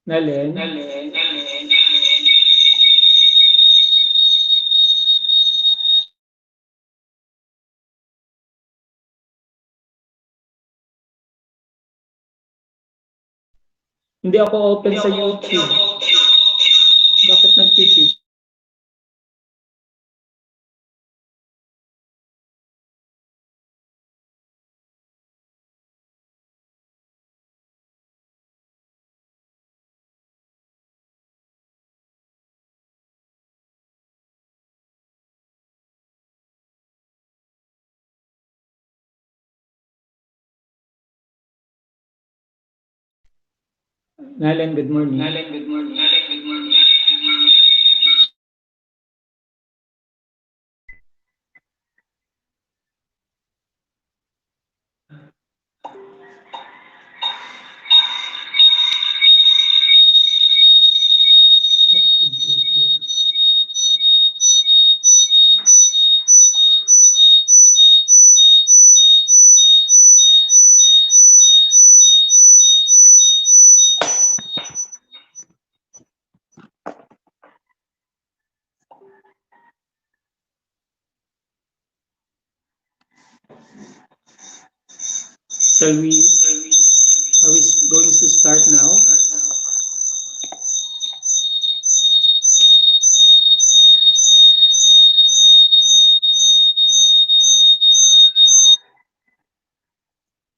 Nalen? Hindi ako open sa YouTube. Bakit nagtitip? Nalen, good morning. Are we going to start now?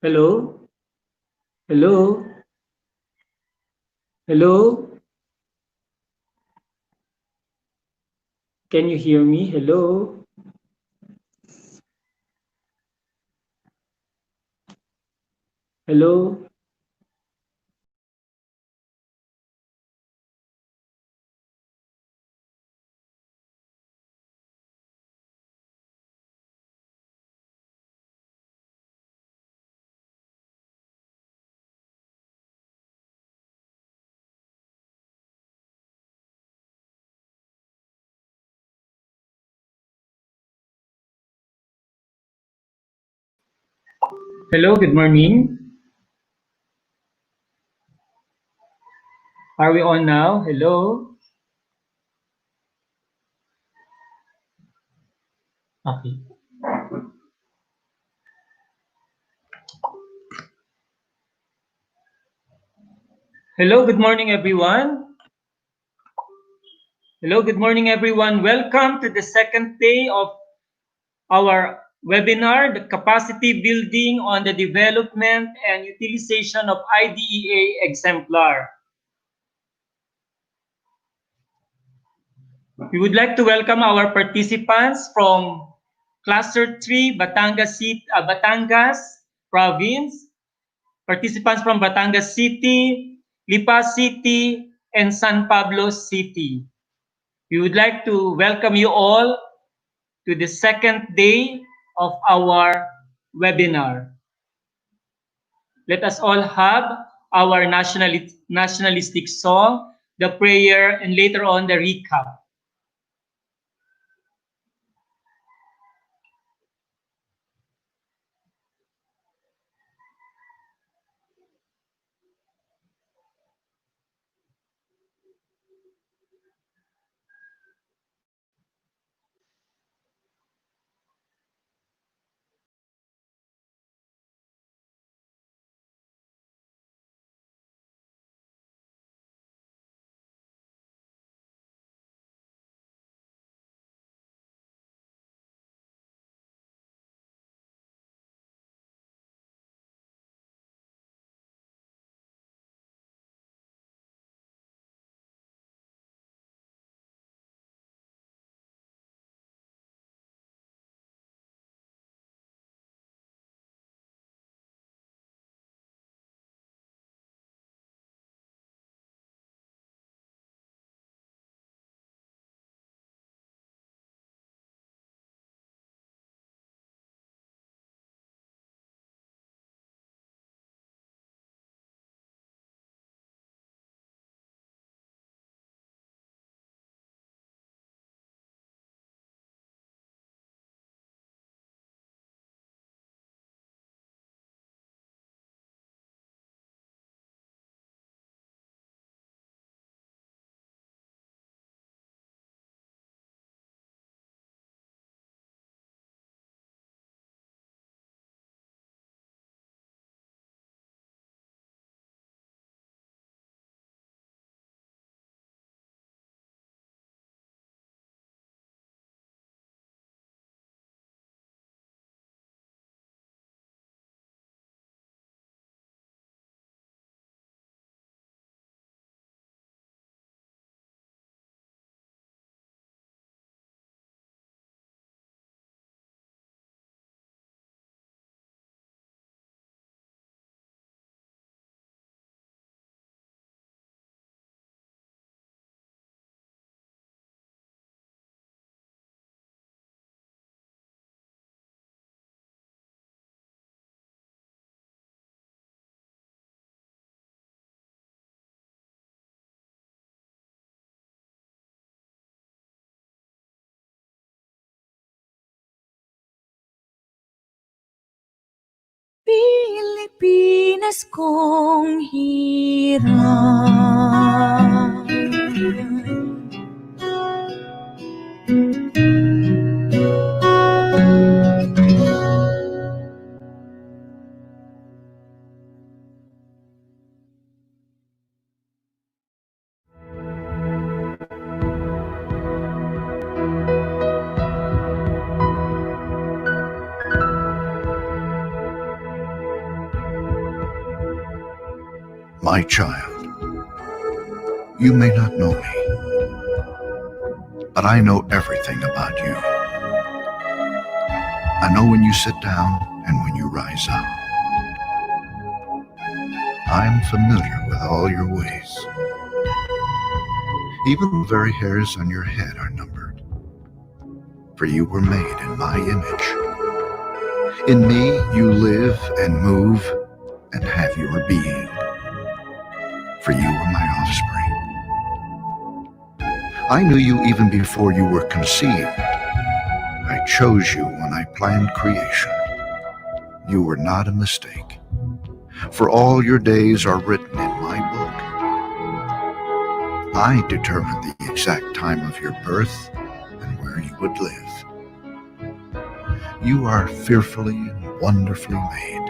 Hello? Hello? Hello? Can you hear me? Hello? Hello? Hello, good morning. Are we on now? Hello? Okay. Hello, good morning, everyone. Hello, good morning, everyone. Welcome to the second day of our webinar, the capacity building on the development and utilization of IDEA exemplar. We would like to welcome our participants from Cluster 3, Batangas Province, participants from Batangas City, Lipa City, and San Pablo City. We would like to welcome you all to the second day of our webinar. Let us all have our nationalistic song, the prayer, and later on the recap. Pilipinas kong hirap. My child, you may not know me, but I know everything about you. I know when you sit down and when you rise up. I am familiar with all your ways. Even the very hairs on your head are numbered, for you were made in my image. In me you live and move and have your being, for you are my offspring. I knew you even before you were conceived. I chose you when I planned creation. You were not a mistake, for all your days are written in my book. I determined the exact time of your birth and where you would live. You are fearfully and wonderfully made.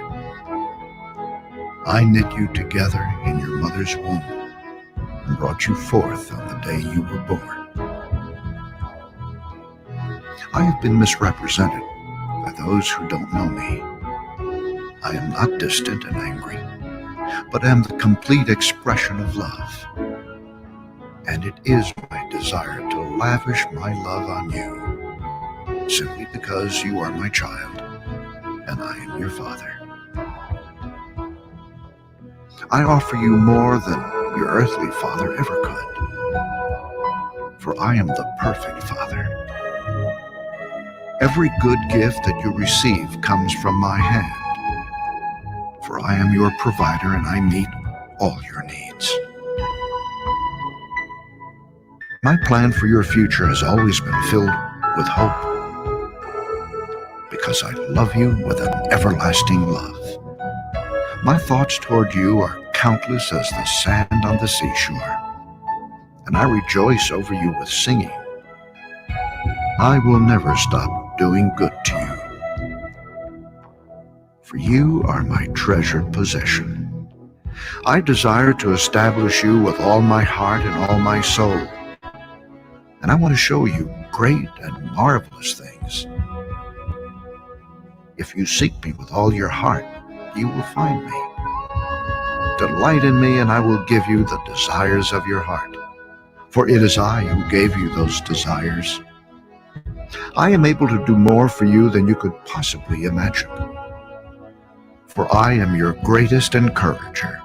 I knit you together in your mother's womb and brought you forth on the day you were born. I have been misrepresented by those who don't know me. I am not distant and angry, but am the complete expression of love. And it is my desire to lavish my love on you, simply because you are my child and I am your father. I offer you more than your earthly father ever could, for I am the perfect father. Every good gift that you receive comes from my hand, for I am your provider and I meet all your needs. My plan for your future has always been filled with hope, because I love you with an everlasting love. My thoughts toward you are countless as the sand on the seashore, and I rejoice over you with singing. I will never stop doing good to you, for you are my treasured possession. I desire to establish you with all my heart and all my soul, and I want to show you great and marvelous things. If you seek me with all your heart, you will find me. Delight in me, and I will give you the desires of your heart, for it is I who gave you those desires. I am able to do more for you than you could possibly imagine, for I am your greatest encourager.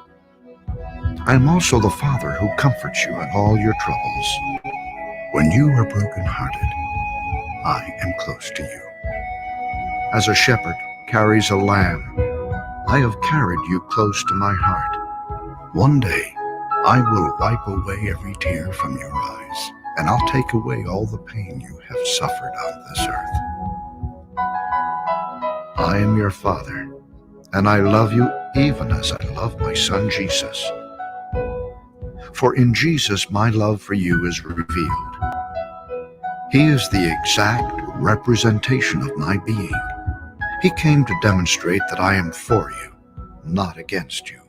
I am also the Father who comforts you in all your troubles. When you are brokenhearted, I am close to you. As a shepherd carries a lamb, I have carried you close to my heart. One day, I will wipe away every tear from your eyes, and I'll take away all the pain you have suffered on this earth. I am your Father, and I love you even as I love my Son Jesus. For in Jesus my love for you is revealed. He is the exact representation of my being. He came to demonstrate that I am for you, not against you,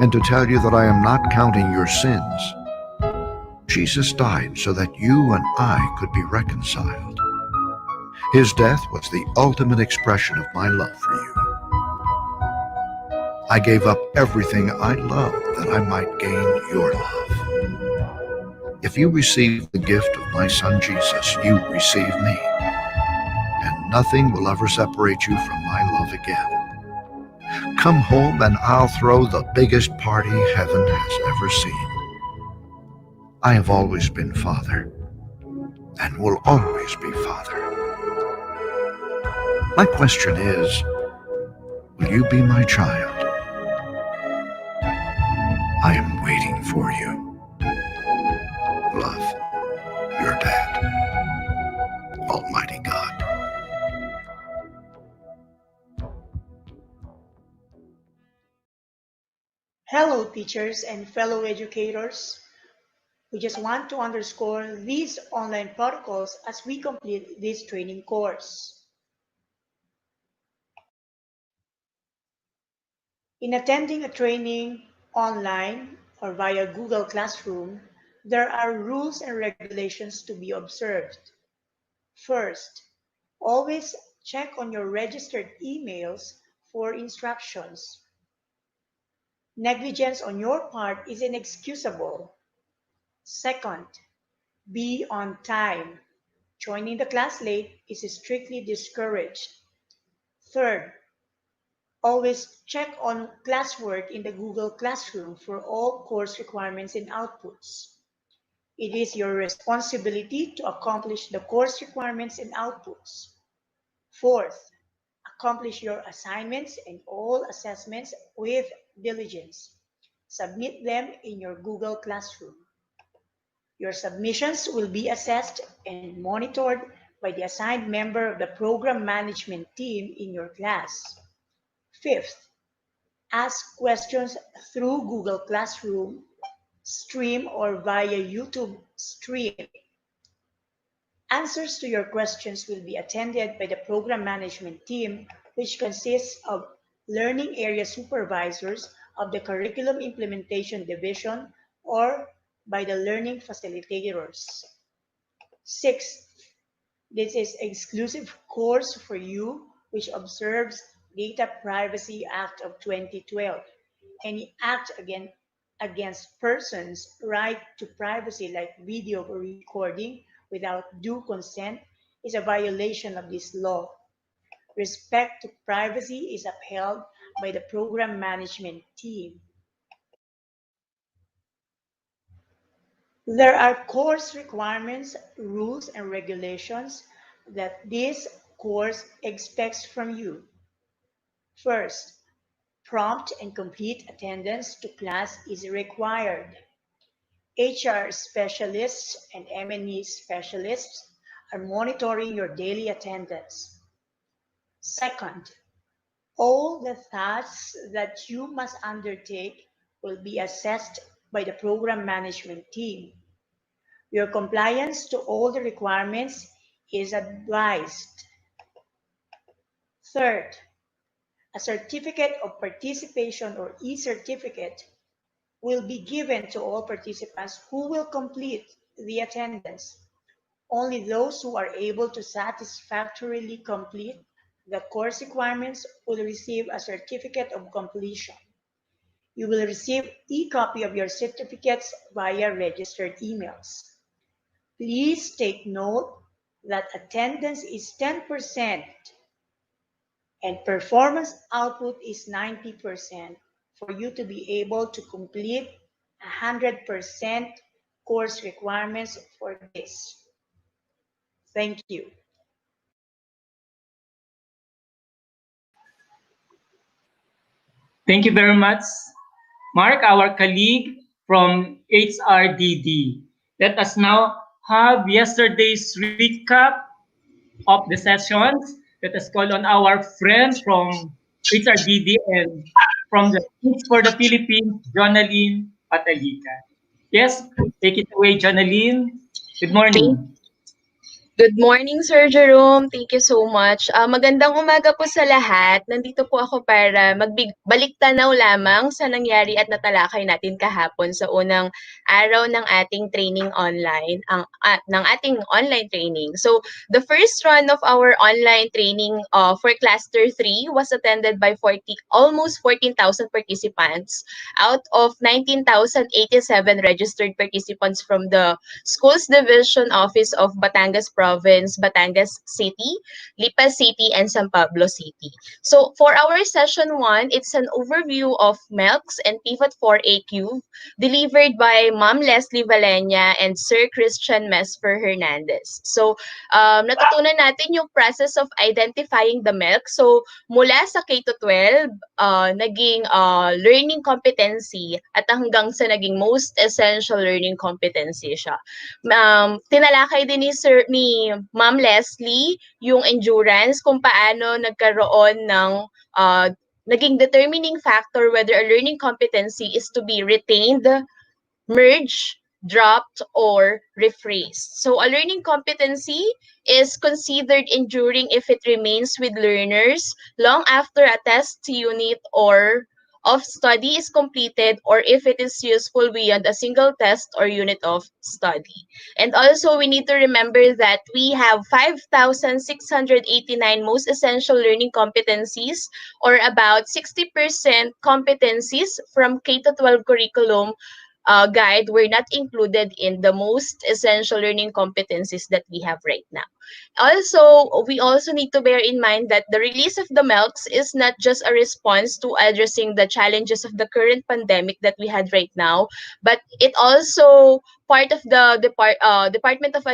and to tell you that I am not counting your sins. Jesus died so that you and I could be reconciled. His death was the ultimate expression of my love for you. I gave up everything I loved that I might gain your love. If you receive the gift of my Son Jesus, you receive me, and nothing will ever separate you from my love again. Come home and I'll throw the biggest party heaven has ever seen. I have always been Father, and will always be Father. My question is, will you be my child? I am waiting for you. Love, your dad, Almighty God. Hello, teachers and fellow educators. We just want to underscore these online protocols as we complete this training course. In attending a training online or via Google Classroom, there are rules and regulations to be observed. First, always check on your registered emails for instructions. Negligence on your part is inexcusable. Second, be on time. Joining the class late is strictly discouraged. Third, always check on classwork in the Google Classroom for all course requirements and outputs. It is your responsibility to accomplish the course requirements and outputs. Fourth, accomplish your assignments and all assessments with diligence. Submit them in your Google Classroom. Your submissions will be assessed and monitored by the assigned member of the program management team in your class. Fifth, ask questions through Google Classroom stream or via YouTube stream. Answers to your questions will be attended by the program management team, which consists of learning area supervisors of the Curriculum Implementation Division or by the learning facilitators. Sixth, this is exclusive course for you which observes Data Privacy Act of 2012. Any act against persons' right to privacy like video recording without due consent is a violation of this law. Respect to privacy is upheld by the program management team. There are course requirements, rules, and regulations that this course expects from you. First, prompt and complete attendance to class is required. HR specialists and M&E specialists are monitoring your daily attendance. Second, all the tasks that you must undertake will be assessed by the program management team. Your compliance to all the requirements is advised. Third, a certificate of participation or e-certificate will be given to all participants who will complete the attendance. Only those who are able to satisfactorily complete the course requirements will receive a certificate of completion. You will receive e-copy of your certificates via registered emails. Please take note that attendance is 10% and performance output is 90% for you to be able to complete 100% course requirements for this. Thank you. Thank you very much, Mark, our colleague from HRDD. Let us now have yesterday's recap of the sessions. Let us call on our friend from HRDD and from the Kids for the Philippines, Jonaline Patalica. Yes, take it away, Jonaline. Good Thank morning. Good morning, Sir Jerome. Thank you so much. Magandang umaga po sa lahat. Nandito po ako para balik-tanaw lamang sa nangyari at natalakay natin kahapon sa unang araw ng ating training online, ng ating online training. So, the first run of our online training for Cluster 3 was attended by almost 14,000 participants out of 19,087 registered participants from the Schools Division Office of Batangas Province, Batangas City, Lipa City, and San Pablo City. So for our session 1, it's an overview of MELCs and PIVOT 4A Cube delivered by Ma'am Leslie Valenia and Sir Christian Mesfer Hernandez. So natutunan natin yung process of identifying the MELC. So mula sa K-12, naging learning competency at hanggang sa naging most essential learning competency siya. Tinalakay din ni Ma'am Leslie yung endurance, kung paano nagkaroon ng naging determining factor whether a learning competency is to be retained, merged, dropped, or rephrased. So a learning competency is considered enduring if it remains with learners long after a test unit or of study is completed, or if it is useful beyond a single test or unit of study. And also, we need to remember that we have 5,689 most essential learning competencies, or about 60% competencies from K to 12 curriculum guide were not included in the most essential learning competencies that we have right now. Also, we also need to bear in mind that the release of the MELCs is not just a response to addressing the challenges of the current pandemic that we had right now, but it also part of the Department of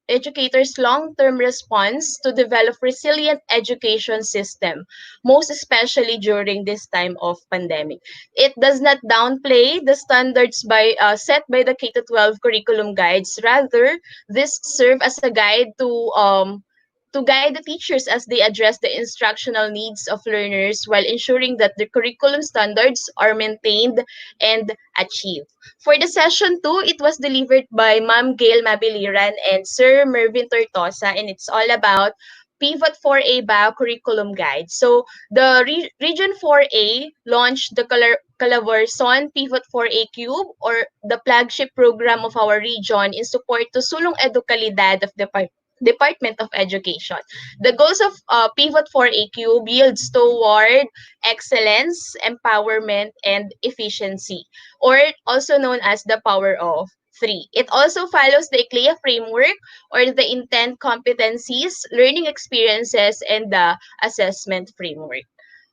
Educators' long-term response to develop resilient education system, most especially during this time of pandemic. It does not downplay the standards set by the K to 12 curriculum guides. Rather, this serve as a guide to guide the teachers as they address the instructional needs of learners while ensuring that the curriculum standards are maintained and achieved. For the session 2, it was delivered by Ma'am Gail Mabiliran and Sir Mervin Tortosa, and it's all about Pivot 4A Bio Curriculum Guide. So the Region 4A launched the Calabarzon Pivot 4A Cube, or the flagship program of our region in support to Sulong Edukalidad of the Department of Education. The goals of Pivot 4A Cube yields toward excellence, empowerment, and efficiency, or also known as the power of three. It also follows the ICLEA framework, or the intent, competencies, learning experiences, and the assessment framework.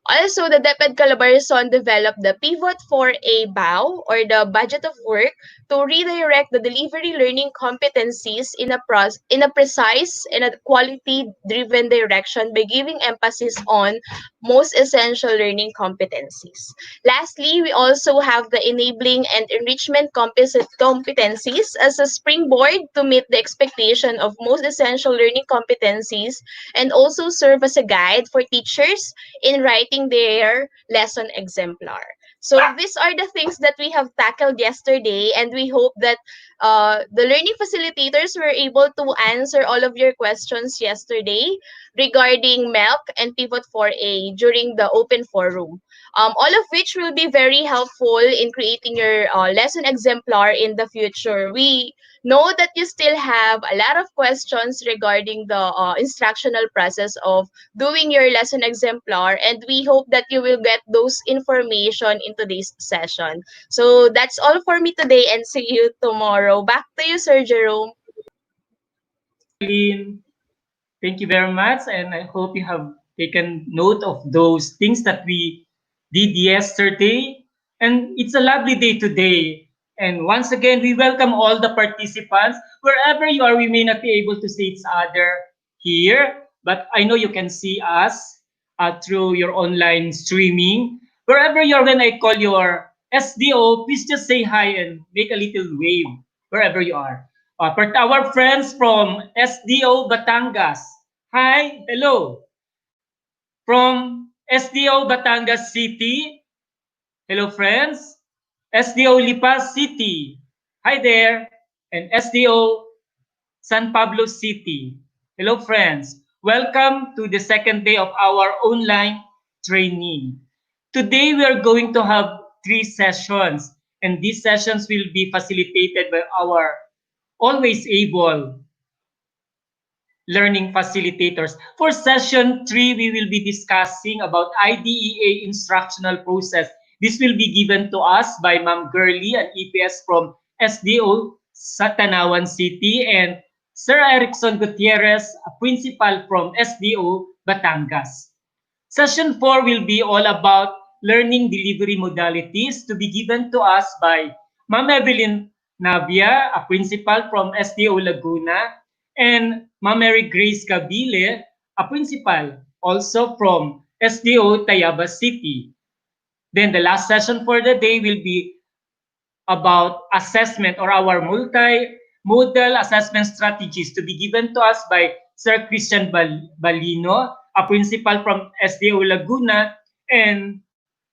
Also, the DepEd Calabarzon developed the Pivot 4A BAO, or the budget of work, to redirect the delivery learning competencies in a precise and a quality-driven direction by giving emphasis on most essential learning competencies. Lastly, we also have the enabling and enrichment competencies as a springboard to meet the expectation of most essential learning competencies, and also serve as a guide for teachers in writing their lesson exemplar. So these are the things that we have tackled yesterday, and we hope that the learning facilitators were able to answer all of your questions yesterday regarding MELC and Pivot 4A during the open forum. All of which will be very helpful in creating your lesson exemplar in the future. We know that you still have a lot of questions regarding the instructional process of doing your lesson exemplar, and we hope that you will get those information in today's session. So that's all for me today, and see you tomorrow. Back to you, Sir Jerome. Lynn, thank you very much, and I hope you have taken note of those things that we did yesterday. And it's a lovely day today. And once again, we welcome all the participants. Wherever you are, we may not be able to see each other here, but I know you can see us through your online streaming. Wherever you are, when I call your SDO, please just say hi and make a little wave wherever you are. For our friends from SDO Batangas, hi, hello. From SDO Batangas City, hello friends. SDO Lipa City, hi there. And SDO San Pablo City, hello friends. Welcome to the second day of our online training. Today we are going to have 3 sessions, and these sessions will be facilitated by our always able learning facilitators. For session 3, we will be discussing about IDEA instructional process. This will be given to us by Ma'am Gurley, an EPS from SDO Tanawan City, and Sir Erickson Gutierrez, a principal from SDO Batangas. Session 4 will be all about learning delivery modalities, to be given to us by Ma'am Evelyn Navia, a principal from SDO Laguna, and Ma'am Mary Grace Gabile, a principal also from SDO Tayabas City. Then the last session for the day will be about assessment, or our multi-modal assessment strategies, to be given to us by Sir Christian Balino, a principal from SDO Laguna, and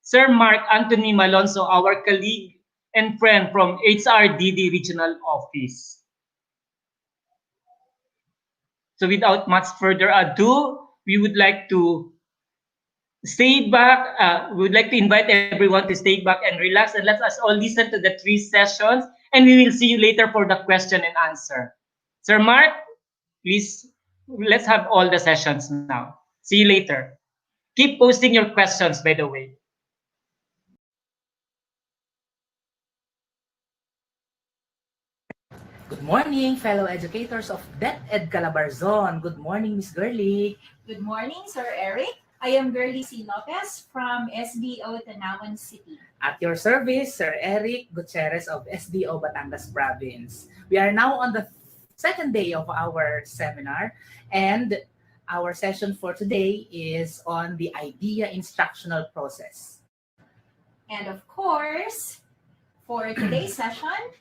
Sir Mark Anthony Malonzo, our colleague and friend from HRDD Regional Office. So without much further ado, we would like to stay back. We would like to invite everyone to stay back and relax, and let us all listen to the 3 sessions, and we will see you later for the question and answer. Sir Mark, please, let's have all the sessions now. See you later. Keep posting your questions, by the way. Good morning, fellow educators of DepEd Calabarzon. Good morning, Miss Girly. Good morning, Sir Eric. I am Girly C. Lopez from SDO Tanawan City. At your service, Sir Eric Gutierrez of SDO Batangas Province. We are now on the second day of our seminar, and our session for today is on the IDEA instructional process. And of course, for today's session,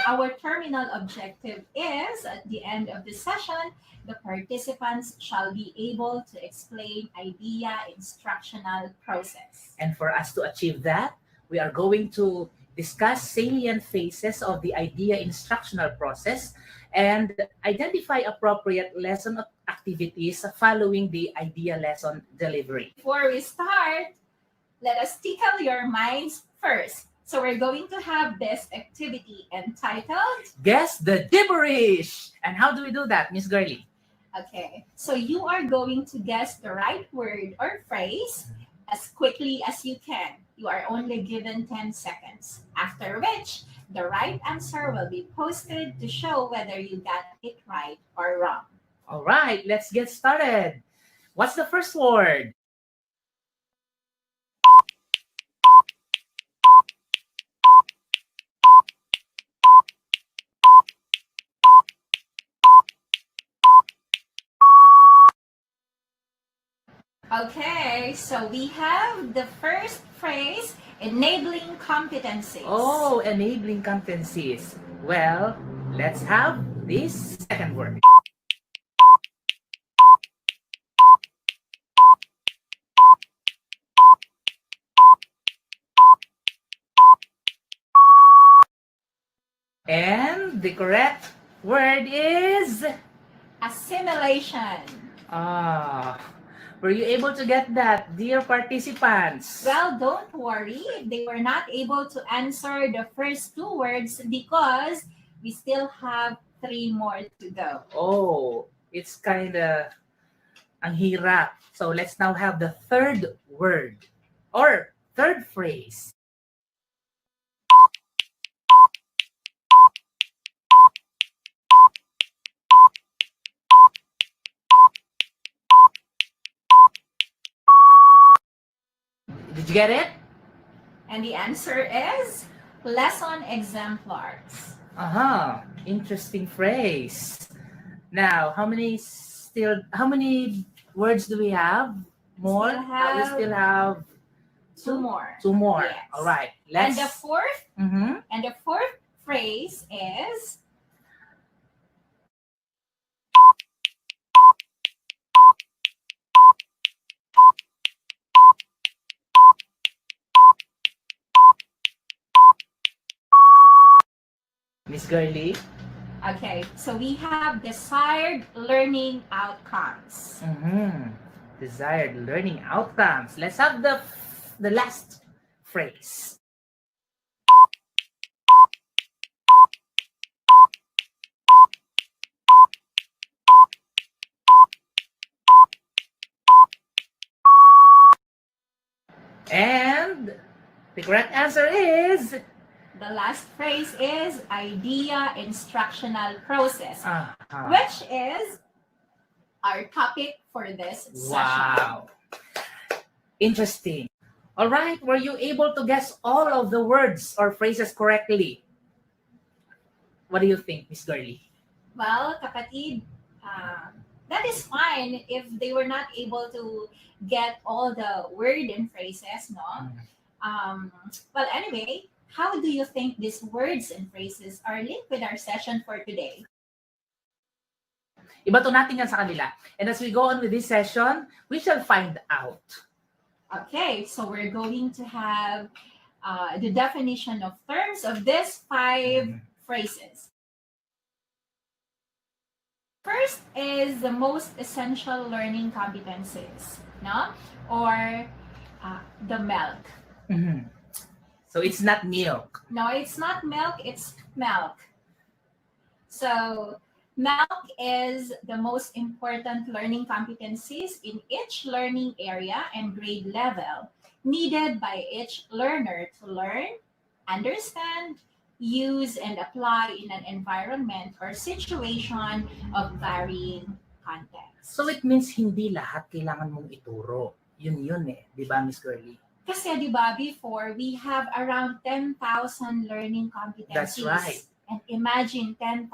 our terminal objective is, at the end of the session, the participants shall be able to explain IDEA instructional process. And for us to achieve that, we are going to discuss salient phases of the IDEA instructional process and identify appropriate lesson activities following the IDEA lesson delivery. Before we start, let us tickle your minds first. So we're going to have this activity entitled, Guess the gibberish! And how do we do that, Miss Girly? okay, so you are going to guess the right word or phrase as quickly as you can. You are only given 10 seconds, after which the right answer will be posted to show whether you got it right or wrong. All right, let's get started. What's the first word? Okay, so we have the first phrase, enabling competencies. Oh, enabling competencies. Well, let's have this second word. And the correct word is Assimilation. were you able to get that, dear participants? Well, don't worry if they were not able to answer the first 2 words because we still have 3 more to go. Oh, it's kind of ang hirap. So let's now have the third word or third phrase. Did you get it? And the answer is lesson exemplars. Interesting phrase. Now, how many words do we have? More? We still have 2 more. 2 more. Yes. All right. And the fourth Mhm. phrase is Miss Girly? okay, so we have desired learning outcomes. Desired learning outcomes. Let's have the last phrase. And the correct answer is The last phrase is IDEA instructional process, uh-huh. which is our topic for this session. Wow. Interesting. All right, were you able to guess all of the words or phrases correctly? What do you think, Miss Girly? Well, kapatid, that is fine if they were not able to get all the word and phrases, no? Well, anyway, how do you think these words and phrases are linked with our session for today? Ibato natin yan sa kanila. And as we go on with this session, we shall find out. Okay, so we're going to have the definition of terms of these 5 phrases. First is the most essential learning competencies, no? Or the milk. Mhm. So it's not milk. No, it's not milk, it's milk. So, milk is the most important learning competencies in each learning area and grade level needed by each learner to learn, understand, use, and apply in an environment or situation of varying context. So it means hindi lahat kailangan mong ituro. Yun eh. Di ba, Miss Girlie? Kasi di ba, before, we have around 10,000 learning competencies. That's right. And imagine 10,000.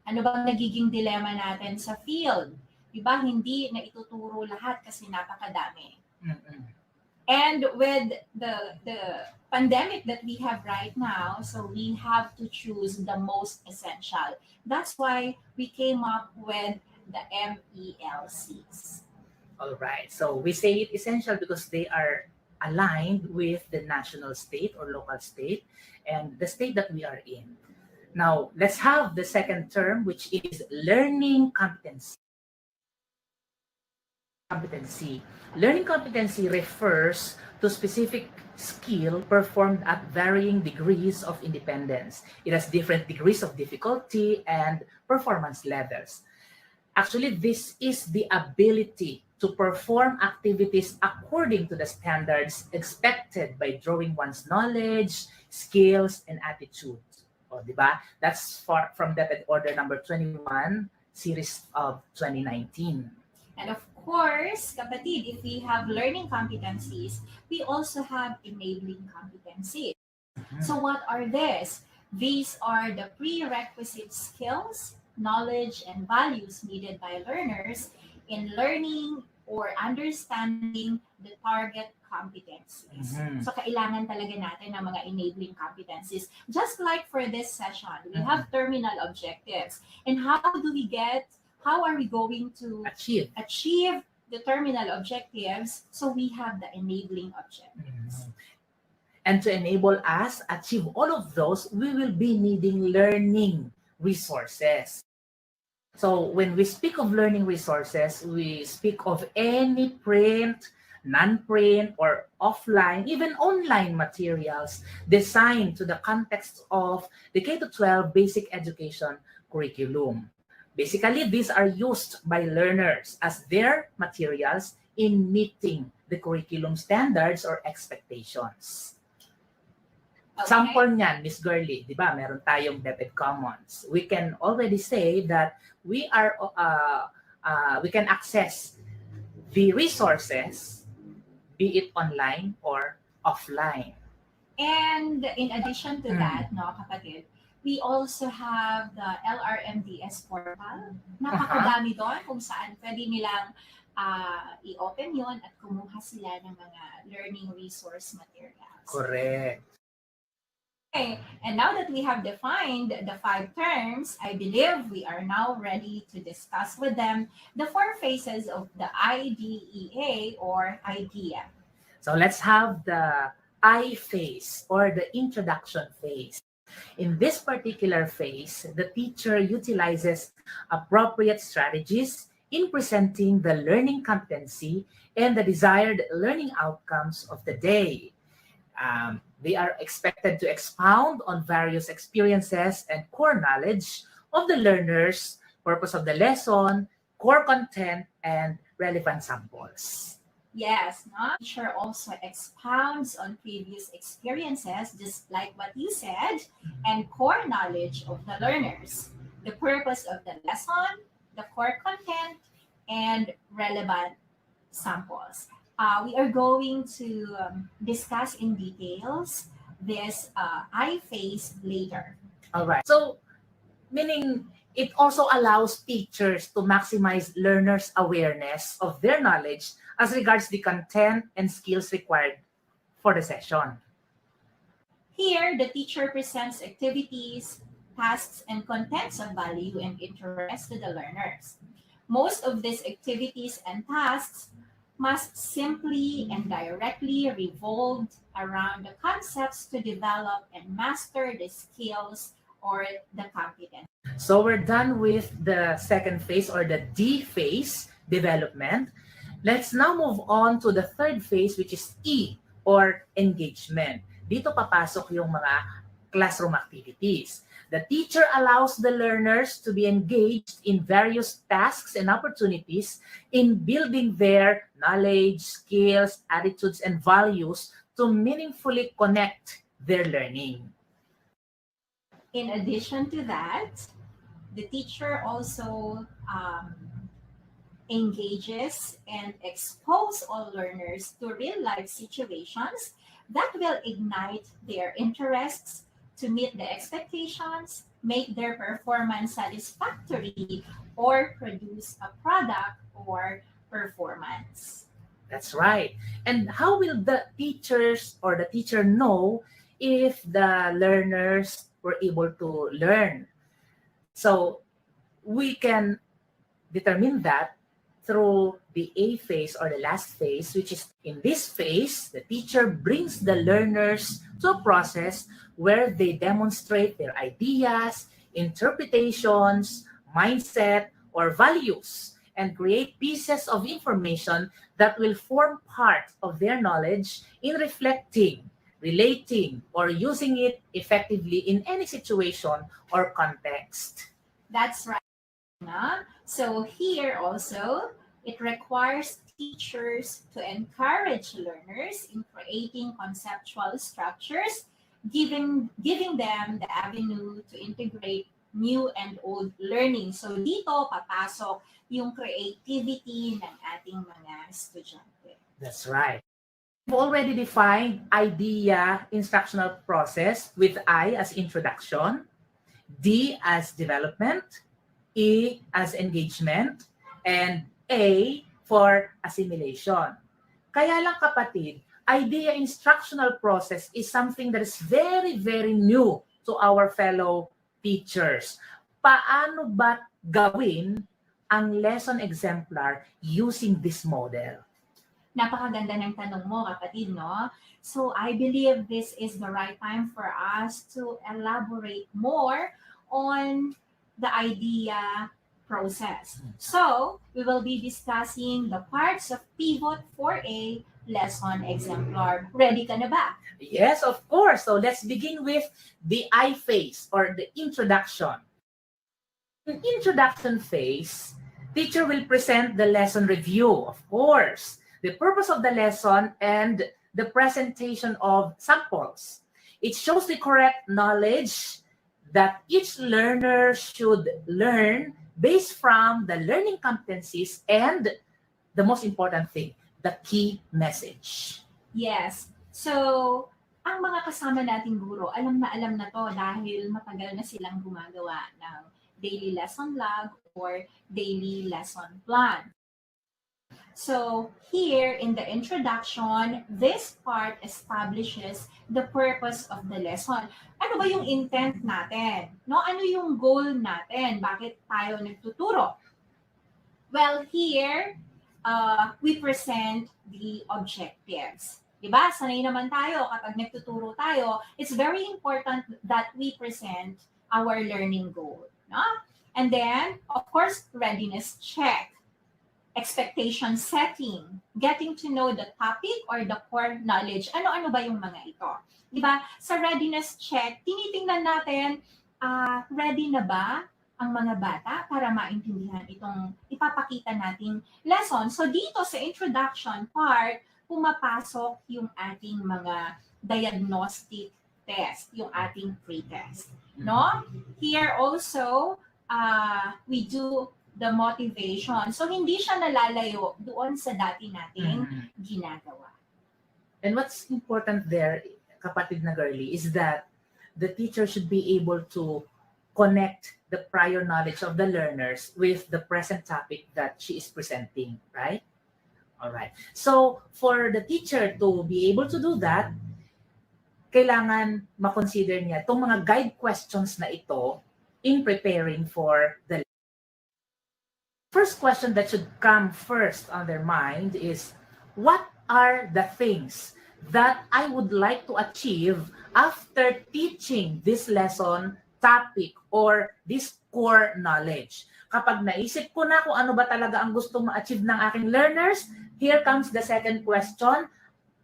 Ano bang nagiging dilemma natin sa field? Di ba, hindi na ituturo lahat kasi napakadami. Mm-mm. And with the pandemic that we have right now, so we have to choose the most essential. That's why we came up with the MELCs. All right. So we say it essential because they are aligned with the national state or local state and the state that we are in. Now, let's have the second term, which is learning competency. Learning competency refers to specific skill performed at varying degrees of independence. It has different degrees of difficulty and performance levels. Actually, this is the ability to perform activities according to the standards expected by drawing one's knowledge, skills, and attitude. O, di ba? That's from Deped Order number 21, series of 2019. And of course, kapatid, if we have learning competencies, we also have enabling competencies. So what are these? These are the prerequisite skills, knowledge, and values needed by learners in learning or understanding the target competencies. Mhm. So kailangan talaga natin ng mga enabling competencies. Just like for this session, we have terminal objectives. And how are we going to achieve the terminal objectives? So we have the enabling objectives. And to enable us achieve all of those, we will be needing learning resources. So when we speak of learning resources, we speak of any print, non-print, or offline, even online materials designed to the context of the K-12 basic education curriculum. Basically, these are used by learners as their materials in meeting the curriculum standards or expectations. Okay. Sample niyan, Miss Girlie, di ba? Meron tayong Deped Commons. We can already say that we can access the resources, be it online or offline. And in addition to that, no, kapatid, we also have the LRMDS portal. Napakadami doon kung saan pwede nilang i-open yon at kumuha sila ng mga learning resource materials. Correct. Okay, and now that we have defined the 5 terms, I believe we are now ready to discuss with them the 4 phases of the IDEA or IDEA. So let's have the I phase or the introduction phase. In this particular phase, the teacher utilizes appropriate strategies in presenting the learning competency and the desired learning outcomes of the day. They are expected to expound on various experiences and core knowledge of the learners, purpose of the lesson, core content, and relevant samples. Yes, no? Teacher also expounds on previous experiences, just like what you said, and core knowledge of the learners, the purpose of the lesson, the core content, and relevant samples. We are going to discuss in details this I phase later. All right. So, meaning it also allows teachers to maximize learners' awareness of their knowledge as regards the content and skills required for the session. Here, the teacher presents activities, tasks, and contents of value and interest to the learners. Most of these activities and tasks must simply and directly revolve around the concepts to develop and master the skills or the competence. So we're done with the second phase or the D phase, development. Let's now move on to the third phase, which is E or engagement. Dito papasok yung mga classroom activities. The teacher allows the learners to be engaged in various tasks and opportunities in building their knowledge, skills, attitudes, and values to meaningfully connect their learning. In addition to that, the teacher also engages and expose all learners to real-life situations that will ignite their interests to meet the expectations, make their performance satisfactory, or produce a product or performance. That's right. And how will the teachers or the teacher know if the learners were able to learn? So we can determine that through the A phase or the last phase, which is in this phase, the teacher brings the learners to a process where they demonstrate their ideas, interpretations, mindset, or values, and create pieces of information that will form part of their knowledge in reflecting, relating, or using it effectively in any situation or context. That's right. Na? So here also, it requires teachers to encourage learners in creating conceptual structures, giving them the avenue to integrate new and old learning. So dito papasok yung creativity ng ating mga estudyante. That's right. We've already defined idea instructional process with I as introduction, D as development, E as engagement, and A for assimilation. Kaya lang kapatid, idea instructional process is something that is very, very new to our fellow teachers. Paano ba gawin ang lesson exemplar using this model? Napakaganda ng tanong mo, kapatid, no? So I believe this is the right time for us to elaborate more on the idea process. So we will be discussing the parts of Pivot 4A lesson exemplar. Ready ka na ba? Yes, of course. So let's begin with the I phase or the introduction. In introduction phase, teacher will present the lesson review, of course, the purpose of the lesson, and the presentation of samples. It shows the correct knowledge that each learner should learn based from the learning competencies and the most important thing, the key message. Yes. So, ang mga kasama nating guro, alam na to dahil matagal na silang gumagawa ng daily lesson log or daily lesson plan. So here in the introduction, this part establishes the purpose of the lesson. Ano ba yung intent natin? No? Ano yung goal natin? Bakit tayo nagtuturo? Well, here, we present the objectives. Diba? Sanay naman tayo kapag nagtuturo tayo, it's very important that we present our learning goal. No? And then, of course, readiness check. Expectation setting, getting to know the topic or the core knowledge. Ano-ano ba yung mga ito? Diba? Sa readiness check, tinitingnan natin, ready na ba ang mga bata para maintindihan itong ipapakita nating lesson. So dito sa introduction part, pumapasok yung ating mga diagnostic test, yung ating pre-test. No? Here also, we do the motivation. So, hindi siya nalalayo doon sa dati nating ginagawa. And what's important there, kapatid na girly, is that the teacher should be able to connect the prior knowledge of the learners with the present topic that she is presenting, right? All right. So, for the teacher to be able to do that, kailangan makonsider niya itong mga guide questions na ito in preparing for the first question that should come first on their mind is, what are the things that I would like to achieve after teaching this lesson topic or this core knowledge. Kapag naisip ko na kung ano ba talaga ang gusto ma-achieve ng aking learners, here comes the second question.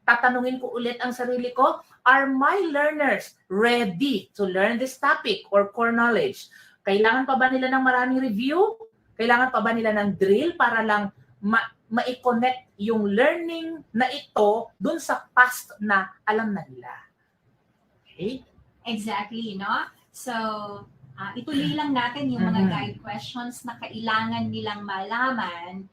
Tatanungin ko ulit ang sarili ko, are my learners ready to learn this topic or core knowledge? Kailangan pa ba nila ng maraming review? Kailangan pa ba nila ng drill para lang ma-connect yung learning na ito dun sa past na alam na nila? Okay? Exactly, no? So, ituloy lang natin yung mga guide questions na kailangan nilang malaman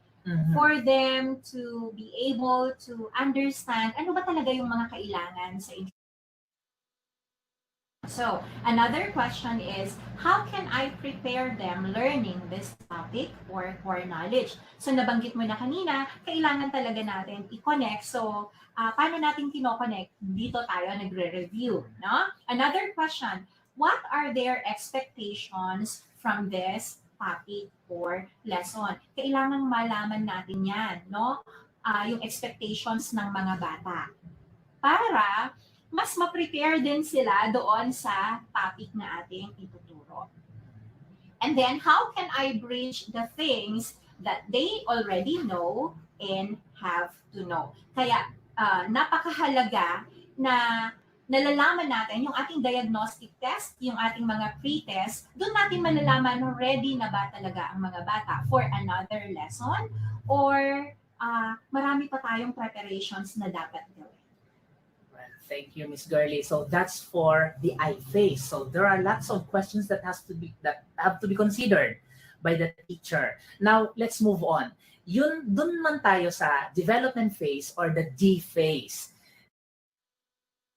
for them to be able to understand ano ba talaga yung mga kailangan sa introduction. So, another question is, how can I prepare them learning this topic or core knowledge? So, nabanggit mo na kanina, kailangan talaga natin i-connect. So, paano natin kino-connect? Dito tayo nagre-review, no? Another question, what are their expectations from this topic or lesson? Kailangan malaman natin yan, no? Yung expectations ng mga bata. Para mas ma-prepare din sila doon sa topic na ating ituturo. And then, how can I bridge the things that they already know and have to know? Kaya, napakahalaga na nalalaman natin yung ating diagnostic test, yung ating mga pre-test, doon natin malalaman ready na ba talaga ang mga bata for another lesson or marami pa tayong preparations na dapat gawin. Well, thank you, Miss Gurley. So that's for the I phase. So there are lots of questions that have to be considered by the teacher. Now, let's move on. Dun man tayo sa development phase or the D phase.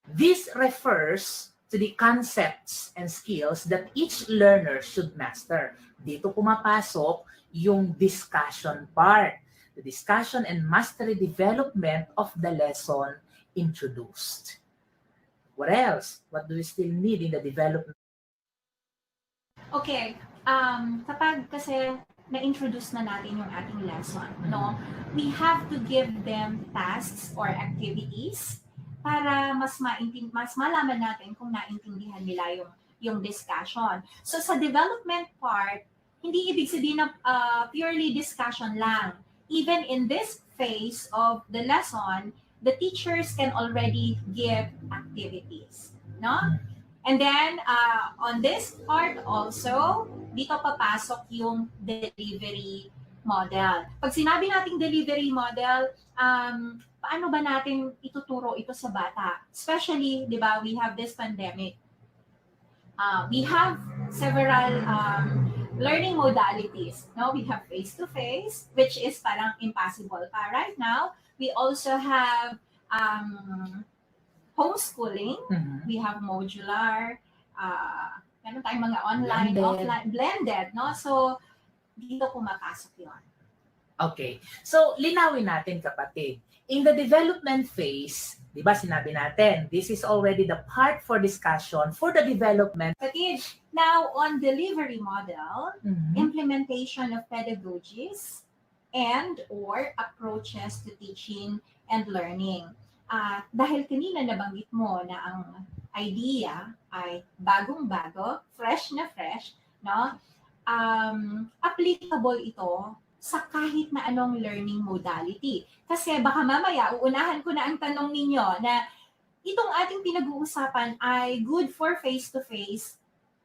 This refers to the concepts and skills that each learner should master. Dito pumapasok yung discussion part, the discussion and mastery development of the lesson introduced. What else? What do we still need in the development? Okay, kapag kasi na-introduce na natin yung ating lesson, no, we have to give them tasks or activities para mas malaman natin kung naintindihan nila yung discussion. So sa development part, hindi ibig sabihin na purely discussion lang. Even in this phase of the lesson, the teachers can already give activities, no? And then on this part also, dito papasok yung delivery model. Pag sinabi nating delivery model, paano ba natin ituturo ito sa bata? Especially, di ba, we have this pandemic. We have several learning modalities. No, we have face-to-face, which is parang impossible pa right now. We also have homeschooling. We have modular. Meron tayong mga online, Blended. offline, blended. No, so dito pumapasok yun. Okay. So, linawin natin, kapatid. In the development phase, di ba sinabi natin, this is already the part for discussion for the development. Kapatid, now on delivery model, implementation of pedagogies and or approaches to teaching and learning. Dahil kanina nabanggit mo na ang idea ay bagong-bago, fresh na fresh, no? Applicable ito sa kahit na anong learning modality. Kasi baka mamaya, uunahan ko na ang tanong ninyo na itong ating pinag-uusapan ay good for face-to-face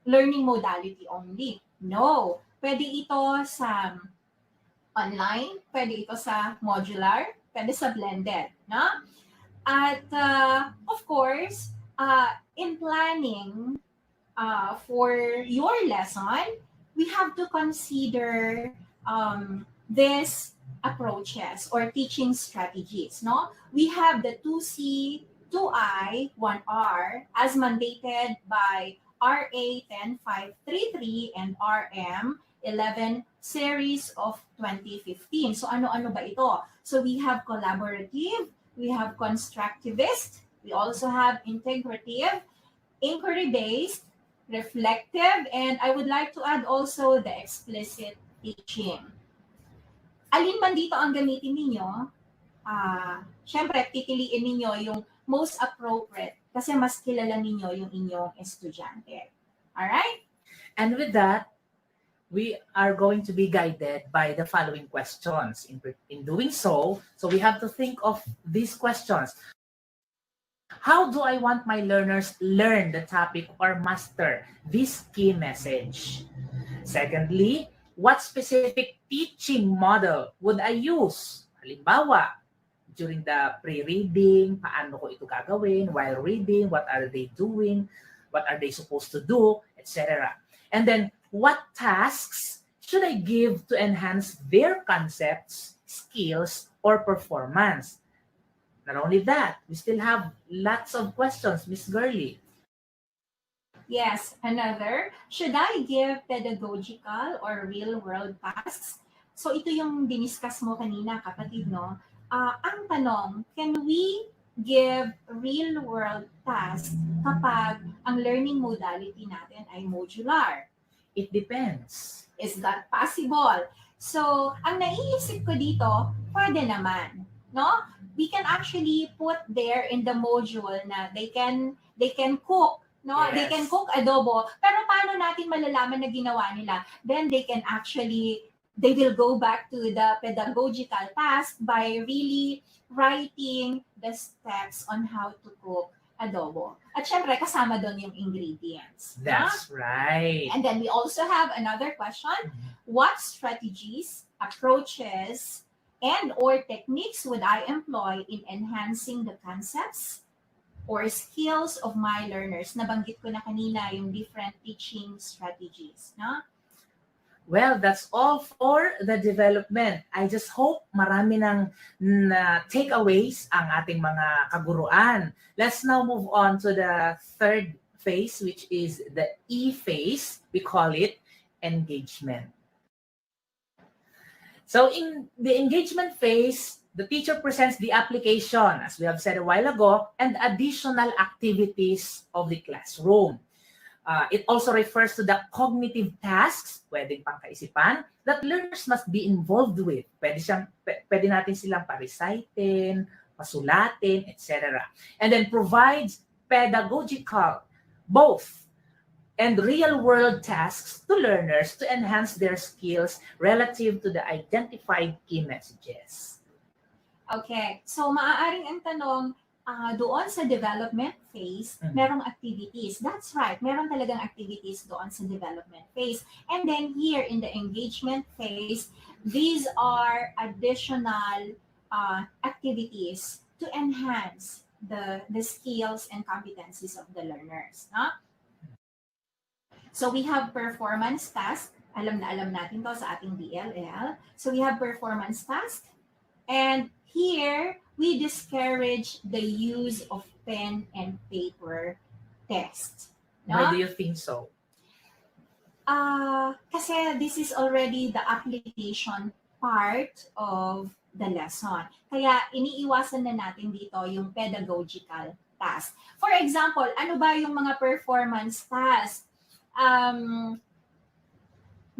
learning modality only. No. Pwede ito sa online, pwede ito sa modular, pwede sa blended. No? At of course, in planning for your lesson, we have to consider these approaches or teaching strategies. No, we have the 2C, 2I, 1R as mandated by RA 10533 and RM 11 series of 2015. So ano-ano ba ito? So we have collaborative, we have constructivist, we also have integrative, inquiry-based, reflective, and I would like to add also the explicit teaching. Alin man dito ang gamitin ninyo, syempre, pipiliin ninyo yung most appropriate kasi mas kilala ninyo yung inyong estudyante. Alright? And with that, we are going to be guided by the following questions. In doing so we have to think of these questions. How do I want my learners learn the topic or master this key message? Secondly, what specific teaching model would I use? Halimbawa, during the pre-reading, paano ko ito gagawin? While reading, what are they doing? What are they supposed to do? Etc. And then, what tasks should I give to enhance their concepts, skills, or performance? Not only that, we still have lots of questions, Miss Gurley. Yes, another, should I give pedagogical or real-world tasks? So ito yung diniscuss mo kanina, kapatid, no? Ang tanong, can we give real-world tasks kapag ang learning modality natin ay modular? It depends. Is that possible? So, ang naiisip ko dito, pwede naman, no? We can actually put there in the module na they can cook, no? Yes. They can cook adobo. Pero paano natin malalaman na ginawa nila? Then they will go back to the pedagogical task by really writing the steps on how to cook adobo. At syempre, kasama doon yung ingredients. That's right. And then we also have another question. What strategies, approaches, and or techniques would I employ in enhancing the concepts or skills of my learners? Nabanggit ko na kanina yung different teaching strategies. No? Well, that's all for the development. I just hope marami ng takeaways ang ating mga kaguruan. Let's now move on to the third phase, which is the E phase. We call it engagement. So in the engagement phase, the teacher presents the application, as we have said a while ago, and additional activities of the classroom. It also refers to the cognitive tasks, pwedeng pangkaisipan, that learners must be involved with. Pwede natin silang pa-recitin, pasulatin, etc. And then provides pedagogical, both, and real-world tasks to learners to enhance their skills relative to the identified key messages. Okay. So, maaaring ang tanong, doon sa development phase, merong activities. That's right. Meron talagang activities doon sa development phase. And then here in the engagement phase, these are additional activities to enhance the skills and competencies of the learners. No? So we have performance task. Alam natin to sa ating DLL. So we have performance task. And here, we discourage the use of pen and paper test. No? Why do you think so? Kasi this is already the application part of the lesson. Kaya iniiwasan na natin dito yung pedagogical task. For example, ano ba yung mga performance task?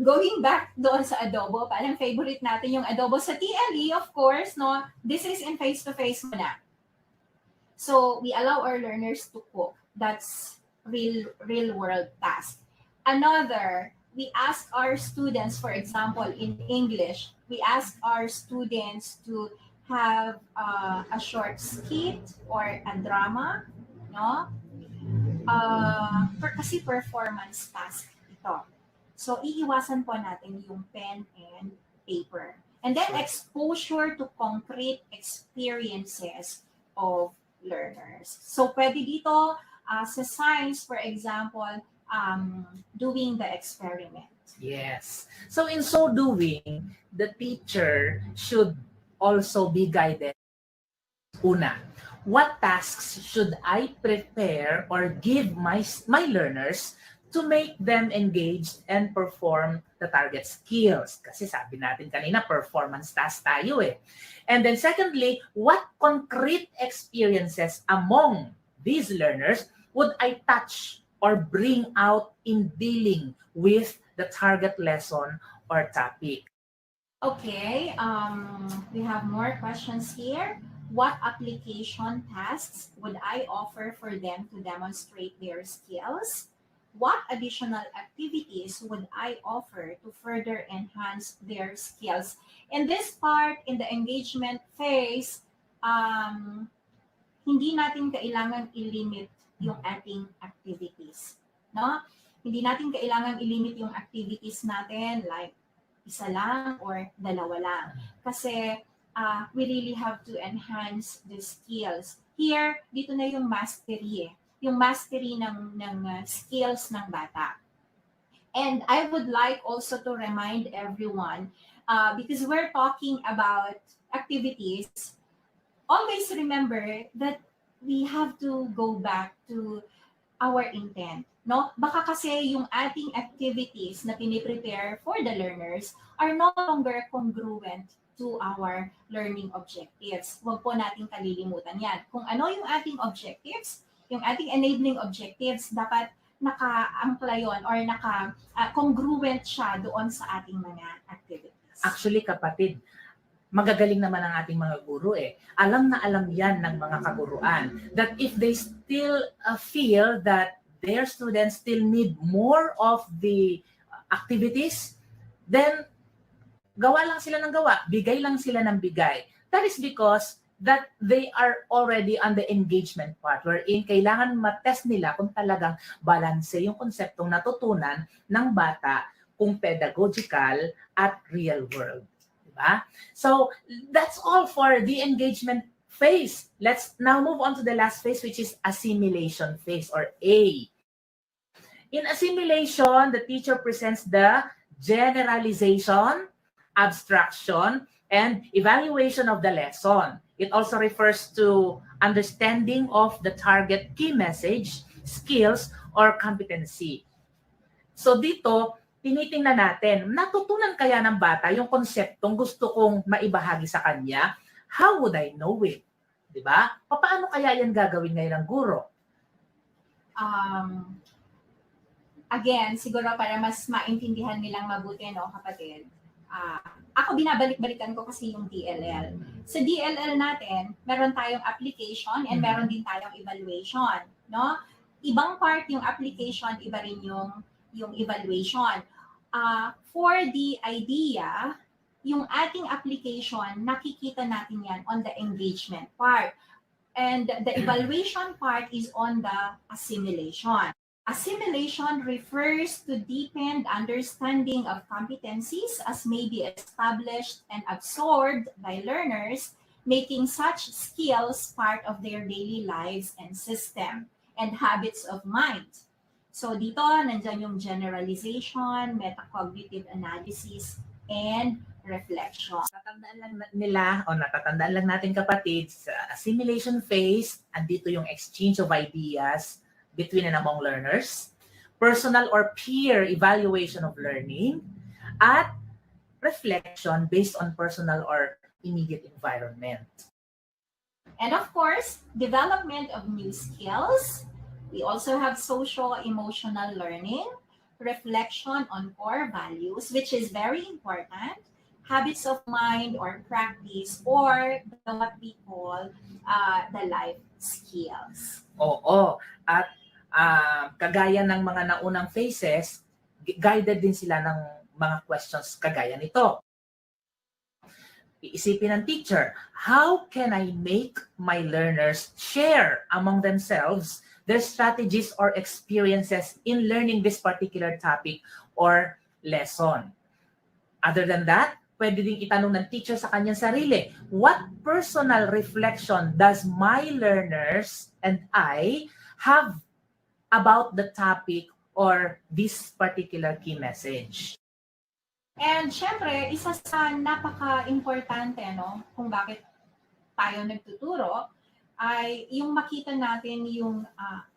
Going back doon sa adobo, parang favorite natin yung adobo sa TLE, of course, no? This is in face-to-face muna. So, we allow our learners to cook. That's real-world task. Another, we ask our students, for example, in English, we ask our students to have a short skit or a drama, no? Kasi performance task ito. So, iiwasan po natin yung pen and paper. And then, exposure to concrete experiences of learners. So, pwede dito, sa science, for example, doing the experiment. Yes. So, in so doing, the teacher should also be guided. Una, what tasks should I prepare or give my learners to make them engaged and perform the target skills? Kasi sabi natin kanina, performance task tayo eh. And then secondly, what concrete experiences among these learners would I touch or bring out in dealing with the target lesson or topic? Okay, we have more questions here. What application tasks would I offer for them to demonstrate their skills? What additional activities would I offer to further enhance their skills? In this part, in the engagement phase, hindi natin kailangan i-limit yung ating activities. No? Hindi natin kailangan i-limit yung activities natin like isa lang or dalawa lang. Kasi we really have to enhance the skills. Here, dito na yung mastery eh. Yung mastery ng skills ng bata. And I would like also to remind everyone, because we're talking about activities, always remember that we have to go back to our intent. No? Baka kasi yung ating activities na piniprepare for the learners are no longer congruent to our learning objectives. Huwag po nating kalilimutan yan. Kung ano yung ating objectives, yung ating enabling objectives, dapat naka-angkla yun or naka-congruent siya doon sa ating mga activities. Actually, kapatid, magagaling naman ang ating mga guro eh. Alam na alam yan ng mga kaguruan that if they still feel that their students still need more of the activities, then gawa lang sila ng gawa, bigay lang sila ng bigay. That is because that they are already on the engagement part wherein kailangan matest nila kung talagang balanse yung konseptong natutunan ng bata kung pedagogical at real world. Diba? So that's all for the engagement phase. Let's now move on to the last phase, which is assimilation phase or A. In assimilation, the teacher presents the generalization, abstraction, and evaluation of the lesson. It also refers to understanding of the target key message, skills, or competency. So dito, tinitingnan natin, natutunan kaya ng bata yung konseptong gusto kong maibahagi sa kanya? How would I know it? Diba? Paano kaya yan gagawin ngayon ng guro? Again, siguro para mas maintindihan nilang mabuti, no, kapatid. Ako binabalik-balikan ko kasi yung DLL. Sa DLL natin, meron tayong application and meron din tayong evaluation, no? Ibang part yung application, iba rin yung evaluation. For the idea, yung ating application, nakikita natin yan on the engagement part. And the evaluation part is on the assimilation. Assimilation refers to deepened understanding of competencies as may be established and absorbed by learners, making such skills part of their daily lives and system and habits of mind. So dito, nandyan yung generalization, metacognitive analysis, and reflection. Natatandaan lang natin kapatid, sa assimilation phase, andito yung exchange of ideas between and among learners, personal or peer evaluation of learning, at reflection based on personal or immediate environment. And of course, development of new skills. We also have social emotional learning, reflection on core values, which is very important, habits of mind or practice, or what we call the life skills. Oo. At kagaya ng mga naunang phases, guided din sila ng mga questions kagaya nito. Iisipin ng teacher, how can I make my learners share among themselves their strategies or experiences in learning this particular topic or lesson? Other than that, pwede ding itanong ng teacher sa kanyang sarili, what personal reflection does my learners and I have about the topic or this particular key message? And syempre, isa sa napaka-importante, no, kung bakit tayo nagtuturo, ay yung makita natin yung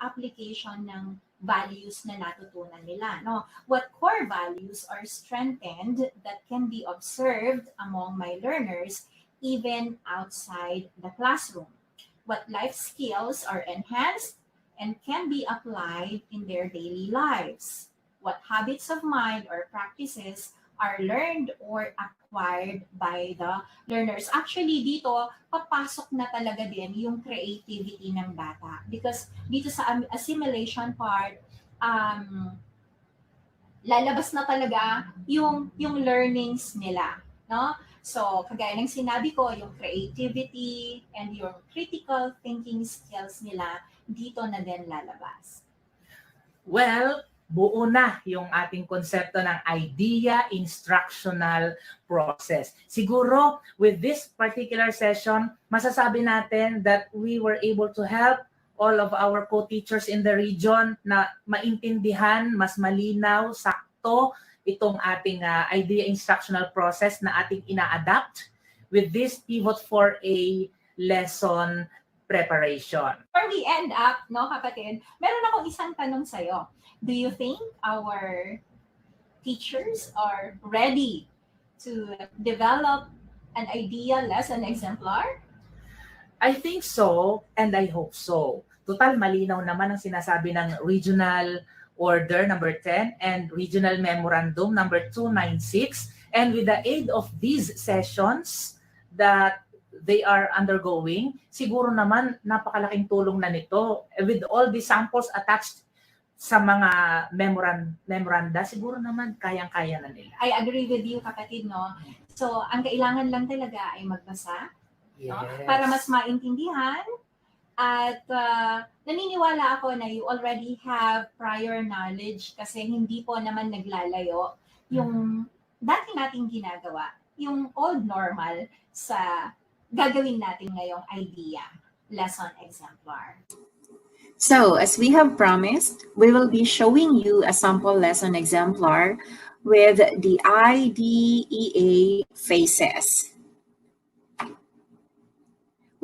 application ng values na natutunan nila. No? What core values are strengthened that can be observed among my learners even outside the classroom? What life skills are enhanced and can be applied in their daily lives? What habits of mind or practices are learned or acquired by the learners. Actually, dito, papasok na talaga din yung creativity ng bata. Because dito sa assimilation part, lalabas na talaga yung learnings nila, no? So, kagaya ng sinabi ko, yung creativity and yung critical thinking skills nila, dito na din lalabas. Well, buo na yung ating konsepto ng idea instructional process. Siguro, with this particular session, masasabi natin that we were able to help all of our co-teachers in the region na maintindihan, mas malinaw, sakto, itong ating idea instructional process na ating ina-adapt with this pivot for a lesson preparation. Before we end up, no, kapatid, meron akong isang tanong sa'yo. Do you think our teachers are ready to develop an idea lesson exemplar? I think so, and I hope so. Total, malinaw naman ang sinasabi ng Regional Order number 10 and Regional Memorandum number 296. And with the aid of these sessions that they are undergoing, siguro naman napakalaking tulong na nito. With all the samples attached sa mga memoranda, siguro naman kayang-kaya na nila. I agree with you, kapatid, no? So, ang kailangan lang talaga ay magbasa, no? Para mas maintindihan. At naniniwala ako na you already have prior knowledge kasi hindi po naman naglalayo yung dati nating ginagawa, yung old normal sa gagawin natin ngayong idea lesson exemplar. So, as we have promised, we will be showing you a sample lesson exemplar with the IDEA phases.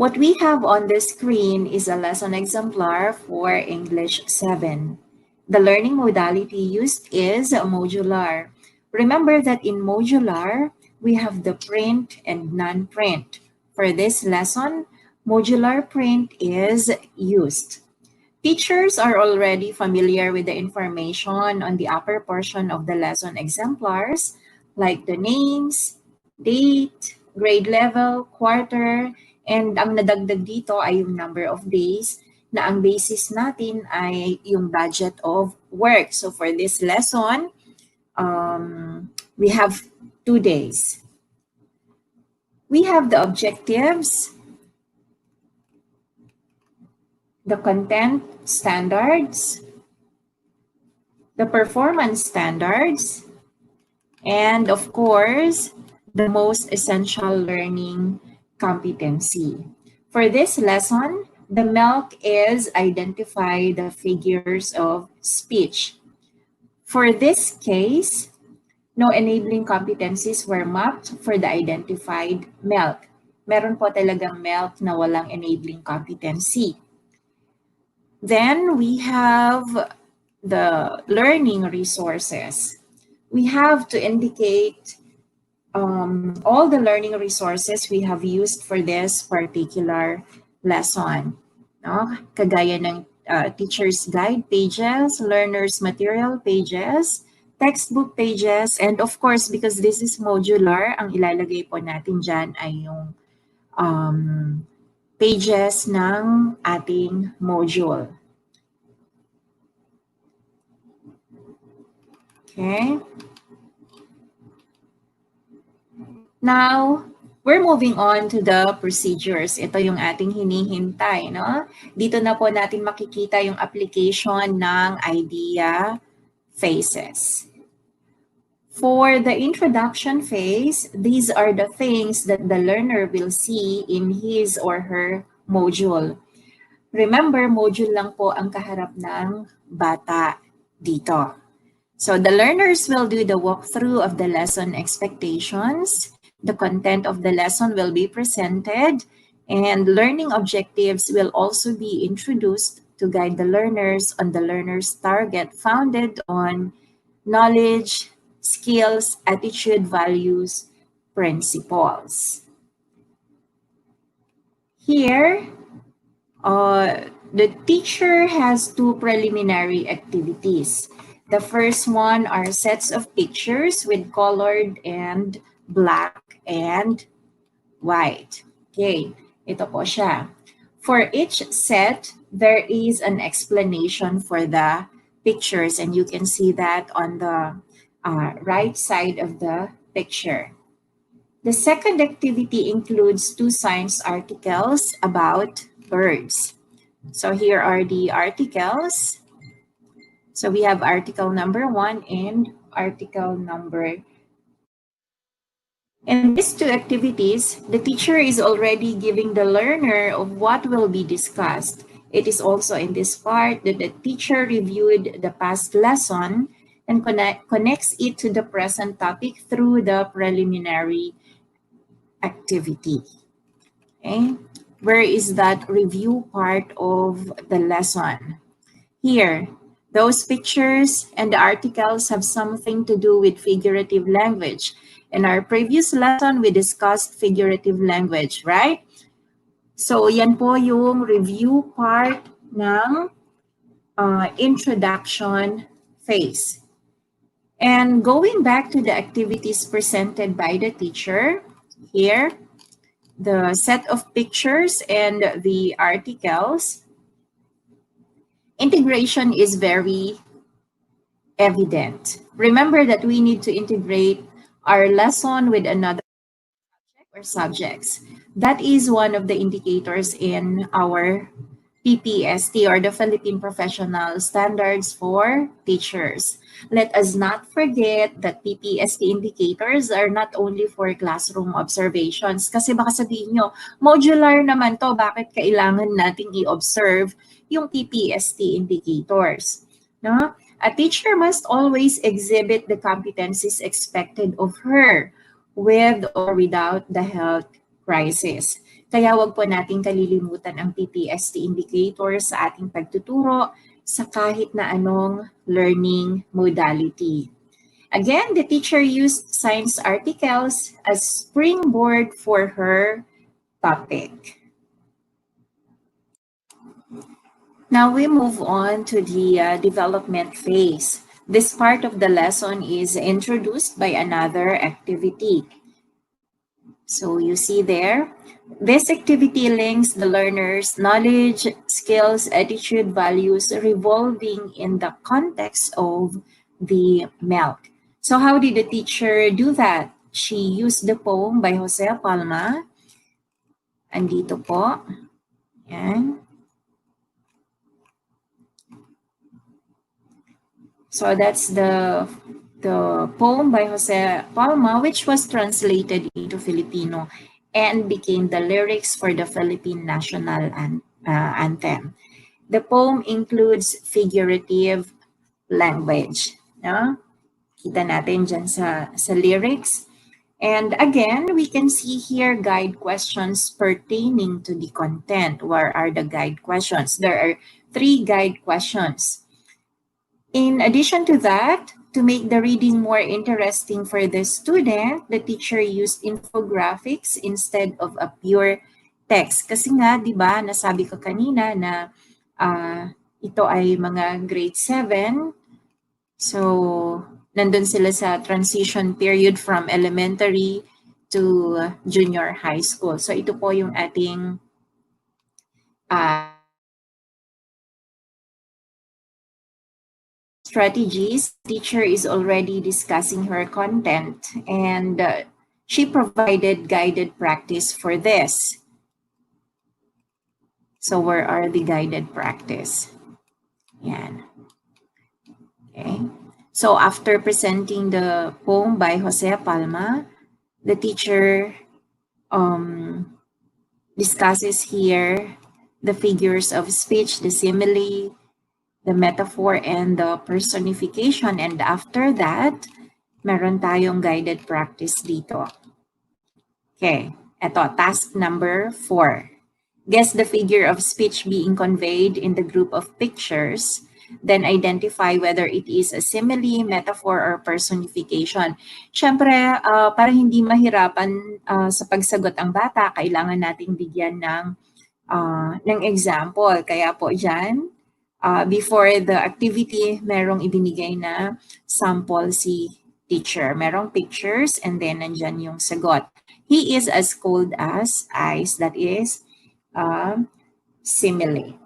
What we have on the screen is a lesson exemplar for English 7. The learning modality used is modular. Remember that in modular, we have the print and non-print. For this lesson, modular print is used. Teachers are already familiar with the information on the upper portion of the lesson exemplars, like the names, date, grade level, quarter, and ang nadagdag dito ay yung number of days na ang basis natin ay yung budget of work. So for this lesson, we have 2 days. We have the objectives, the content standards, the performance standards, and of course, the most essential learning competency. For this lesson, the milk is identify the figures of speech. For this case, no enabling competencies were mapped for the identified milk. Meron po talagang milk na walang enabling competency. Then we have the learning resources. We have to indicate all the learning resources we have used for this particular lesson. No? Kagaya ng teacher's guide pages, learner's material pages, textbook pages, and of course, because this is modular, ang ilalagay po natin dyan ay yung pages ng ating module. Okay. Now, we're moving on to the procedures. Ito yung ating hinihintay, no? Dito na po natin makikita yung application ng IDEA phases. For the introduction phase, these are the things that the learner will see in his or her module. Remember, module lang po ang kaharap ng bata dito. So the learners will do the walkthrough of the lesson expectations. The content of the lesson will be presented, and learning objectives will also be introduced to guide the learners on the learner's target founded on knowledge, skills, attitude, values, principles. Here, the teacher has 2 preliminary activities. The first one are sets of pictures with colored and black and white. Okay, ito po siya. For each set, there is an explanation for the pictures, and you can see that on the right side of the picture. The second activity includes 2 science articles about birds. So here are the articles. So we have article number 1 and article number. In these 2 activities, the teacher is already giving the learner of what will be discussed. It is also in this part that the teacher reviewed the past lesson and connects it to the present topic through the preliminary activity. Okay, where is that review part of the lesson? Here, those pictures and the articles have something to do with figurative language. In our previous lesson, we discussed figurative language, right? So, yan po yung review part ng introduction phase. And going back to the activities presented by the teacher, here, the set of pictures and the articles, integration is very evident. Remember that we need to integrate our lesson with another subject or subjects. That is one of the indicators in our PPST, or the Philippine Professional Standards for Teachers. Let us not forget that PPST indicators are not only for classroom observations. Kasi baka sabihin nyo, modular naman to, bakit kailangan nating i-observe yung PPST indicators? No? A teacher must always exhibit the competencies expected of her with or without the health crisis. Kaya wag po nating kalilimutan ang PPST indicators sa ating pagtuturo sa kahit na anong learning modality. Again, the teacher used science articles as springboard for her topic. Now we move on to the development phase. This part of the lesson is introduced by another activity. So you see there, this activity links the learner's knowledge, skills, attitude, values revolving in the context of the milk. So how did the teacher do that? She used the poem by Jose Palma. Andito po. Yan. So that's the poem by Jose Palma, which was translated into Filipino and became the lyrics for the Philippine national anthem. The poem includes figurative language. No? Kita natin dyan sa lyrics. And again, we can see here guide questions pertaining to the content. Where are the guide questions? There are 3 guide questions. In addition to that, to make the reading more interesting for the student, the teacher used infographics instead of a pure text. Kasi nga, di ba, nasabi ko kanina na ito ay mga grade 7. So, nandun sila sa transition period from elementary to junior high school. So, ito po yung ating strategies. Teacher is already discussing her content, and she provided guided practice for this. So where are the guided practice? Yan. Okay. So after presenting the poem by Jose Palma, the teacher discusses here the figures of speech, the simile, the metaphor, and the personification. And after that, meron tayong guided practice dito. Okay, eto, task number 4. Guess the figure of speech being conveyed in the group of pictures. Then identify whether it is a simile, metaphor, or personification. Siyempre, para hindi mahirapan sa pagsagot ang bata, kailangan nating bigyan ng example. Kaya po dyan, before the activity, merong ibinigay na sample si teacher. Merong pictures and then nandyan yung sagot. He is as cold as ice. That is simile.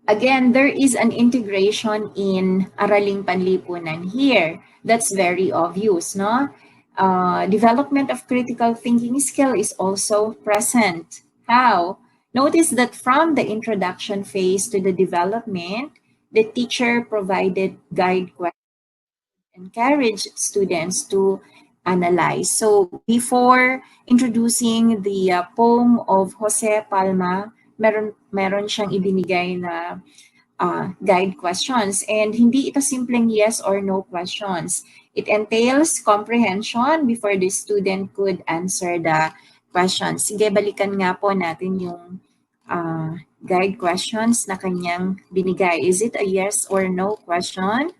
Again, there is an integration in Araling Panlipunan here. That's very obvious, no? Development of critical thinking skill is also present. How? Notice that from the introduction phase to the development, the teacher provided guide questions, encouraged students to analyze. So before introducing the poem of Jose Palma, meron siyang ibinigay na guide questions. And hindi ito simpleng yes or no questions. It entails comprehension before the student could answer the questions. Sige, balikan nga po natin yung guide questions na kanyang binigay. Is it a yes or no question?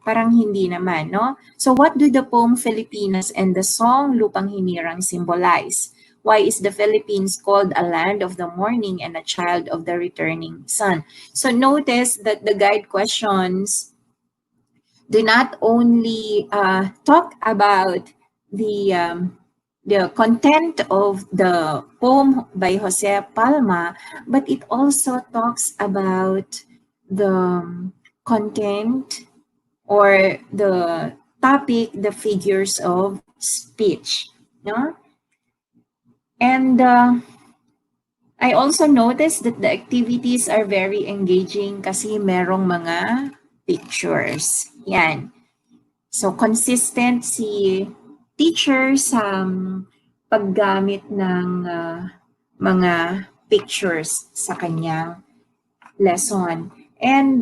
Parang hindi naman, no? So what do the poem Filipinas and the song Lupang Hinirang symbolize? Why is the Philippines called a land of the morning and a child of the returning sun? So notice that the guide questions do not only talk about the content of the poem by Jose Palma, but it also talks about the content or the topic, the figures of speech, no? And I also noticed that the activities are very engaging kasi merong mga pictures. Yan. So consistent si teacher sa paggamit ng mga pictures sa kanyang lesson. And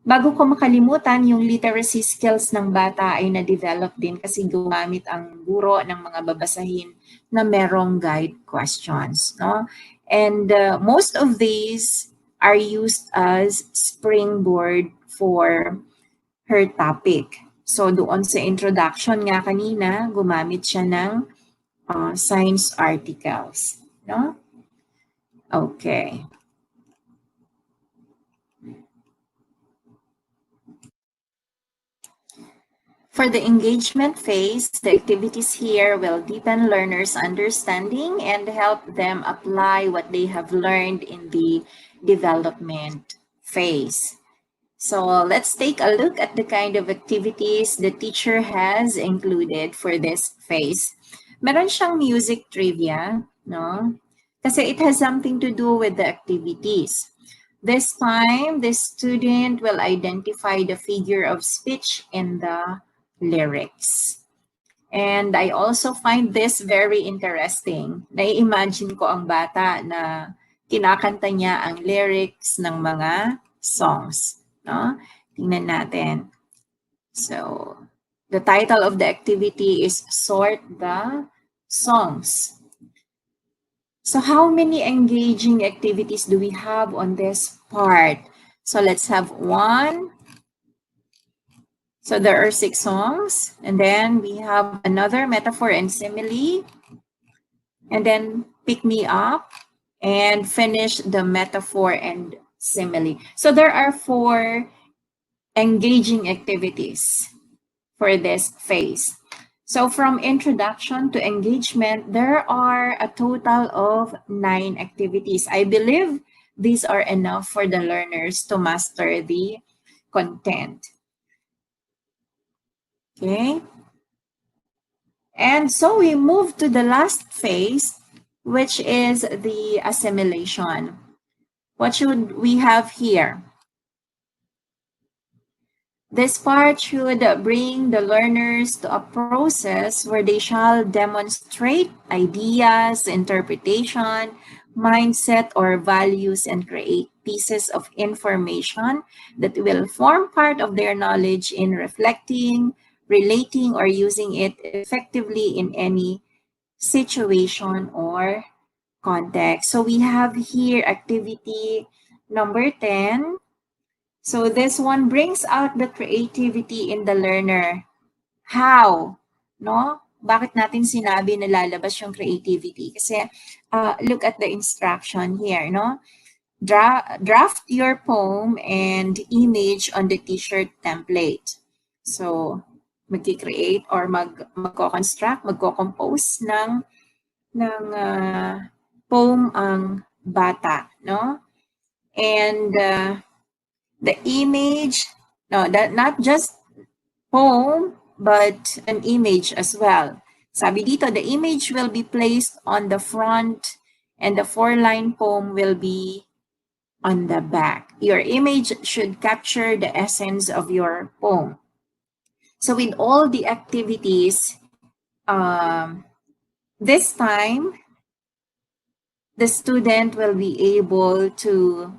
bago ko makalimutan, yung literacy skills ng bata ay na-develop din kasi gumamit ang guro ng mga babasahin na merong guide questions, no? And most of these are used as springboard for her topic. So doon sa introduction nga kanina, gumamit siya ng science articles, no? Okay. For the engagement phase, the activities here will deepen learners' understanding and help them apply what they have learned in the development phase. So let's take a look at the kind of activities the teacher has included for this phase. Meron siyang music trivia, no? Kasi it has something to do with the activities. This time, the student will identify the figure of speech in the lyrics. And I also find this very interesting. Nai-imagine ko ang bata na kinakanta niya ang lyrics ng mga songs. No? Tingnan natin. So, the title of the activity is Sort the Songs. So, how many engaging activities do we have on this part? So, let's have one. So there are 6 songs, and then we have another metaphor and simile, and then pick me up, and finish the metaphor and simile. So there are 4 engaging activities for this phase. So from introduction to engagement, there are a total of 9 activities. I believe these are enough for the learners to master the content. Okay. And so we move to the last phase, which is the assimilation. What should we have here? This part should bring the learners to a process where they shall demonstrate ideas, interpretation, mindset, or values, and create pieces of information that will form part of their knowledge in reflecting, relating, or using it effectively in any situation or context. So we have here activity number 10. So this one brings out the creativity in the learner. How? No? Bakit natin sinabi na lalabas yung creativity? Kasi look at the instruction here, no? draft your poem and image on the t-shirt template. So, magki-create or magko-construct, magko-compose ng poem ang bata, no? And the image, no, that not just poem, but an image as well. Sabi dito, the image will be placed on the front and the 4-line poem will be on the back. Your image should capture the essence of your poem. So with all the activities, this time, the student will be able to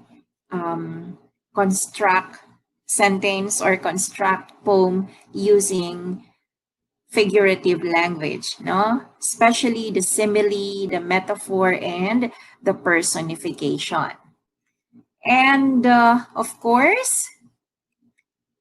construct sentence or construct poem using figurative language, no? Especially the simile, the metaphor, and the personification. And of course,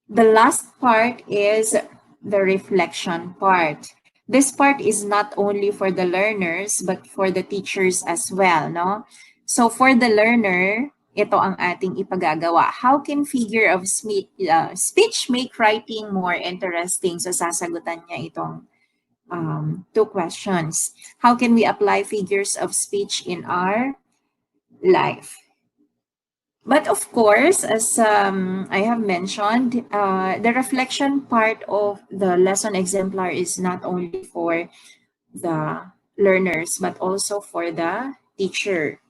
the last part is the reflection part. This part is not only for the learners, but for the teachers as well, no? So for the learner, ito ang ating ipagagawa. How can figure of speech make writing more interesting? So sasagutan niya itong 2 questions. How can we apply figures of speech in our life? But of course, as I have mentioned, the reflection part of the lesson exemplar is not only for the learners, but also for the teacher.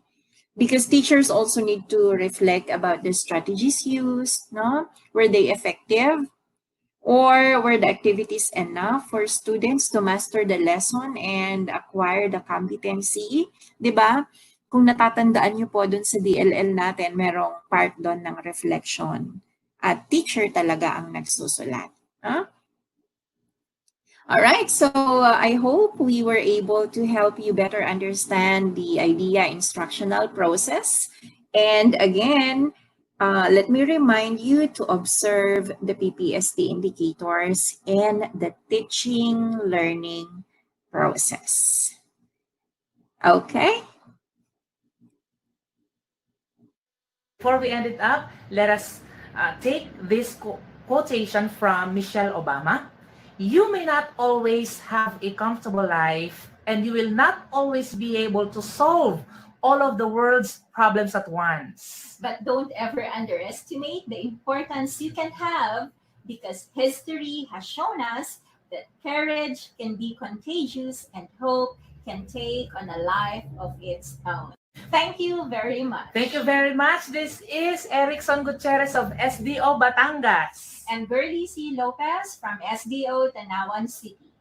Because teachers also need to reflect about the strategies used, no? Were they effective? Or were the activities enough for students to master the lesson and acquire the competency? Diba? Kung natatandaan niyo po dun sa DLL natin, merong part doon ng reflection. At teacher talaga ang nagsusulat. Huh? All right, so I hope we were able to help you better understand the IDEA instructional process. And again, let me remind you to observe the PPST indicators in the teaching learning process. Okay? Before we end it up, let us take this quotation from Michelle Obama. You may not always have a comfortable life, and you will not always be able to solve all of the world's problems at once. But don't ever underestimate the importance you can have, because history has shown us that courage can be contagious and hope can take on a life of its own. Thank you very much. Thank you very much. This is Erickson Gutierrez of SDO Batangas. And Burley C. Lopez from SDO Tanawan City.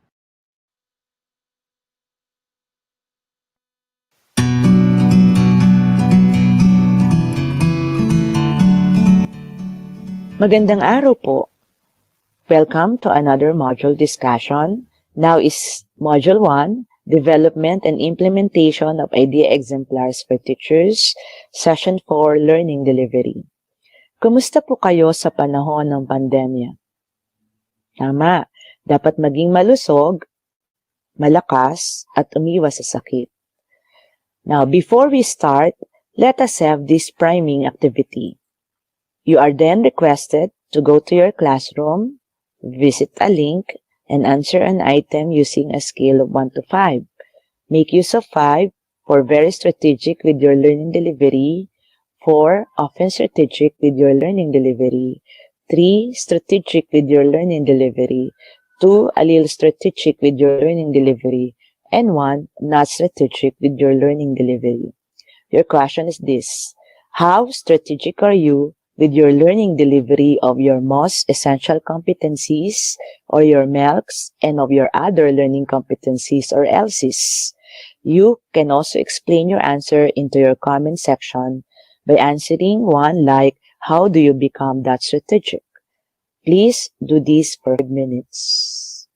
Magandang araw po. Welcome to another module discussion. Now is Module 1, Development and Implementation of IDEA Exemplars for Teachers, Session 4, Learning Delivery. Kumusta po kayo sa panahon ng pandemya? Tama, dapat maging malusog, malakas, at umiwas sa sakit. Now, before we start, let us have this priming activity. You are then requested to go to your classroom, visit a link, and answer an item using a scale of 1 to 5. Make use of 5 for very strategic with your learning delivery, 4 often strategic with your learning delivery, 3 strategic with your learning delivery, 2 a little strategic with your learning delivery, and 1 not strategic with your learning delivery. Your question is this: how strategic are you with your learning delivery of your most essential competencies or your MELCs and of your other learning competencies or ELSIs? You can also explain your answer into your comment section by answering one like, how do you become that strategic? Please do this for 5 minutes.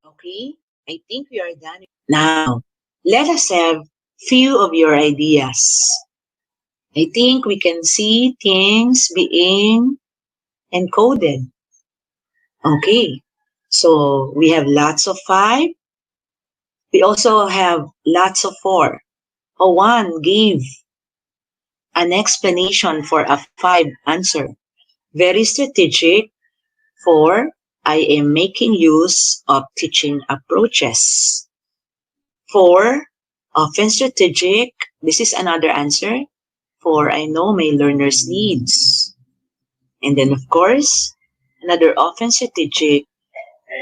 Okay, I think we are done. Now, let us have few of your ideas. I think we can see things being encoded. Okay, so we have lots of 5. We also have lots of 4. One gave an explanation for a 5 answer. Very strategic. 4, I am making use of teaching approaches. 4, often strategic. This is another answer. 4, I know my learner's needs. And then, of course, another often strategic.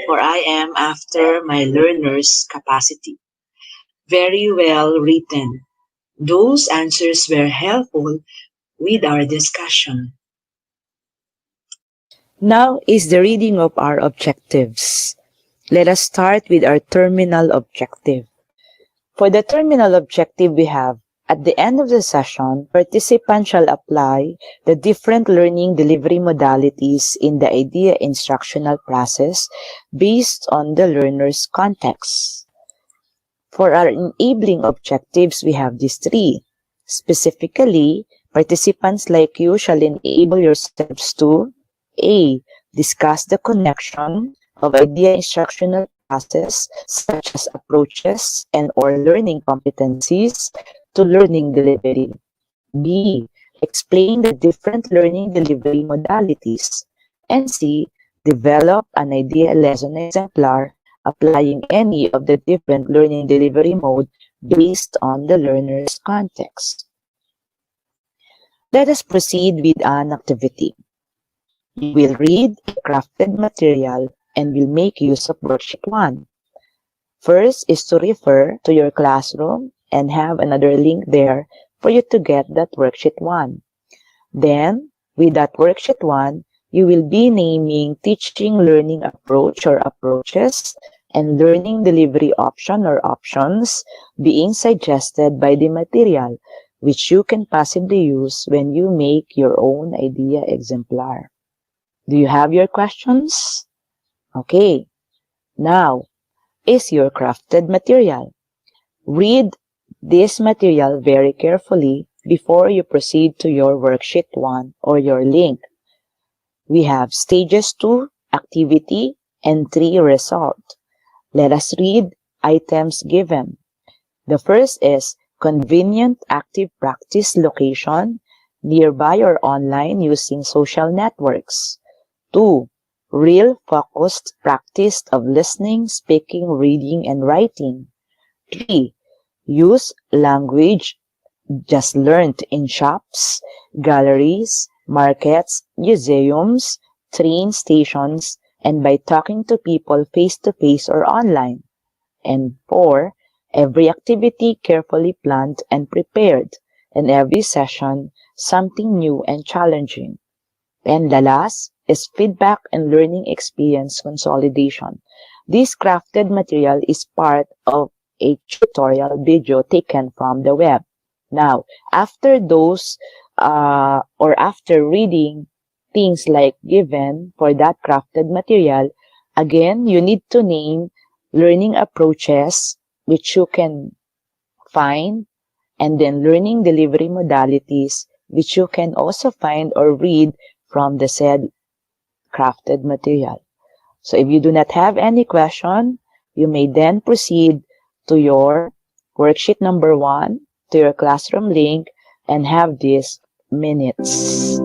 For I am after my learner's capacity. Very well written. Those answers were helpful with our discussion. Now is the reading of our objectives. Let us start with our terminal objective. For the terminal objective we have, at the end of the session, participants shall apply the different learning delivery modalities in the IDEA instructional process based on the learner's context. For our enabling objectives, we have these 3. Specifically, participants like you shall enable yourselves to A. Discuss the connection of IDEA instructional process such as approaches and or learning competencies to learning delivery. B. Explain the different learning delivery modalities. And C. Develop an IDEA lesson exemplar applying any of the different learning delivery mode based on the learner's context. Let us proceed with an activity. You will read a crafted material and will make use of worksheet 1. First is to refer to your classroom and have another link there for you to get that worksheet 1. Then, with that worksheet 1, you will be naming teaching learning approach or approaches and learning delivery option or options being suggested by the material, which you can possibly use when you make your own IDEA exemplar. Do you have your questions? Okay. Now, is your crafted material. Read this material very carefully before you proceed to your worksheet 1 or your link. We have stages 2, activity, and 3, result. Let us read items given. The first is convenient active practice location, nearby or online using social networks. 2. Real focused practice of listening, speaking, reading, and writing. 3. Use language just learned in shops, galleries, markets, museums, train stations, and by talking to people face-to-face or online. And 4. Every activity carefully planned and prepared, and every session something new and challenging. And the last is feedback and learning experience consolidation. This crafted material is part of a tutorial video taken from the web. Now, after those or after reading things like given for that crafted material, again, you need to name learning approaches which you can find, and then learning delivery modalities which you can also find or read from the said crafted material. So if you do not have any question, you may then proceed to your worksheet number 1, to your classroom link, and have these minutes.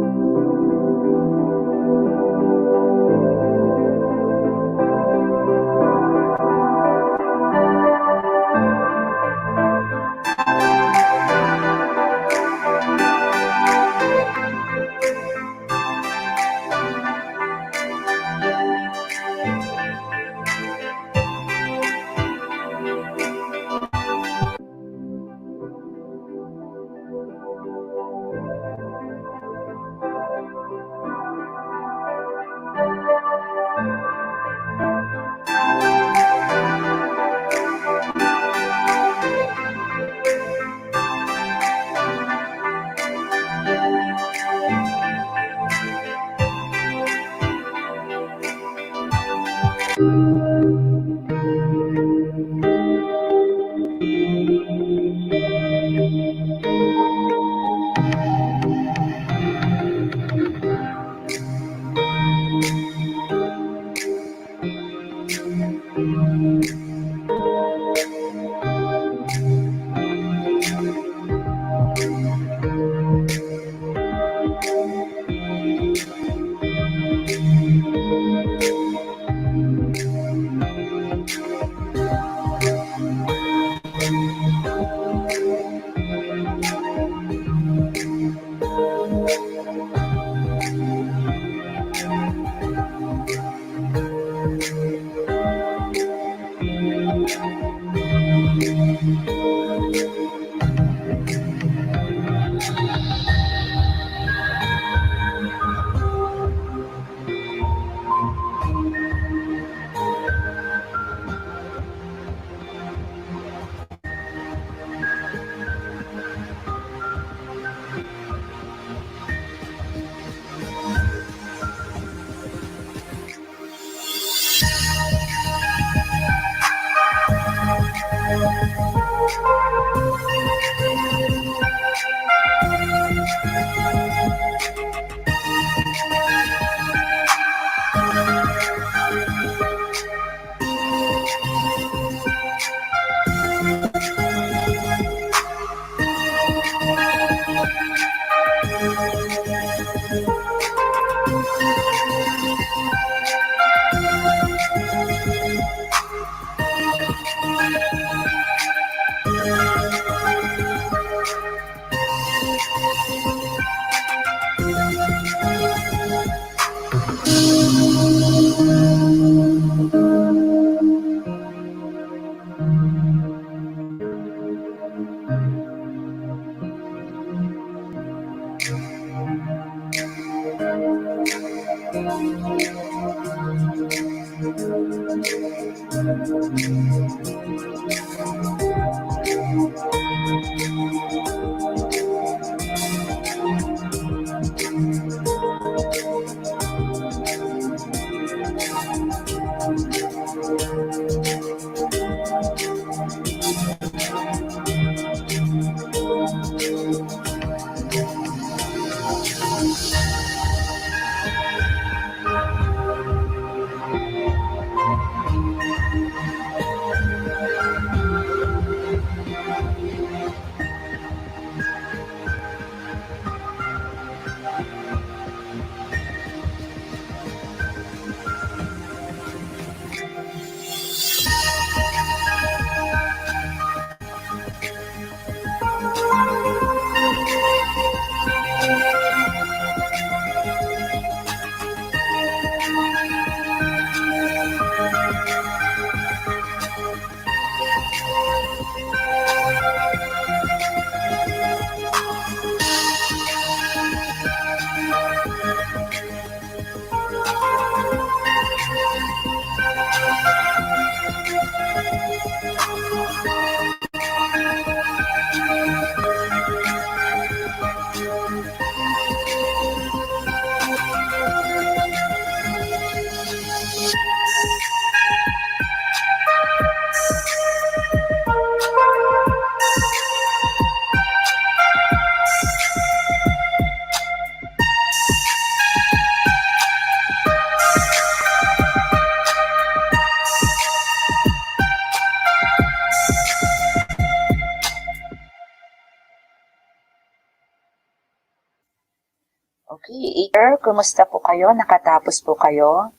Okay, Air, kumusta po kayo? Nakatapos po kayo?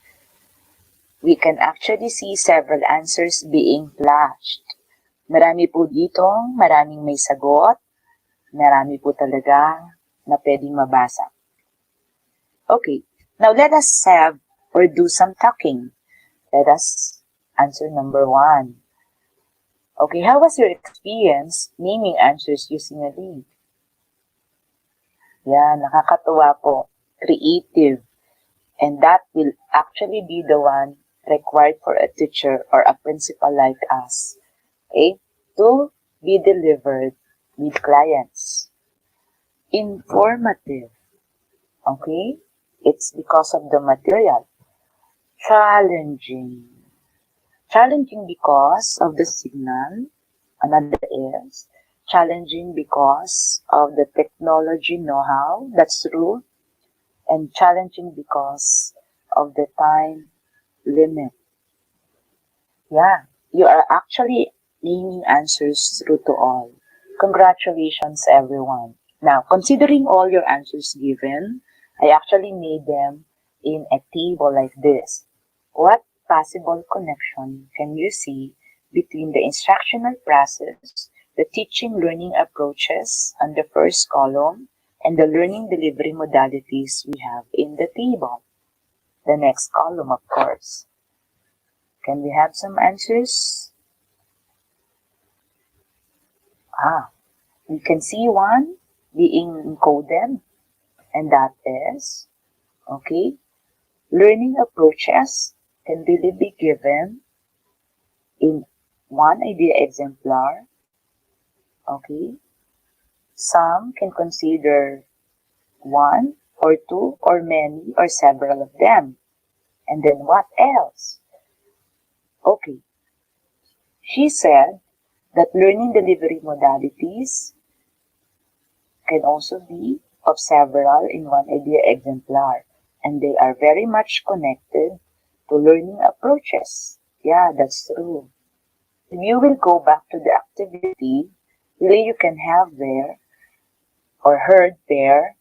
We can actually see several answers being flashed. Marami po dito, maraming may sagot, marami po talaga na pwedeng mabasa. Okay, now let us have or do some talking. Let us answer number 1. Okay, how was your experience naming answers using a lead? Yan, nakakatuwa po. Creative. And that will actually be the one required for a teacher or a principal like us. Okay? To be delivered with clients. Informative. Okay? It's because of the material. Challenging. Challenging because of the signal. Another is challenging because of the technology know-how. That's true. And challenging because of the time limit. Yeah, you are actually naming answers true to all. Congratulations, everyone. Now, considering all your answers given, I actually made them in a table like this. What possible connection can you see between the instructional process, the teaching learning approaches on the first column, and the learning delivery modalities we have in the table? The next column, of course. Can we have some answers? We can see one being encoded, and that is, okay, learning approaches can really be given in one idea exemplar, okay. Some can consider one or two or many or several of them. And then what else? Okay, she said that learning delivery modalities can also be of several in one idea exemplar, and they are very much connected to learning approaches. Yeah, that's true. If you will go back to the activity, really you can have there or heard there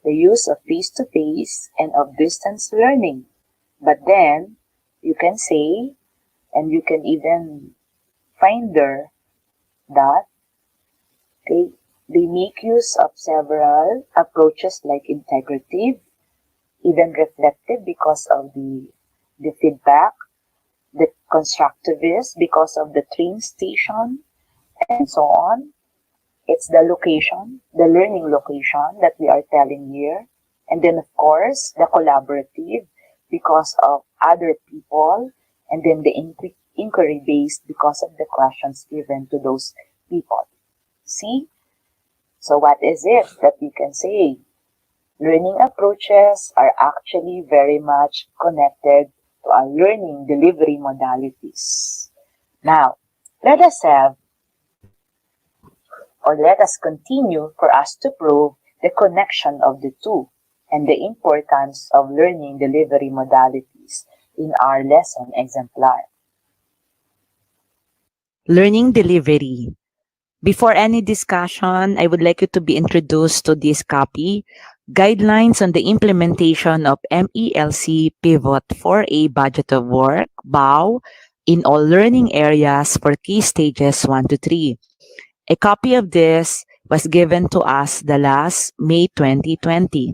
the use of face-to-face and of distance learning. But then you can say, and you can even find there that they make use of several approaches like integrative, even reflective because of the feedback, the constructivist because of the train station, and so on. It's the location, the learning location that we are telling here. And then, of course, the collaborative because of other people, and then the inquiry-based because of the questions given to those people. See? So what is it that we can say? Learning approaches are actually very much connected to our learning delivery modalities. Now, let us continue for us to prove the connection of the two and the importance of learning delivery modalities in our lesson exemplar. Learning delivery. Before any discussion, I would like you to be introduced to this copy, Guidelines on the Implementation of MELC Pivot 4A Budget of Work, BOW, in all learning areas for key stages 1 to 3. A copy of this was given to us the last May 2020.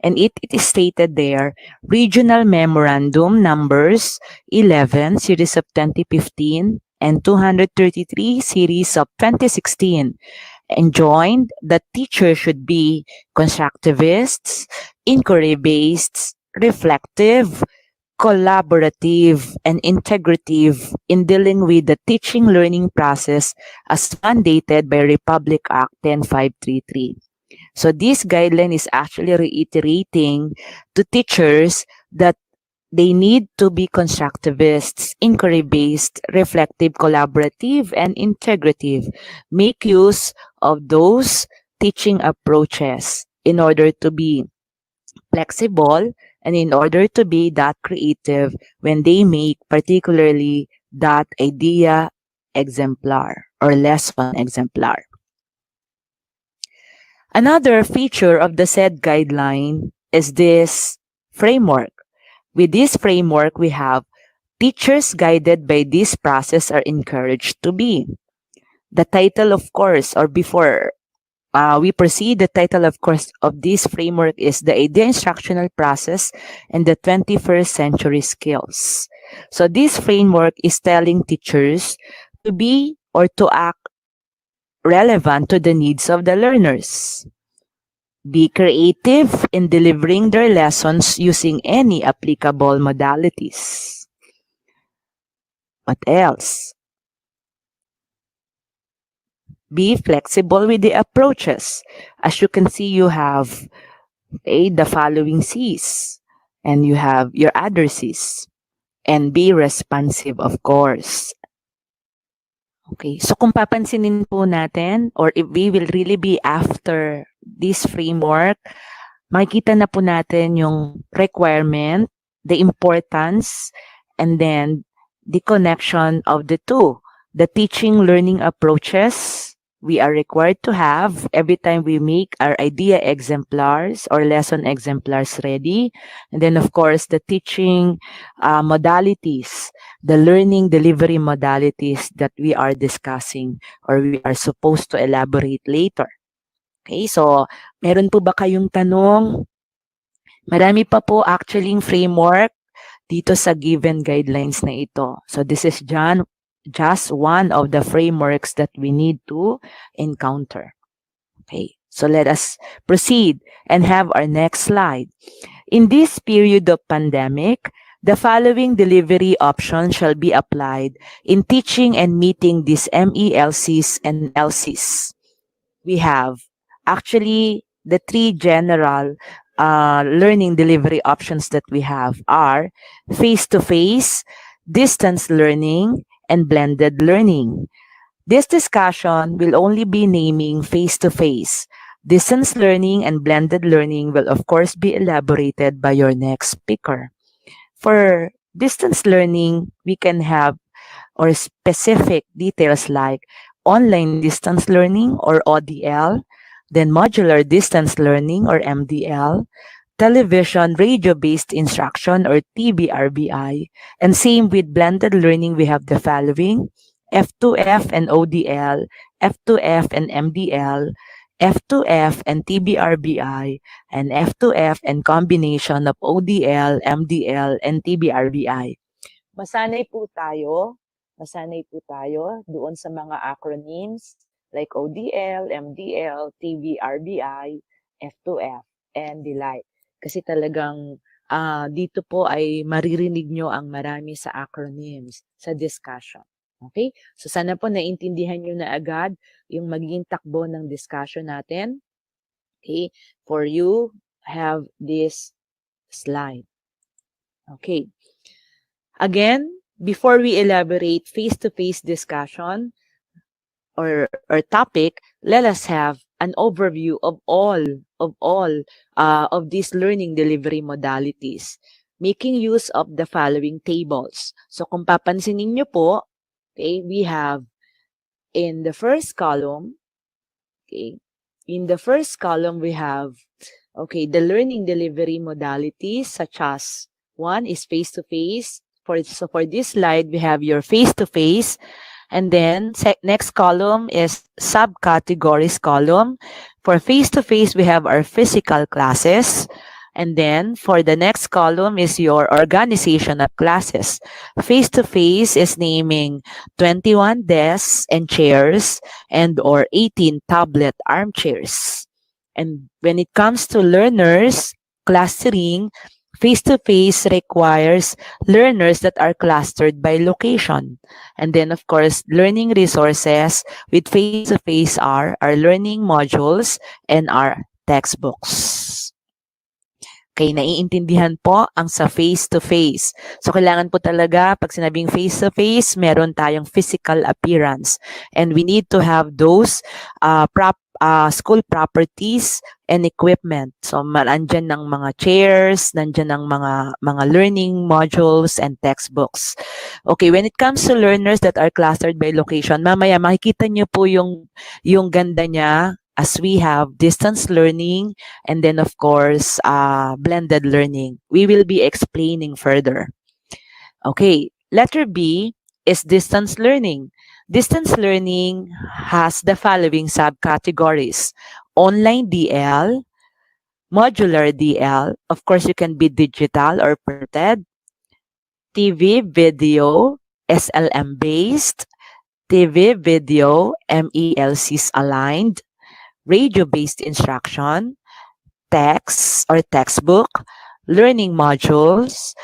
And it is stated there, Regional Memorandum Numbers 11, Series of 2015, and 233, Series of 2016, enjoined that teachers should be constructivists, inquiry-based, reflective, collaborative, and integrative in dealing with the teaching learning process as mandated by Republic Act 10533. So this guideline is actually reiterating to teachers that they need to be constructivists, inquiry-based, reflective, collaborative, and integrative. Make use of those teaching approaches in order to be flexible and in order to be that creative when they make particularly that idea exemplar or lesson exemplar. Another feature of the said guideline is this framework. With this framework, we have teachers guided by this process are encouraged to be. The title, of course, or before we proceed, the title, of course, of this framework is The Idea Instructional Process and the 21st Century Skills. So this framework is telling teachers to be or to act relevant to the needs of the learners. Be creative in delivering their lessons using any applicable modalities. What else? Be flexible with the approaches. As you can see, you have the following C's, and you have your other C's. and be responsive, of course. Okay, so kung papansinin po natin, or if we will really be after this framework, makikita na po natin yung requirement, the importance, and then the connection of the two. The teaching learning approaches we are required to have every time we make our idea exemplars or lesson exemplars ready. And then, of course, the teaching modalities, the learning delivery modalities that we are discussing or we are supposed to elaborate later. Okay, so meron po ba kayong tanong? Marami pa po actually yung framework dito sa given guidelines na ito. So this is just one of the frameworks that we need to encounter. Okay, so let us proceed and have our next slide. In this period of pandemic, the following delivery options shall be applied in teaching and meeting these MELCs and LCs. We have actually the three general learning delivery options that we have are face-to-face, distance learning, and blended learning. This discussion will only be naming face-to-face. Distance learning and blended learning will of course be elaborated by your next speaker. For distance learning, we can have or specific details like online distance learning or ODL, then modular distance learning or MDL, television radio-based instruction or TBRBI, and same with blended learning, we have the following: F2F and ODL, F2F and MDL, F2F and TBRBI, and F2F and combination of ODL, MDL, and TBRBI. Masanay po tayo doon sa mga acronyms like ODL, MDL, TBRBI, F2F, and the like. Kasi talagang dito po ay maririnig nyo ang marami sa acronyms sa discussion. Okay? So sana po naintindihan nyo na agad yung magiging takbo ng discussion natin. Okay? For you, have this slide. Okay. Again, before we elaborate face-to-face discussion or topic, let us have an overview of all of these learning delivery modalities, making use of the following tables. So kung papansinin nyo po, okay, we have in the first column, okay, we have, okay, the learning delivery modalities such as one is face-to-face. So for this slide, we have your face-to-face. And then next column is subcategories column. For face-to-face, we have our physical classes. And then for the next column is your organization of classes. Face-to-face is naming 21 desks and chairs and or 18 tablet armchairs. And when it comes to learners clustering, face-to-face requires learners that are clustered by location. And then, of course, learning resources with face-to-face are our learning modules and our textbooks. Okay, naiintindihan po ang sa face-to-face. So, kailangan po talaga, pag sinabing face-to-face, meron tayong physical appearance. And we need to have those school properties and equipment. So, nandyan ng mga chairs, nandyan ng mga learning modules and textbooks. Okay, when it comes to learners that are clustered by location, mamaya makikita nyo po yung ganda niya as we have distance learning and then, of course, blended learning. We will be explaining further. Okay, letter B is distance learning. Distance learning has the following subcategories: online DL, modular DL, of course you can be digital or printed, TV, video, SLM based, TV, video, MELCs aligned, radio-based instruction, text or textbook, learning modules,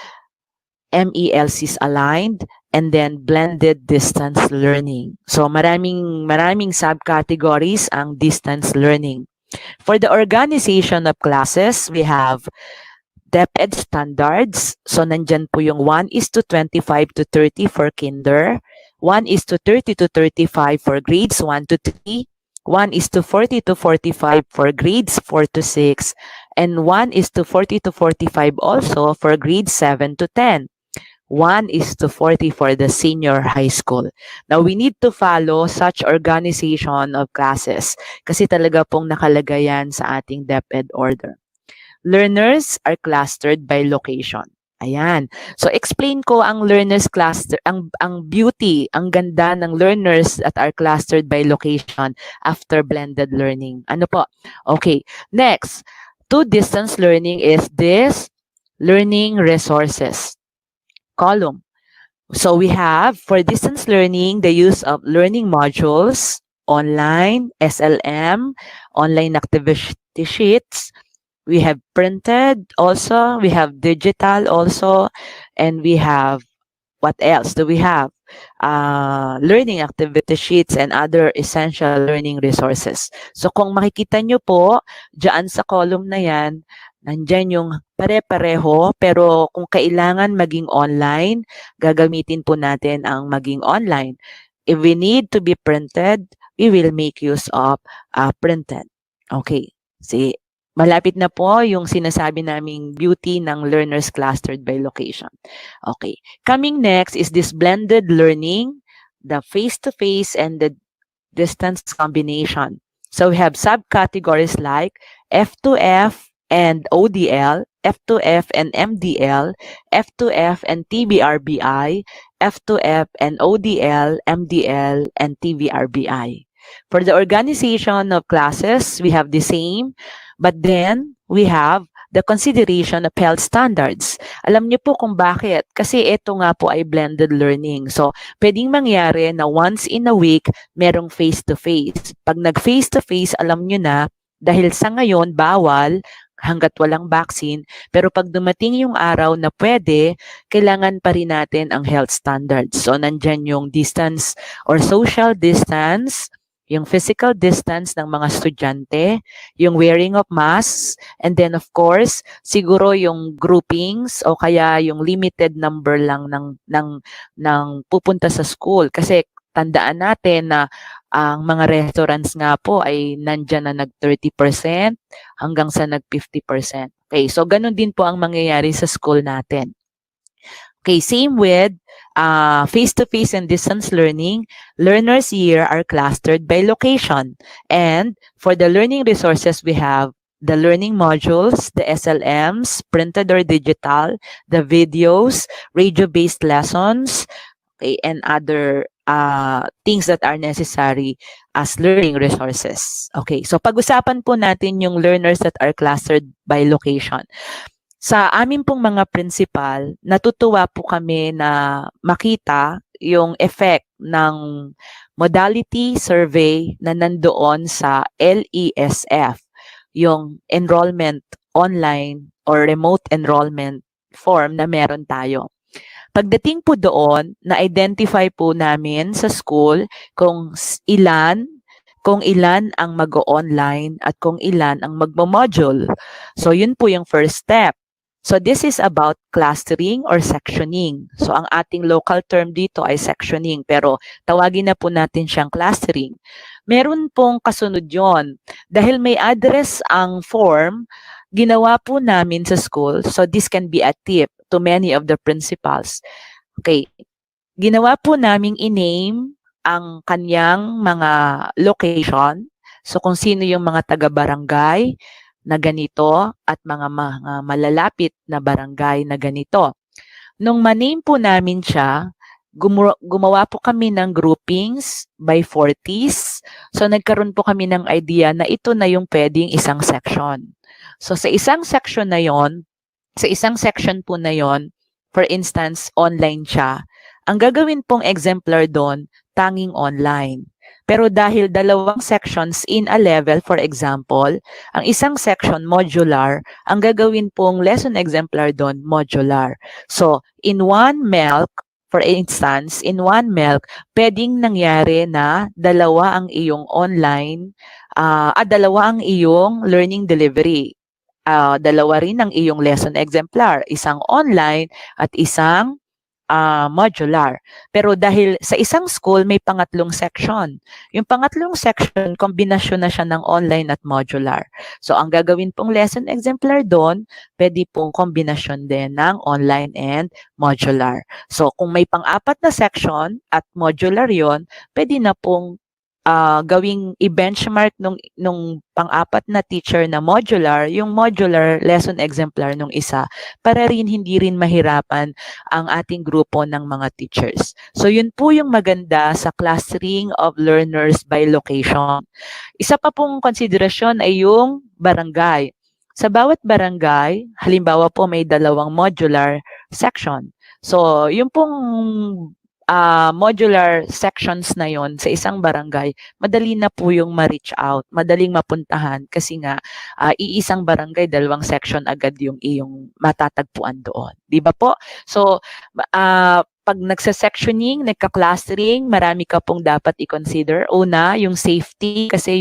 MELCs aligned, and then blended distance learning. So maraming subcategories ang distance learning. For the organization of classes, we have DepEd standards. So nandyan po yung 1:25 to 30 for kinder, 1:30 to 35 for grades 1 to 3, 1:40 to 45 for grades 4 to 6, and 1:40 to 45 also for grades 7 to 10. 1:40 for the senior high school. Now, we need to follow such organization of classes kasi talaga pong nakalagay yan sa ating DepEd order. Learners are clustered by location. Ayan. So, explain ko ang learners cluster, ang beauty, ang ganda ng learners that are clustered by location after blended learning. Ano po? Okay. Next, to distance learning is this learning resources column. So we have for distance learning, the use of learning modules, online, SLM, online activity sheets. We have printed also, we have digital also, and we have, what else do we have? Learning activity sheets and other essential learning resources. So kung makikita nyo po, dyan sa column na yan, nandyan yung pare-pareho, pero kung kailangan maging online, gagamitin po natin ang maging online. If we need to be printed, we will make use of printed. Okay. See, malapit na po yung sinasabi naming beauty ng learners clustered by location. Okay. Coming next is this blended learning, the face-to-face and the distance combination. So we have subcategories like F2F and ODL, F2F and MDL, F2F and TBRBI, F2F and ODL, MDL, and TVRBI. For the organization of classes, we have the same, but then we have the consideration of health standards. Alam niyo po kung bakit? Kasi ito nga po ay blended learning. So, pwedeng mangyari na once in a week, merong face-to-face. Pag nag-face-to-face, alam niyo na, dahil sa ngayon, bawal, hanggat walang vaccine, pero pag dumating yung araw na pwede, kailangan pa rin natin ang health standards. So, nandyan yung distance or social distance, yung physical distance ng mga estudyante, yung wearing of masks, and then of course, siguro yung groupings o kaya yung limited number lang ng pupunta sa school. Kasi tandaan natin na ang mga restaurants nga po ay nandyan na nag-30% hanggang sa nag-50%. Okay, so ganun din po ang mangyayari sa school natin. Okay, same with face-to-face and distance learning. Learners here are clustered by location. And for the learning resources, we have the learning modules, the SLMs, printed or digital, the videos, radio-based lessons, okay, and other things that are necessary as learning resources. Okay, so pag-usapan po natin yung learners that are clustered by location. Sa amin pong mga principal, natutuwa po kami na makita yung effect ng modality survey na nandoon sa LESF, yung enrollment online or remote enrollment form na meron tayo. Pagdating po doon, na-identify po namin sa school kung ilan ang mag-online at kung ilan ang magmo-module. So, yun po yung first step. So, this is about clustering or sectioning. So, ang ating local term dito ay sectioning, pero tawagin na po natin siyang clustering. Meron pong kasunod yon. Dahil may address ang form, ginawa po namin sa school, so this can be a tip to many of the principals. Okay, ginawa po naming i-name ang kanyang mga location. So kung sino yung mga taga-barangay na ganito at mga malalapit na barangay na ganito. Nung ma-name po namin siya, gumawa po kami ng groupings by 40s. So nagkaroon po kami ng idea na ito na yung pwedeng isang section. So sa isang section na yon, sa isang section po na yon, for instance, online siya, ang gagawin pong exemplar doon, tanging online. Pero dahil dalawang sections in a level, for example, ang isang section modular, ang gagawin pong lesson exemplar doon, modular. So, in one MELC, for instance, in one MELC, pwedeng nangyari na dalawa ang iyong online, dalawa ang iyong learning delivery. dalawa rin ang iyong lesson exemplar, isang online at isang modular. Pero dahil sa isang school may pangatlong section. Yung pangatlong section, kombinasyon na siya ng online at modular. So ang gagawin pong lesson exemplar doon, pwede pong kombinasyon din ng online and modular. So kung may pang-apat na section at modular yon, pwede na pong gawing i-benchmark nung pang-apat na teacher na modular, yung modular lesson exemplar nung isa, para rin hindi rin mahirapan ang ating grupo ng mga teachers. So yun po yung maganda sa clustering of learners by location. Isa pa pong konsiderasyon ay yung barangay. Sa bawat barangay, halimbawa po may dalawang modular section. So yung pong modular sections na yon sa isang barangay, madali na po yung ma-reach out, madaling mapuntahan kasi nga iisang barangay, dalawang section agad yung iyong matatagpuan doon. Di ba po? So, pag nagsa-sectioning, nagka-clustering, marami ka pong dapat i-consider. Una, yung safety kasi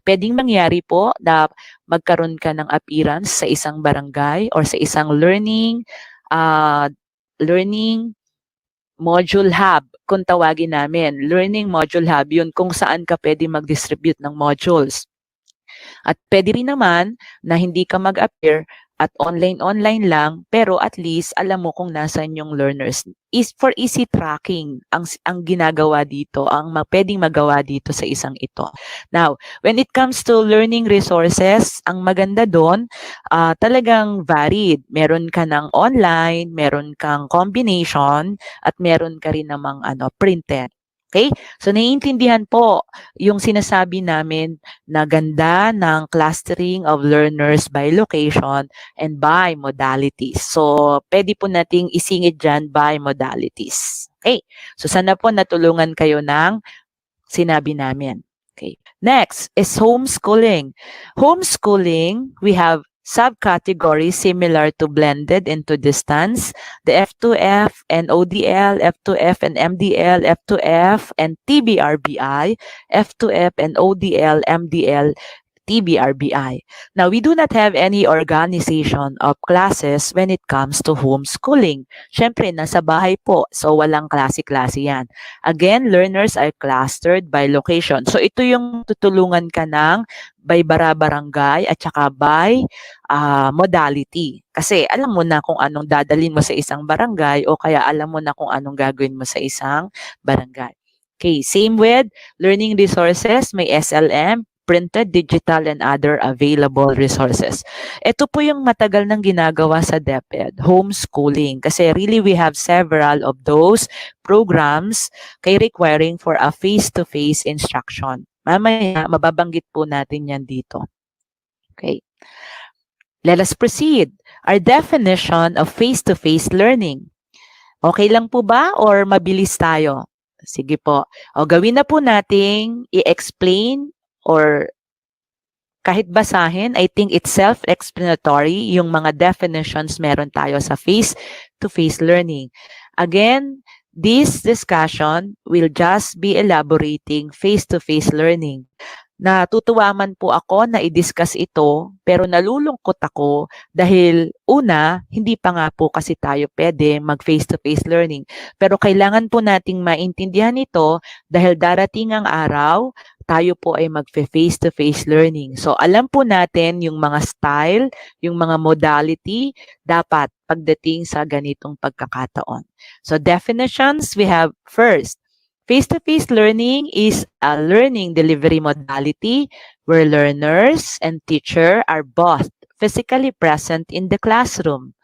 pwedeng mangyari po na magkaroon ka ng appearance sa isang barangay or sa isang learning module hub, kung tawagin namin. Learning module hub, yun kung saan ka pwede mag-distribute ng modules. At pwede rin naman na hindi ka mag-appear at online lang, pero at least alam mo kung nasan yung learners. Is for easy tracking ang ginagawa dito, pwedeng magawa dito sa isang ito. Now, when it comes to learning resources, ang maganda doon, talagang varied. Meron ka ng online, meron kang combination, at meron ka rin namang printed. Okay? So, naiintindihan po yung sinasabi namin na ganda ng clustering of learners by location and by modalities. So, pwede po nating isingit dyan by modalities. Okay? So, sana po natulungan kayo ng sinabi namin. Okay. Next is homeschooling. Homeschooling, we have subcategories similar to blended into distance, the F2F and ODL, F2F and MDL, F2F and TBRBI, F2F and ODL, MDL, TBRBI. Now, we do not have any organization of classes when it comes to homeschooling. Siyempre, nasa bahay po, so walang klase-klase yan. Again, learners are clustered by location. So, ito yung tutulungan ka ng by barangay at saka by modality. Kasi alam mo na kung anong dadalhin mo sa isang barangay o kaya alam mo na kung anong gagawin mo sa isang barangay. Okay, same with learning resources, may SLM, printed, digital, and other available resources. Ito po yung matagal nang ginagawa sa DepEd, homeschooling. Kasi really we have several of those programs requiring for a face-to-face instruction. Mamaya, mababanggit po natin yan dito. Okay. Let us proceed. Our definition of face-to-face learning. Okay lang po ba or mabilis tayo? Sige po. O gawin na po nating i-explain or kahit basahin, I think it's self-explanatory yung mga definitions meron tayo sa face-to-face learning. Again, this discussion will just be elaborating face-to-face learning. Natutuwa man po ako na i-discuss ito, pero nalulungkot ako dahil una, hindi pa nga po kasi tayo pwede mag-face-to-face learning. Pero kailangan po nating maintindihan ito dahil darating ang araw, tayo po ay mag-face-to-face learning. So, alam po natin yung mga style, yung mga modality, dapat pagdating sa ganitong pagkakataon. So, definitions, we have first, face-to-face learning is a learning delivery modality where learners and teacher are both physically present in the classroom.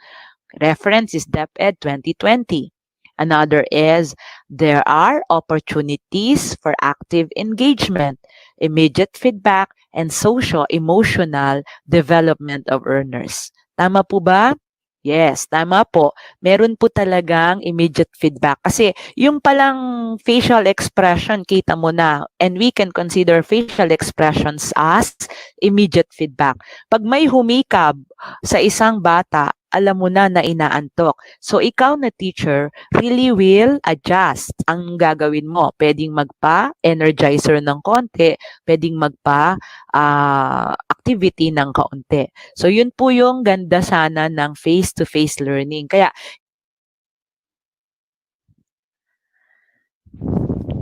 Reference is DepEd 2020. Another is there are opportunities for active engagement, immediate feedback, and social-emotional development of learners. Tama po ba? Yes, tama po. Meron po talagang immediate feedback. Kasi yung palang facial expression, kita mo na. And we can consider facial expressions as immediate feedback. Pag may humikab sa isang bata alam mo na inaantok. So, ikaw na teacher really will adjust. Ang gagawin mo, pwedeng magpa-energizer ng konti, pwedeng magpa-activity ng kaunti. So, yun po yung ganda sana ng face-to-face learning. Kaya,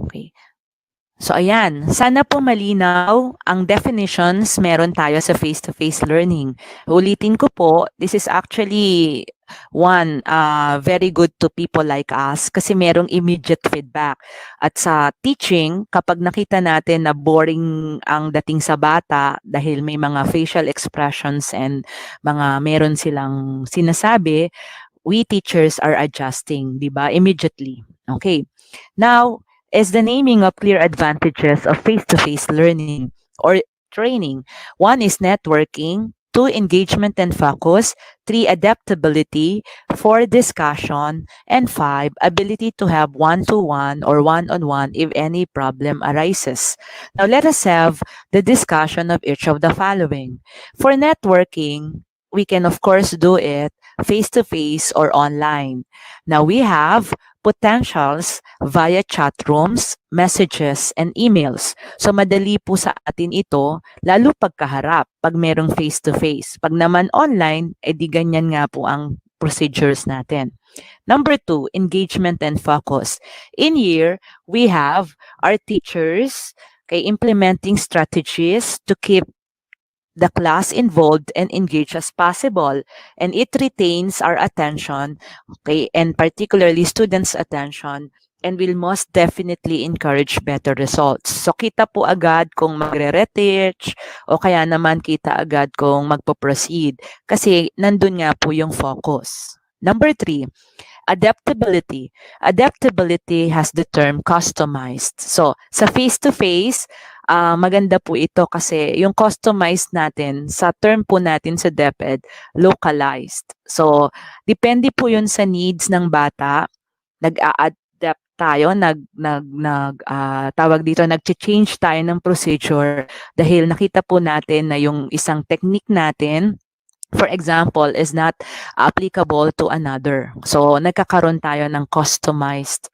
okay. So, ayan. Sana po malinaw ang definitions meron tayo sa face-to-face learning. Ulitin ko po, this is actually one, very good to people like us kasi merong immediate feedback. At sa teaching, kapag nakita natin na boring ang dating sa bata dahil may mga facial expressions and mga meron silang sinasabi, we teachers are adjusting, di ba? Immediately. Okay. Now, is the naming of clear advantages of face-to-face learning or training. 1 is networking, 2 engagement and focus, 3 adaptability, 4 discussion, and 5 ability to have one-to-one or one-on-one if any problem arises. Now let us have the discussion of each of the following. For networking, we can of course do it face-to-face or online. Now we have potentials via chat rooms, messages, and emails. So madali po sa atin ito, lalo pagkaharap, pag merong face-to-face. Pag naman online, edi ganyan nga po ang procedures natin. Number 2, engagement and focus. In here, we have our teachers implementing strategies to keep the class involved and engaged as possible, and it retains our attention, and particularly students' attention, and will most definitely encourage better results. So kita po agad kung magre-reteach o kaya naman kita agad kung magpo-proceed kasi nandun nga po yung focus. Number 3, adaptability. Adaptability has the term customized. So sa face-to-face, maganda po ito kasi yung customized natin, sa term po natin sa DepEd, localized. So, depende po yun sa needs ng bata, nag-a-adapt tayo, tawag dito, nag-change tayo ng procedure dahil nakita po natin na yung isang technique natin, for example, is not applicable to another. So, nagkakaroon tayo ng customized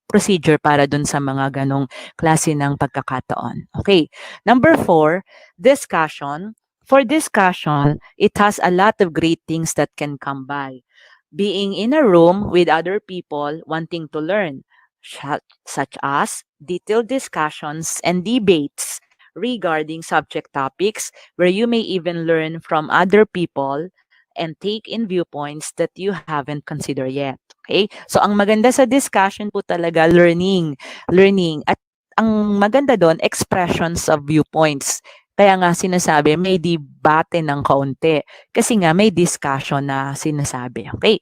procedure para dun sa mga ganong klase ng pagkakataon. Okay. Number 4, discussion. For discussion, it has a lot of great things that can come by. Being in a room with other people wanting to learn, such as detailed discussions and debates regarding subject topics where you may even learn from other people and take in viewpoints that you haven't considered yet. Okay? So, ang maganda sa discussion po talaga, learning. At ang maganda doon, expressions of viewpoints. Kaya nga sinasabi, may debate ng kaunti. Kasi nga may discussion na sinasabi. Okay?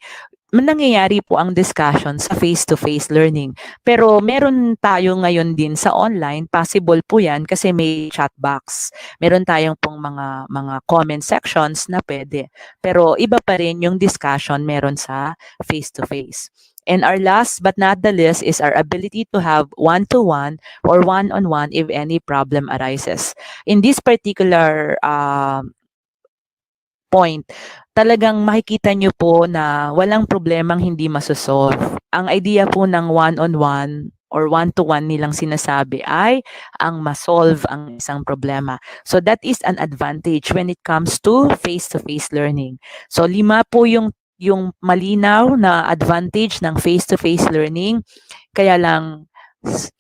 Nangyayari po ang discussion sa face-to-face learning. Pero meron tayo ngayon din sa online, possible po yan kasi may chat box. Meron tayong pong mga comment sections na pwede. Pero iba pa rin yung discussion meron sa face-to-face. And our last but not the least is our ability to have one-to-one or one-on-one if any problem arises. In this particular point, talagang makikita nyo po na walang problemang hindi masosolve. Ang idea po ng one-on-one or one-to-one nilang sinasabi ay ang masolve ang isang problema. So that is an advantage when it comes to face-to-face learning. So 5 po yung malinaw na advantage ng face-to-face learning. Kaya lang,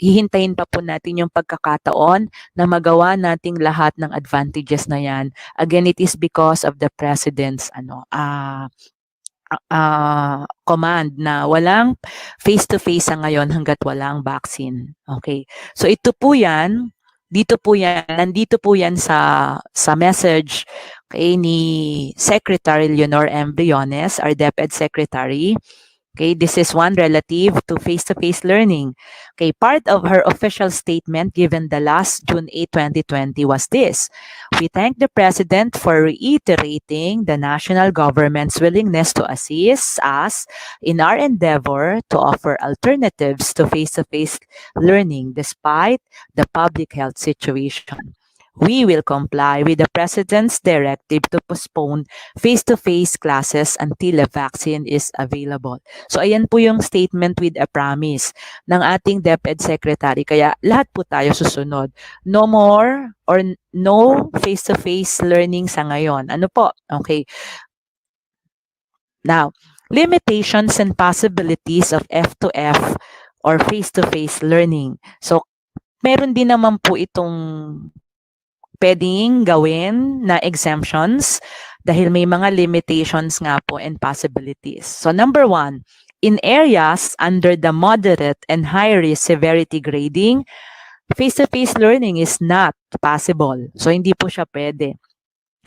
hihintayin pa po natin yung pagkakataon na magawa nating lahat ng advantages na yan. Again, it is because of the President's command na walang face-to-face sa ngayon hanggat walang vaccine. Okay. So ito po yan, nandito po yan sa message ni Secretary Leonor M. Briones, our DepEd Secretary. Okay, this is one relative to face-to-face learning. Okay, part of her official statement given the last June 8, 2020 was this. We thank the President for reiterating the national government's willingness to assist us in our endeavor to offer alternatives to face-to-face learning despite the public health situation. we will comply with the President's directive to postpone face-to-face classes until a vaccine is available. So ayan po yung statement with a promise ng ating DepEd Secretary. Kaya lahat po tayo susunod. No more or no face-to-face learning sa ngayon. Ano po? Okay. Now, limitations and possibilities of F2F or face-to-face learning. So, meron din naman po itong pwedeng gawin na exemptions dahil may mga limitations nga po and possibilities. So, number 1, in areas under the moderate and high-risk severity grading, face-to-face learning is not possible. So, hindi po siya pwede.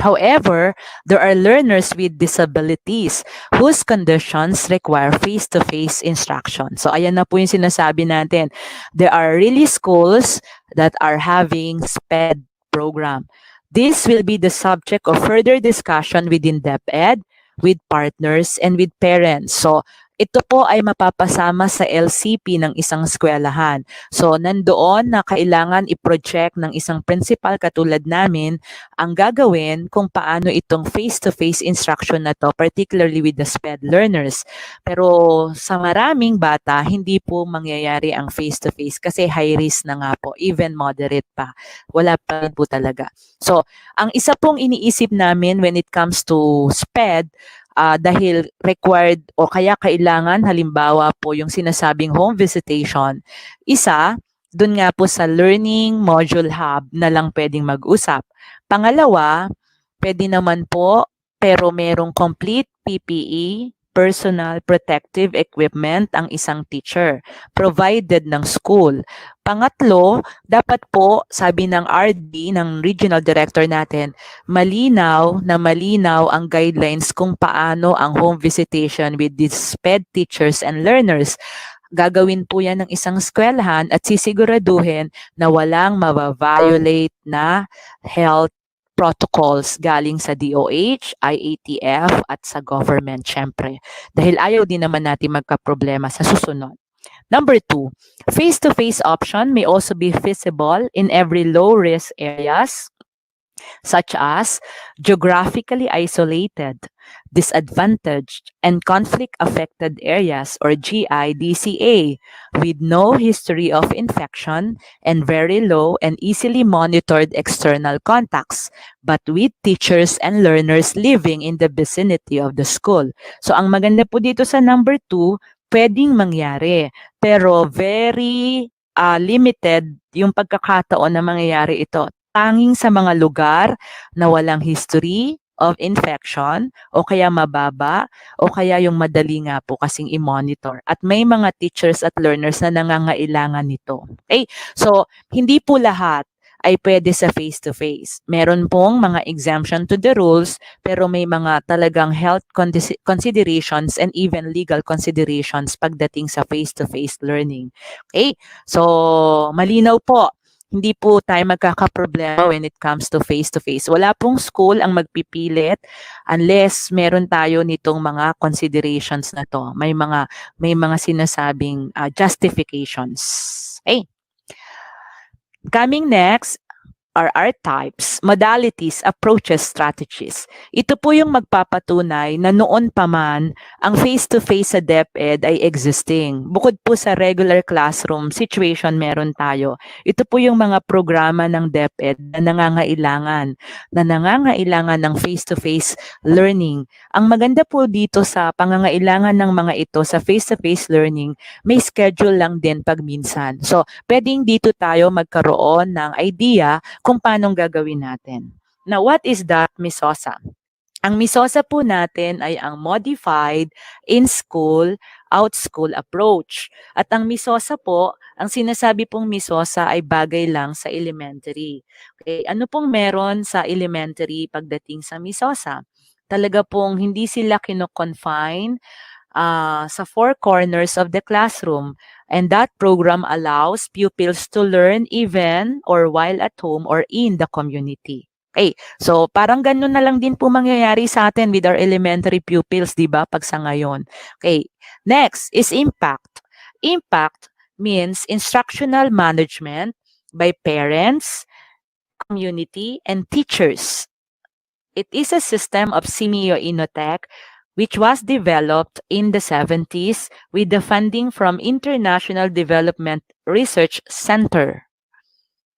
However, there are learners with disabilities whose conditions require face-to-face instruction. So, ayan na po yung sinasabi natin. There are really schools that are having SPED program. This will be the subject of further discussion within DepEd, with partners, and with parents. So, ito po ay mapapasama sa LCP ng isang eskwelahan. So, nandoon na kailangan i-project ng isang principal katulad namin ang gagawin kung paano itong face-to-face instruction na to, particularly with the SPED learners. Pero sa maraming bata, hindi po mangyayari ang face-to-face kasi high risk na nga po, even moderate pa. Wala pa rin po talaga. So, ang isa pong iniisip namin when it comes to SPED, dahil required o kaya kailangan halimbawa po yung sinasabing home visitation, isa, dun nga po sa learning module hub na lang pwedeng mag-usap. Pangalawa, pwede naman po pero merong complete PPE, personal protective equipment ang isang teacher provided ng school. Pangatlo, dapat po, sabi ng RD, ng regional director natin, malinaw ang guidelines kung paano ang home visitation with these SPED teachers and learners. Gagawin po yan ng isang eskwelahan at sisiguraduhin na walang mabaviolate na health protocols galing sa DOH, IATF at sa government syempre. Dahil ayaw din naman natin magka-problema sa susunod. Number 2, face-to-face option may also be feasible in every low-risk areas such as geographically isolated, disadvantaged, and conflict-affected areas or GIDCA with no history of infection and very low and easily monitored external contacts, but with teachers and learners living in the vicinity of the school. So ang maganda po dito sa number 2, pwedeng mangyari, pero very limited yung pagkakataon na mangyayari ito. Tanging sa mga lugar na walang history of infection o kaya mababa o kaya yung madali nga po kasing i-monitor. At may mga teachers at learners na nangangailangan nito. Okay? So, hindi po lahat ay pwede sa face-to-face. Meron pong mga exemption to the rules pero may mga talagang health considerations and even legal considerations pagdating sa face-to-face learning. Okay? So, malinaw po. Hindi po tayo magkakaproblema when it comes to face-to-face. Wala pong school ang magpipilit unless meron tayo nitong mga considerations na to. May mga sinasabing justifications. Okay. Coming next are our types, modalities, approaches, strategies. Ito po yung magpapatunay na noon pa man ang face-to-face sa DepEd ay existing. Bukod po sa regular classroom situation meron tayo. Ito po yung mga programa ng DepEd na nangangailangan ng face-to-face learning. Ang maganda po dito sa pangangailangan ng mga ito sa face-to-face learning, may schedule lang din pag minsan. So, pwedeng dito tayo magkaroon ng idea kung paano gagawin natin. Now, what is that MISOSA? Ang MISOSA po natin ay ang Modified In-School, Out-School Approach. At ang MISOSA po, ang sinasabi pong MISOSA ay bagay lang sa elementary. Okay, ano pong meron sa elementary pagdating sa MISOSA? Talaga pong hindi sila kino-confine sa four corners of the classroom. And that program allows pupils to learn even or while at home or in the community. Okay, so parang ganun na lang din po mangyayari sa atin with our elementary pupils, di ba, pag sa ngayon. Okay, next is impact. Impact means instructional management by parents, community, and teachers. It is a system of Simio Inotech which was developed in the 70s with the funding from International Development Research Center,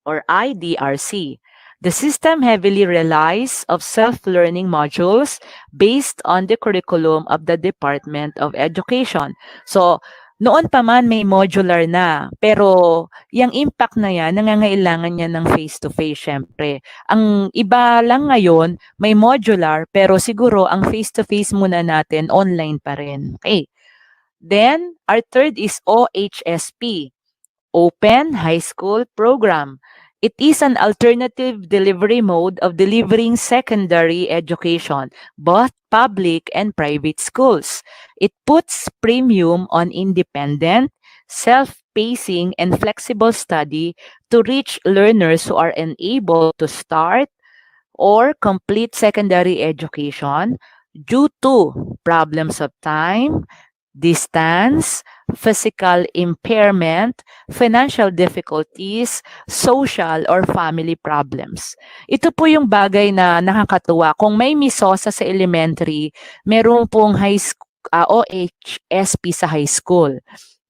or IDRC. The system heavily relies of self-learning modules based on the curriculum of the Department of Education. So, noon pa man may modular na, pero yung impact na yan, nangangailangan niya ng face-to-face syempre. Ang iba lang ngayon, may modular, pero siguro ang face-to-face muna natin, online pa rin. Okay. Then, our third is OHSP, Open High School Program. It is an alternative delivery mode of delivering secondary education, both public and private schools. It puts premium on independent, self-pacing, and flexible study to reach learners who are unable to start or complete secondary education due to problems of time, distance, physical impairment, financial difficulties, social or family problems. Ito po yung bagay na nakakatuwa. Kung may MISOSA sa elementary, meron pong OHSP sa high school.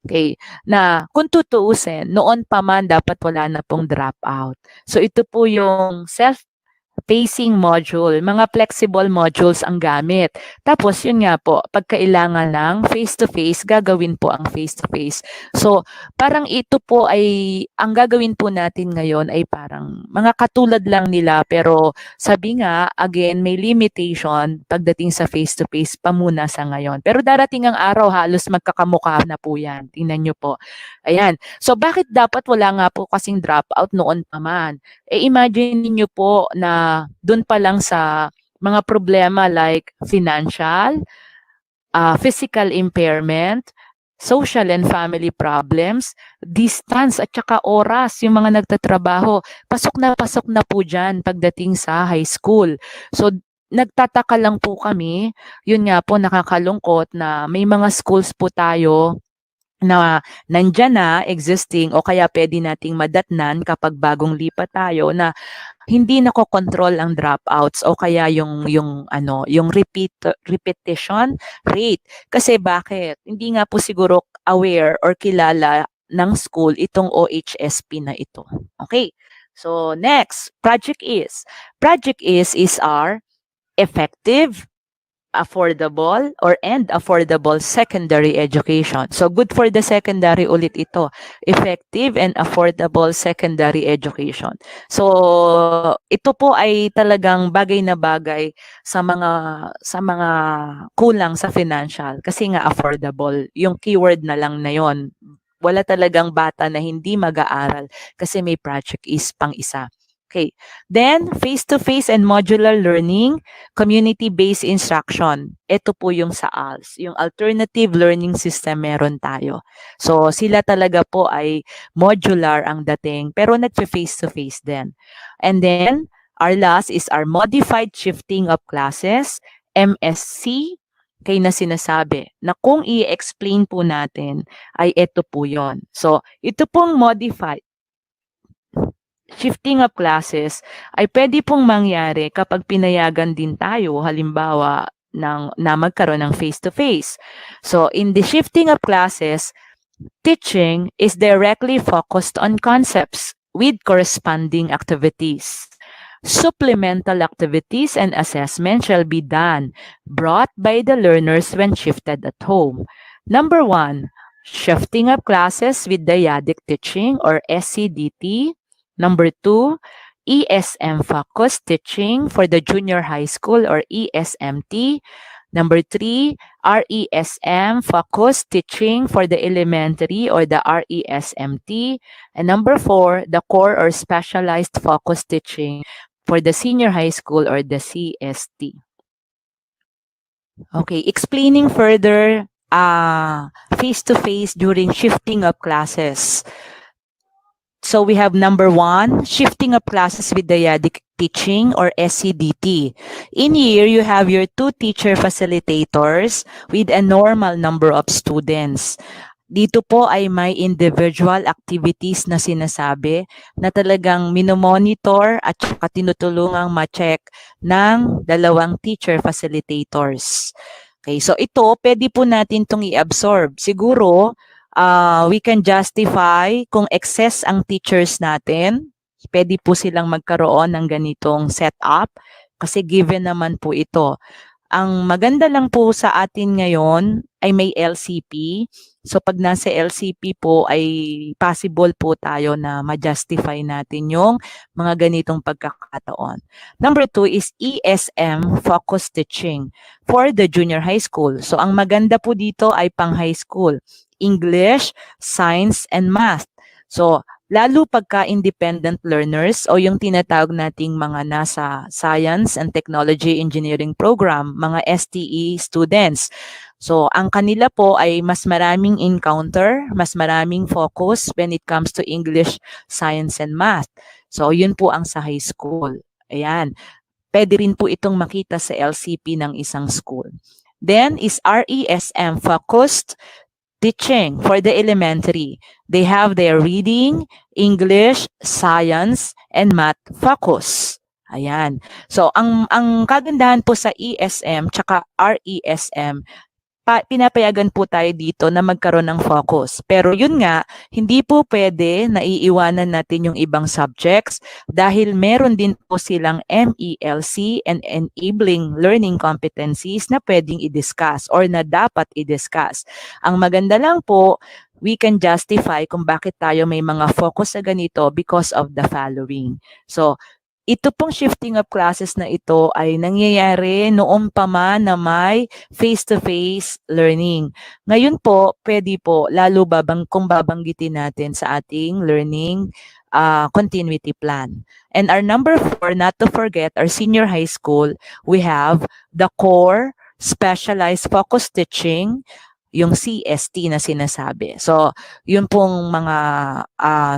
Okay, na kung tutuusin, noon pa man dapat wala na pong dropout. So ito po yung self-pacing module, mga flexible modules ang gamit. Tapos yun nga po, pag kailangan ng face-to-face, gagawin po ang face-to-face. So parang ito po ay, ang gagawin po natin ngayon ay parang mga katulad lang nila, pero sabi nga, again, may limitation pagdating sa face-to-face pa muna sa ngayon. Pero darating ang araw, halos magkakamukha na po yan. Tingnan nyo po. Ayan. So bakit dapat wala nga po kasing dropout noon pa man? Imagine niyo po na doon pa lang sa mga problema like financial, physical impairment, social and family problems, distance at saka oras yung mga nagtatrabaho. Pasok na po dyan pagdating sa high school. So nagtataka lang po kami, yun nga po nakakalungkot na may mga schools po tayo na nandyan na, existing, o kaya pwede nating madatnan kapag bagong lipat tayo na hindi nakokontrol ang dropouts o kaya yung repetition rate. Kasi bakit? Hindi nga po siguro aware or kilala ng school itong OHSP na ito. Okay. So next, Project is. Project is our effective, affordable and affordable secondary education. So good for the secondary ulit ito. Effective and affordable secondary education. So ito po ay talagang bagay na bagay sa mga kulang sa financial kasi nga affordable. Yung keyword na lang na yon. Wala talagang bata na hindi mag-aaral kasi may project is pang isa. Okay. Then, face-to-face and modular learning, community-based instruction. Ito po yung sa ALS. Yung alternative learning system meron tayo. So, sila talaga po ay modular ang dating, pero nag-face-to-face din. And then, our last is our modified shifting of classes, MSC, kay na sinasabi na kung i-explain po natin ay ito po yon. So, ito pong modified shifting of classes ay pwede pong mangyari kapag pinayagan din tayo, halimbawa, na magkaroon ng face-to-face. So, in the shifting of classes, teaching is directly focused on concepts with corresponding activities. Supplemental activities and assessment shall be done, brought by the learners when shifted at home. Number 1, shifting of classes with dyadic teaching or SCDT. Number 2, ESM-focused teaching for the junior high school or ESMT. Number 3, RESM-focused teaching for the elementary or the RESMT. And number 4, the core or specialized focused teaching for the senior high school or the CST. Okay, explaining further face-to-face during shifting of classes. So we have number 1, shifting of classes with dyadic teaching or SCDT. In here, you have your 2 teacher facilitators with a normal number of students. Dito po ay may individual activities na sinasabi na talagang minomonitor at saka tinutulungang ma-check ng dalawang teacher facilitators. Okay, so ito, pwede po natin itong i-absorb. Siguro, we can justify kung excess ang teachers natin, pwede po silang magkaroon ng ganitong setup kasi given naman po ito. Ang maganda lang po sa atin ngayon ay may LCP. So pag nasa LCP po ay possible po tayo na ma-justify natin yung mga ganitong pagkakataon. Number 2 is ESM, focus teaching for the junior high school. So ang maganda po dito ay pang high school. English, Science, and Math. So lalo pagka independent learners o yung tinatawag nating mga nasa Science and Technology Engineering Program, mga STE students. So, ang kanila po ay mas maraming encounter, mas maraming focus when it comes to English, Science, and Math. So, yun po ang sa high school. Ayan. Pwede rin po itong makita sa LCP ng isang school. Then is RESM, focused teaching for the elementary. They have their reading, English, science, and math focus. Ayan. So, ang kagandahan po sa ESM tsaka RESM, pinapayagan po tayo dito na magkaroon ng focus. Pero yun nga, hindi po pwede na iiwanan natin yung ibang subjects dahil meron din po silang MELC and enabling learning competencies na pwedeng i-discuss or na dapat i-discuss. Ang maganda lang po, we can justify kung bakit tayo may mga focus sa ganito because of the following. So, ito pong shifting of classes na ito ay nangyayari noong pa man na may face-to-face learning. Ngayon po, pwede po, lalo kung babanggitin natin sa ating learning continuity plan. And our number 4, not to forget, our senior high school, we have the core specialized focus teaching, yung CST na sinasabi. So, yun pong mga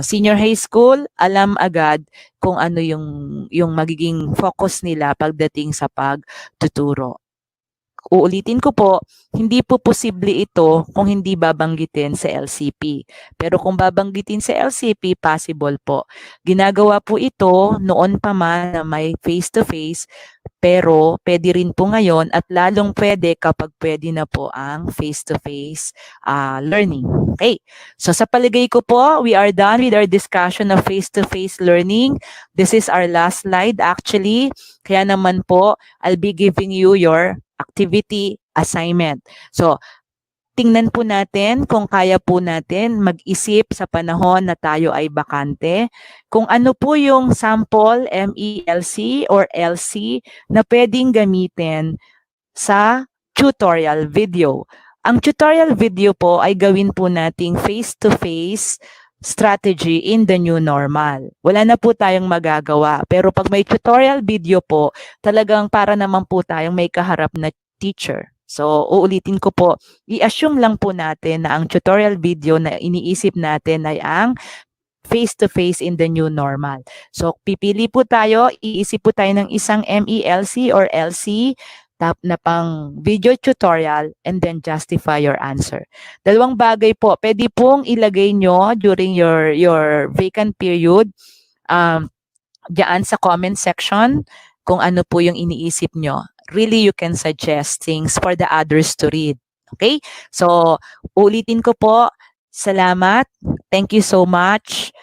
senior high school, alam agad kung ano yung magiging focus nila pagdating sa pagtuturo. Uulitin ko po, hindi po posible ito kung hindi babanggitin sa LCP. Pero kung babanggitin sa LCP, possible po. Ginagawa po ito noon pa man na may face-to-face, pero pwede rin po ngayon at lalong pwede kapag pwede na po ang face-to-face learning. Okay, so sa palagay ko po, we are done with our discussion of face-to-face learning. This is our last slide actually. Kaya naman po, I'll be giving you your activity assignment. So, tingnan po natin kung kaya po natin mag-isip sa panahon na tayo ay bakante, kung ano po yung sample MELC or LC na pwedeng gamitin sa tutorial video. Ang tutorial video po ay gawin po nating face-to-face strategy in the new normal. Wala na po tayong magagawa. Pero pag may tutorial video po, talagang para naman po tayong may kaharap na teacher. So, uulitin ko po, i-assume lang po natin na ang tutorial video na iniisip natin ay ang face-to-face in the new normal. So, pipili po tayo, iisip po tayo ng isang MELC or LC na pang video tutorial and then justify your answer. Dalawang bagay po, pwede pong ilagay nyo during your vacant period diyan sa comment section kung ano po yung iniisip nyo. Really, you can suggest things for the others to read. Okay? So, ulitin ko po, salamat. Thank you so much.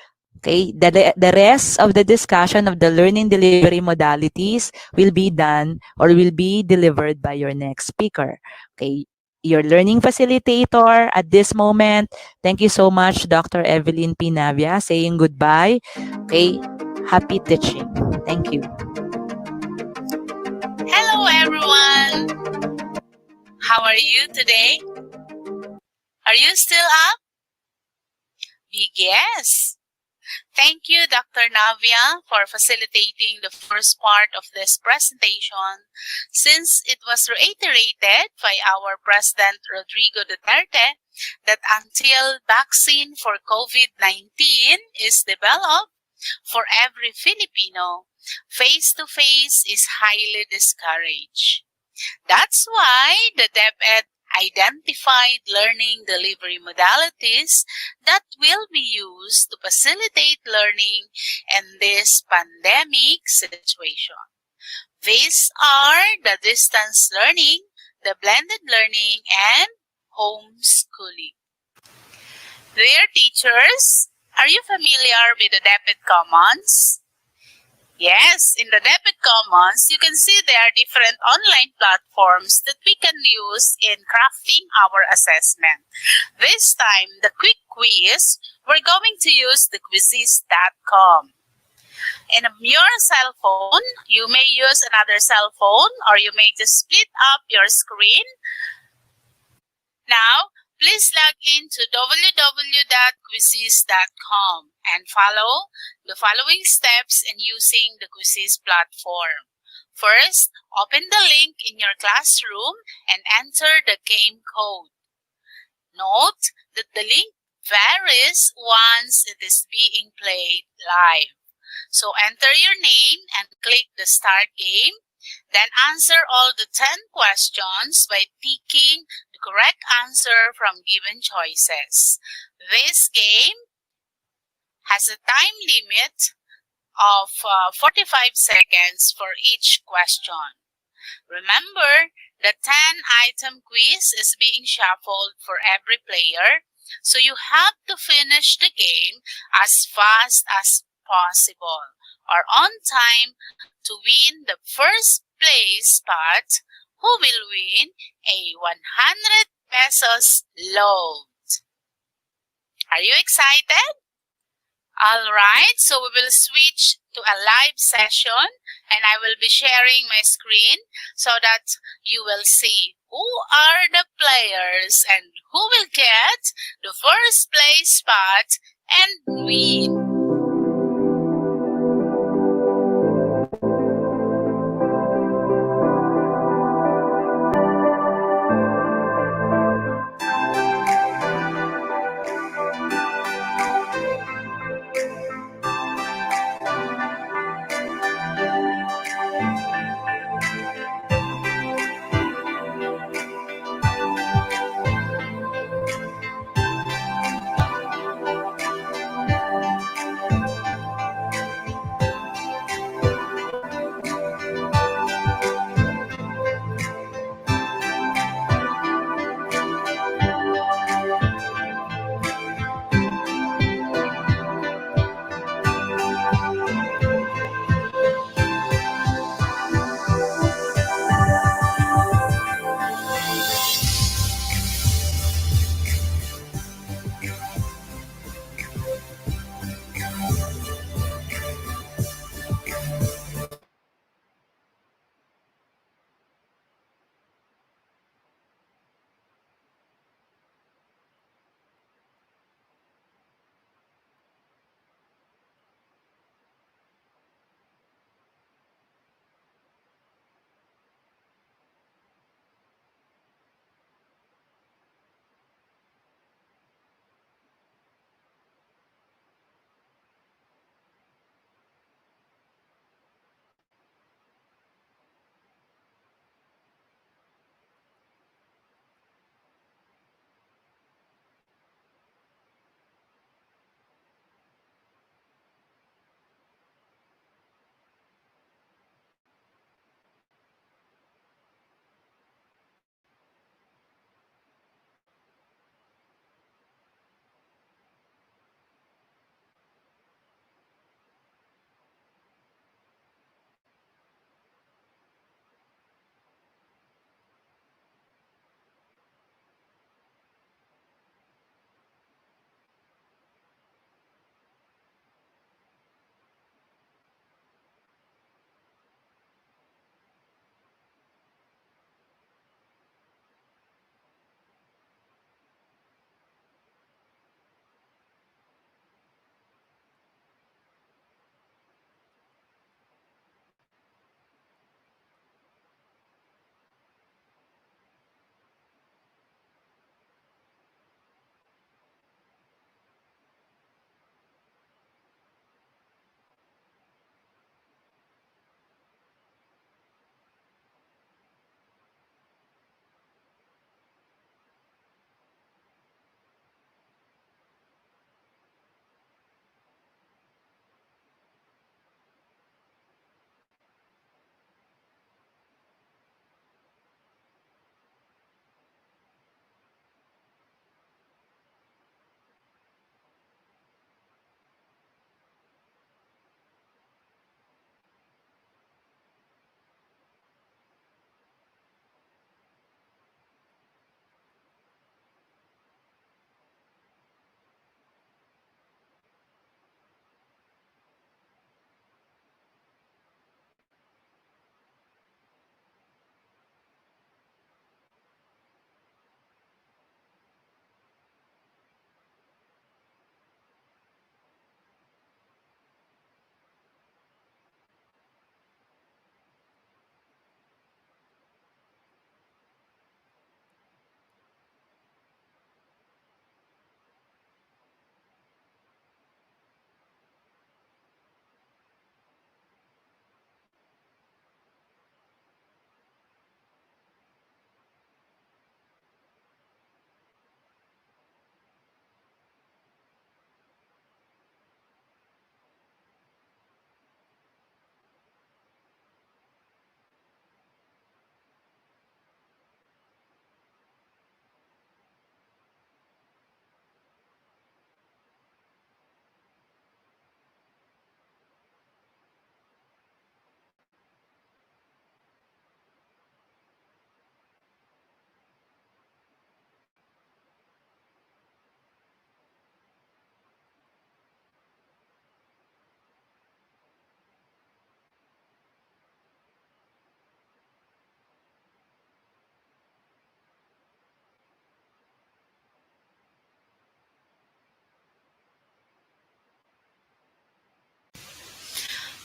Okay? The rest of the discussion of the learning delivery modalities will be done or will be delivered by your next speaker. Okay? Your learning facilitator at this moment, thank you so much, Dr. Evelyn P. Navia, saying goodbye. Okay? Happy teaching. Thank you. Hello everyone! How are you today? Are you still up? Big yes! Thank you, Dr. Navia, for facilitating the first part of this presentation since it was reiterated by our President Rodrigo Duterte that until vaccine for COVID-19 is developed for every Filipino, face-to-face is highly discouraged. That's why the DepEd identified learning delivery modalities that will be used to facilitate learning in this pandemic situation. These are the distance learning, the blended learning, and homeschooling. Dear teachers, are you familiar with the DepEd Commons? Yes, in the DepEd Commons, you can see there are different online platforms that we can use in crafting our assessment. This time, the quick quiz, we're going to use the quizzes.com. In your cell phone, you may use another cell phone or you may just split up your screen. Now, please log into www.quizzes.com and follow the following steps in using the Quizzes platform. First, open the link in your classroom and enter the game code. Note that the link varies once it is being played live. So enter your name and click the Start Game. Then answer all the 10 questions by ticking the correct answer from given choices. This game has a time limit of 45 seconds for each question. Remember, the 10-item quiz is being shuffled for every player, so you have to finish the game as fast as possible or on time to win the first place spot, who will win a 100 pesos load. Are you excited? Alright, so we will switch to a live session and I will be sharing my screen so that you will see who are the players and who will get the first place spot and win.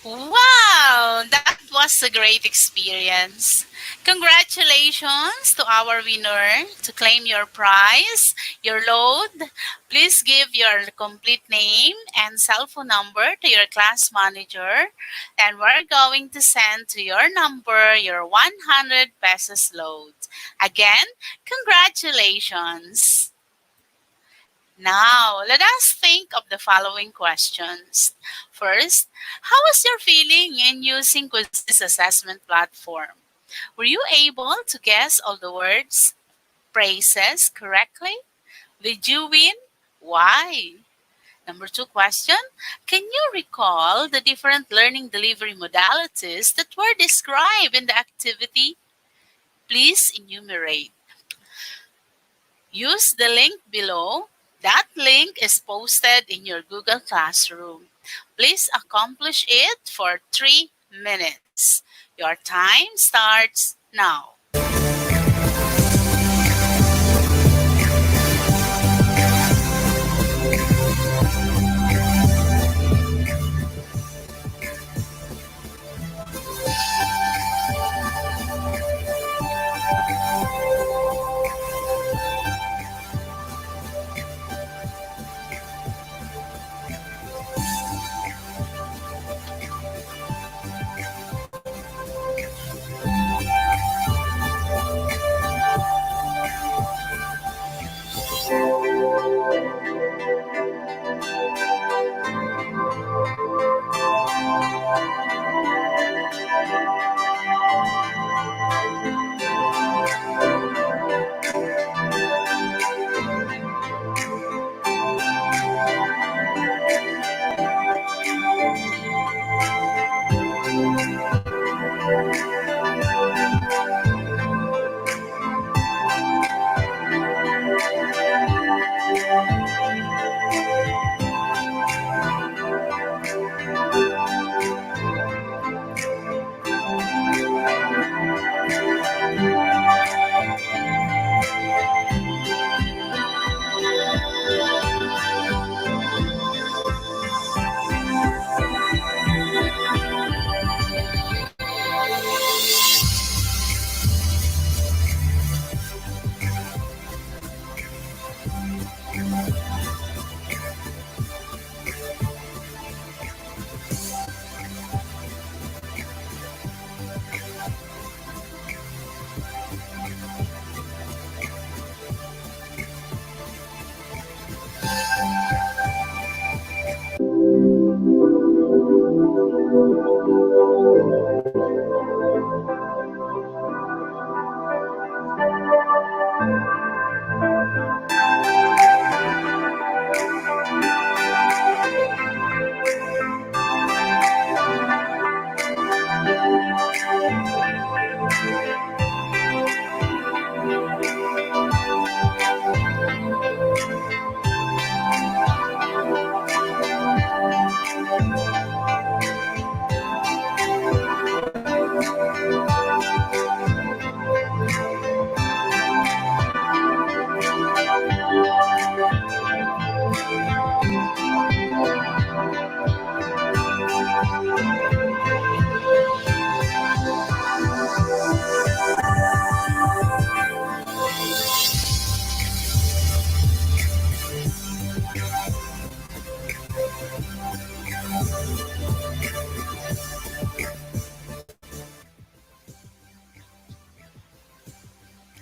Wow, that was a great experience. Congratulations to our winner. To claim your prize, your load, please give your complete name and cell phone number to your class manager, and we're going to send to your number your 100 pesos load. Again, congratulations. Now, let us think of the following questions. First, how was your feeling in using Quizzes assessment platform? Were you able to guess all the words, phrases correctly? Did you win? Why? Number two question, can you recall the different learning delivery modalities that were described in the activity? Please enumerate. Use the link below. That link is posted in your Google Classroom. Please accomplish it for 3 minutes. Your time starts now.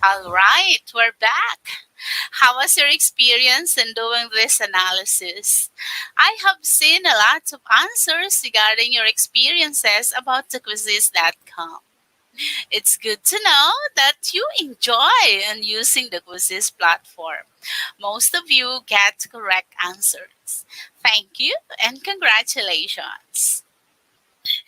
All right, we're back. How was your experience in doing this analysis? I have seen a lot of answers regarding your experiences about the quizzes.com. It's good to know that you enjoy in using the quizzes platform. Most of you get correct answers. Thank you and congratulations.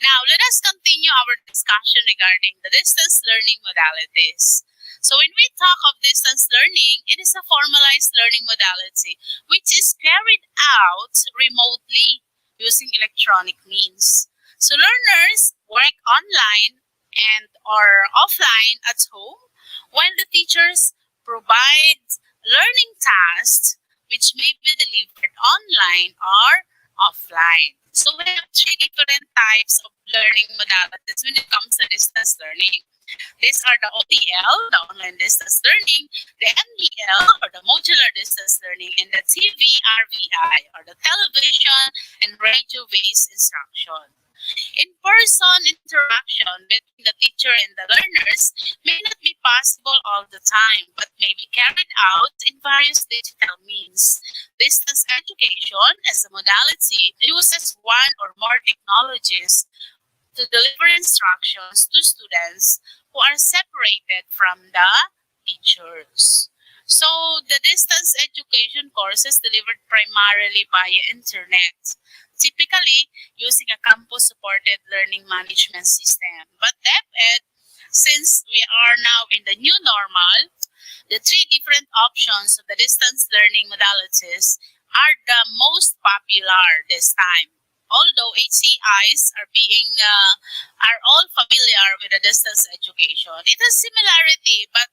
Now, let us continue our discussion regarding the distance learning modalities. So when we talk of distance learning, it is a formalized learning modality which is carried out remotely using electronic means. So learners work online and or offline at home while the teachers provide learning tasks which may be delivered online or offline. So we have three different types of learning modalities when it comes to distance learning. These are the ODL, the online distance learning, the MDL, or the modular distance learning, and the TVRVI, or the television and radio-based instruction. In-person interaction between the teacher and the learners may not be possible all the time, but may be carried out in various digital means. Distance education as a modality uses one or more technologies to deliver instructions to students who are separated from the teachers. So the distance education course is delivered primarily via internet, typically using a campus-supported learning management system. But DepEd, since we are now in the new normal, the three different options of the distance learning modalities are the most popular this time. Although HCIs are all familiar with the distance education, it has similarity, but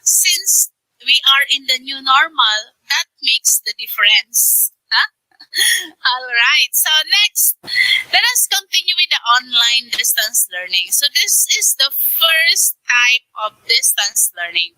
since we are in the new normal, that makes the difference. Huh? All right. So next, let us continue with the online distance learning. So this is the first type of distance learning.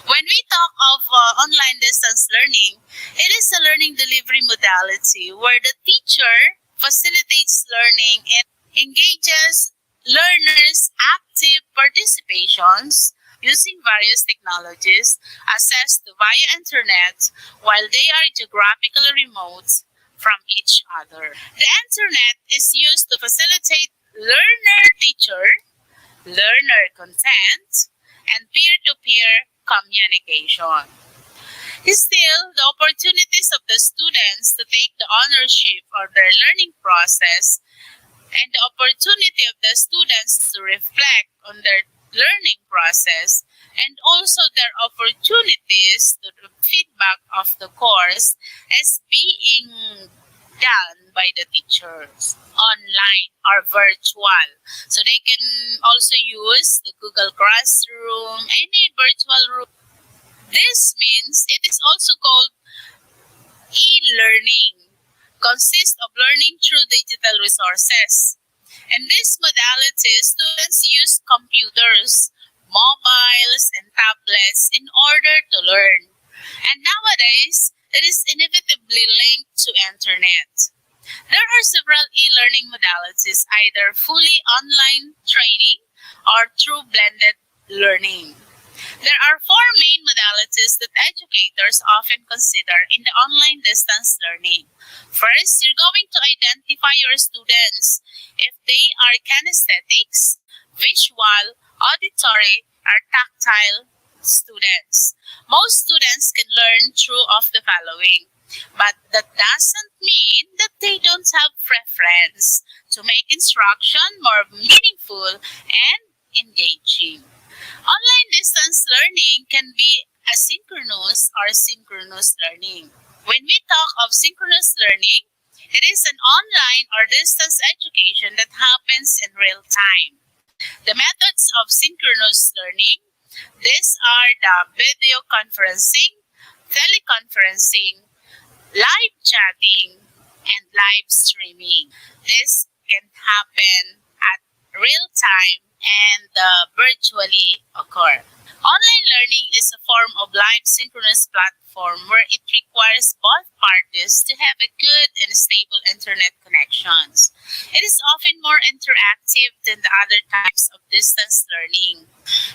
When we talk of online distance learning, it is a learning delivery modality where the teacher facilitates learning and engages learners' active participations using various technologies accessed via internet while they are geographically remote from each other. The internet is used to facilitate learner-teacher, learner content, and peer-to-peer communication. Still, the opportunities of the students to take the ownership of their learning process and the opportunity of the students to reflect on their learning process and also their opportunities to the feedback of the course is being done by the teachers online or virtual. So they can also use the Google Classroom, any virtual room. This means it is also called e-learning, consists of learning through digital resources. In this modality, students use computers, mobiles, and tablets in order to learn. And nowadays, it is inevitably linked to internet. There are several e-learning modalities, either fully online training or through blended learning. There are four main modalities that educators often consider in the online distance learning. First, you're going to identify your students if they are kinesthetics, visual, auditory, or tactile students. Most students can learn through of the following, but that doesn't mean that they don't have preference to make instruction more meaningful and engaging. Online distance learning can be asynchronous or synchronous learning. When we talk of synchronous learning, it is an online or distance education that happens in real time. The methods of synchronous learning, these are the video conferencing, teleconferencing, live chatting, and live streaming. This can happen at real time and virtually occur. Online learning is a form of live synchronous platform where it requires both parties to have a good and stable internet connections. It is often more interactive than the other types of distance learning.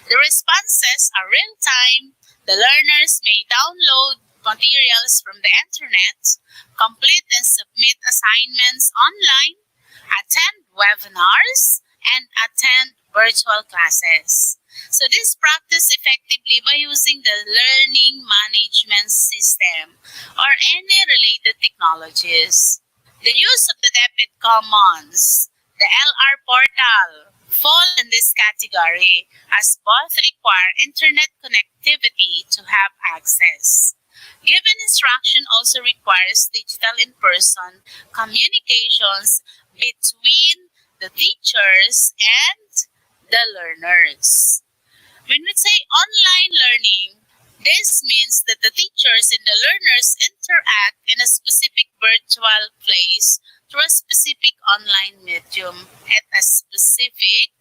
The responses are real-time. The learners may download materials from the internet, complete and submit assignments online, attend webinars, and attend virtual classes. So this practice effectively by using the learning management system or any related technologies. The use of the DepEd Commons, the LR portal, fall in this category as both require internet connectivity to have access. Given instruction also requires digital in-person communications between the teachers and the learners. When we say online learning, This means that the teachers and the learners interact in a specific virtual place through a specific online medium at a specific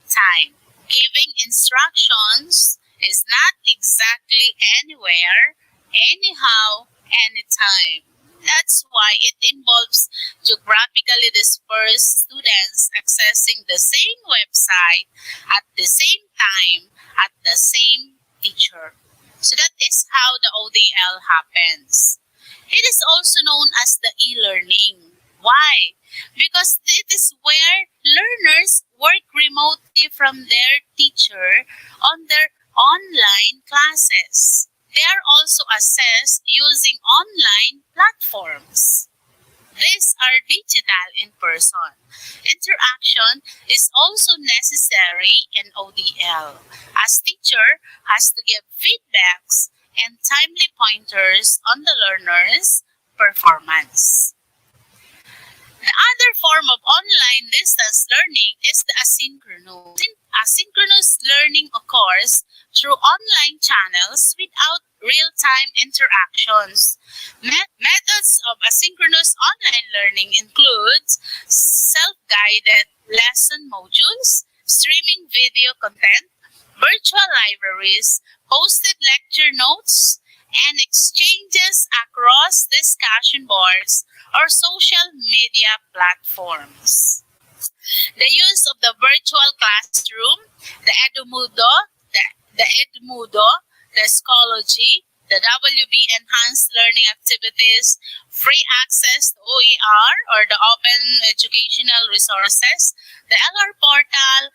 time. Giving instructions is not exactly anywhere, anyhow, anytime. That's why it involves geographically dispersed students accessing the same website at the same time at the same teacher. So that is how the ODL happens. It is also known as the e-learning. Why? Because it is where learners work remotely from their teacher on their online classes. They are also assessed using online platforms. These are digital in-person. Interaction is also necessary in ODL, as teacher has to give feedbacks and timely pointers on the learner's performance. The other form of online distance learning is the asynchronous. Asynchronous learning occurs through online channels without real-time interactions. Methods of asynchronous online learning include self-guided lesson modules, streaming video content, virtual libraries, posted lecture notes, and exchanges across discussion boards or social media platforms. The use of the virtual classroom, the Edumudo, the Schoology, the WB Enhanced Learning Activities, free access to OER or the Open Educational Resources, the LR Portal,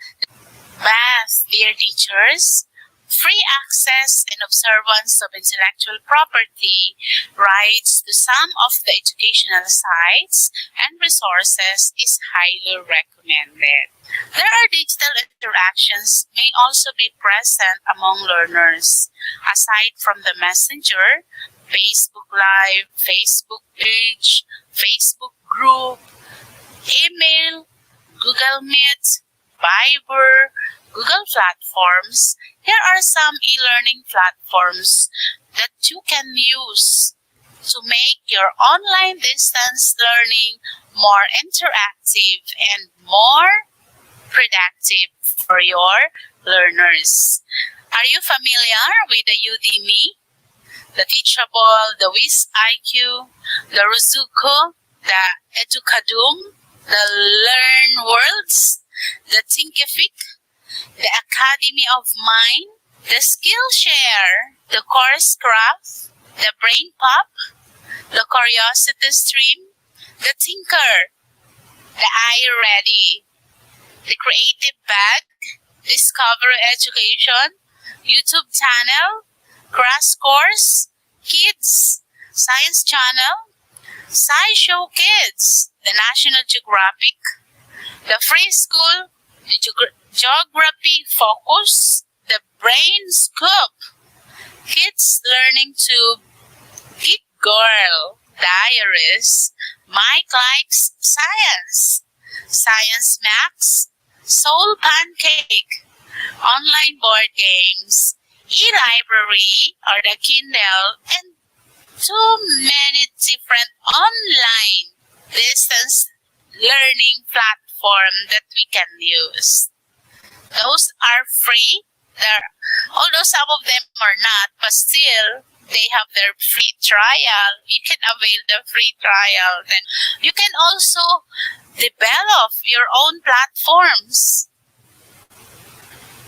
Math, dear teachers, free access and observance of intellectual property rights to some of the educational sites and resources is highly recommended. There are digital interactions may also be present among learners. Aside from the Messenger, Facebook Live, Facebook page, Facebook group, email, Google Meet, Viber, Google platforms, here are some e-learning platforms that you can use to make your online distance learning more interactive and more productive for your learners. Are you familiar with the Udemy, the Teachable, the WizIQ, the Ruzuko, the Educadum, the Learn Worlds, the Thinkific, the Academy of Mind, the Skillshare, the Coursecraft, the BrainPop, the Curiosity Stream, the Tinker, the iReady, the Creative Bag, Discovery Education, YouTube channel, Crash Course, Kids, Science Channel, SciShow Kids, the National Geographic, the Free School, the Geography Focus, the Brain Scoop, Kids Learning Tube, Geek Girl, Diaries, Mike Likes Science, Science Max, Soul Pancake, online board games, e-library or the Kindle, and too many different online distance learning platforms that we can use. Those are free. Although some of them are not, but still they have their free trial. You can avail the free trial. Then you can also develop your own platforms.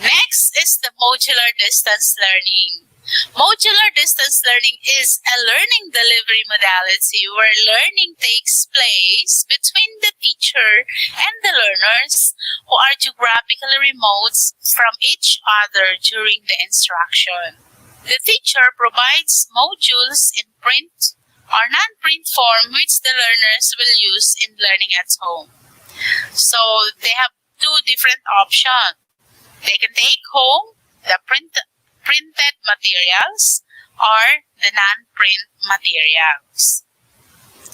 Next is the modular distance learning. Modular distance learning is a learning delivery modality where learning takes place between the teacher and the learners who are geographically remote from each other during the instruction. The teacher provides modules in print or non-print form which the learners will use in learning at home. So they have two different options. They can take home the printed materials or the non-print materials.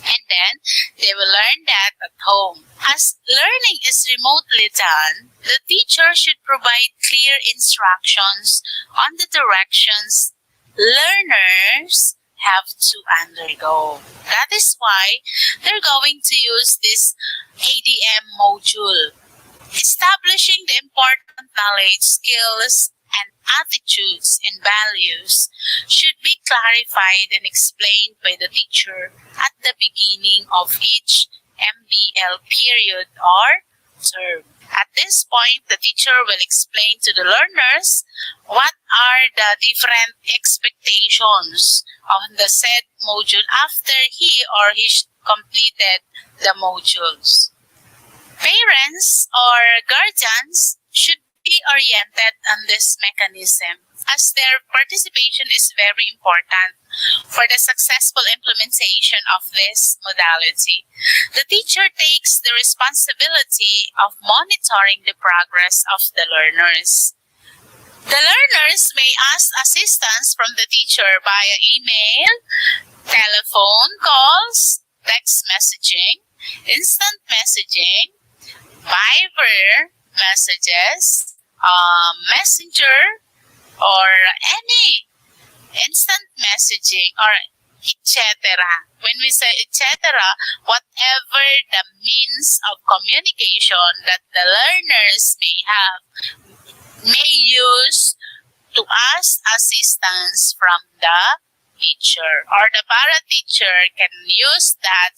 And then they will learn that at home. As learning is remotely done, the teacher should provide clear instructions on the directions learners have to undergo. That is why they're going to use this ADM module. Establishing the important knowledge, skills, and attitudes and values should be clarified and explained by the teacher at the beginning of each MBL period or term. At this point, the teacher will explain to the learners what are the different expectations of the said module after he or she completed the modules. Parents or guardians should be oriented on this mechanism as their participation is very important for the successful implementation of this modality. The teacher takes the responsibility of monitoring the progress of the learners. The learners may ask assistance from the teacher via email, telephone calls, text messaging, instant messaging, Viber messages, Messenger, or any instant messaging or etc. When we say etc., whatever the means of communication that the learners may use to ask assistance from the teacher, or the para teacher can use that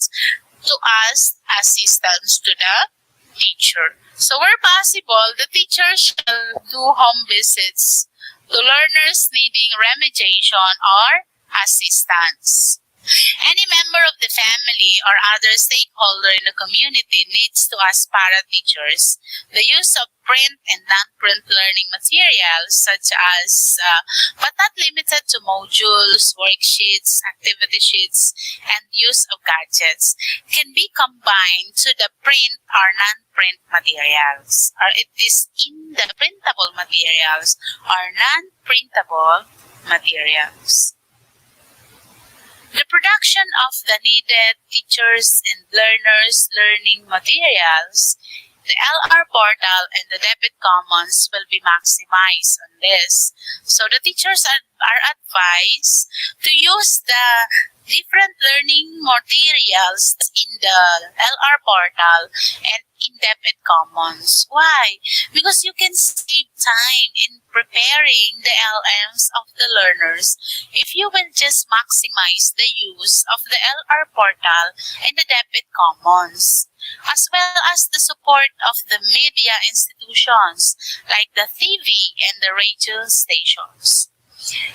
to ask assistance to the teacher. So where possible, the teacher shall do home visits to learners needing remediation or assistance. Any member of the family or other stakeholder in the community needs to ask para teachers the use of print and non-print learning materials such as, but not limited to modules, worksheets, activity sheets, and use of gadgets can be combined to the print or non-print materials, or it is in the printable materials or non-printable materials. The production of the needed teachers and learners learning materials, the LR portal and the debit commons will be maximized on this. So the teachers are advised to use the different learning materials in the LR portal and in debit commons. Why? Because you can save time in preparing the LMs of the learners if you will just maximize the use of the LR portal and the debit commons, as well as the support of the media institutions like the TV and the radio stations.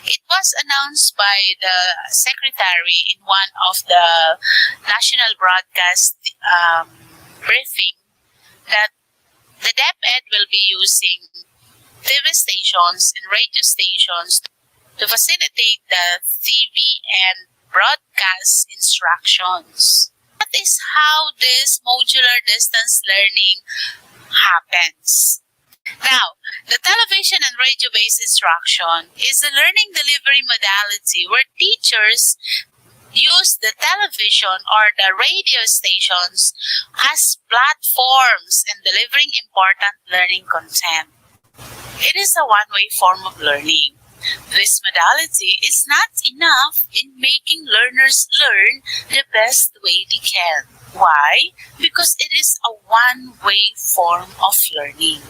It was announced by the secretary in one of the national broadcast briefing that the DepEd will be using TV stations and radio stations to facilitate the TV and broadcast instructions. That is how this modular distance learning happens. Now, the television and radio-based instruction is a learning delivery modality where teachers use the television or the radio stations as platforms in delivering important learning content. It is a one-way form of learning. This modality is not enough in making learners learn the best way they can. Why? Because it is a one-way form of learning.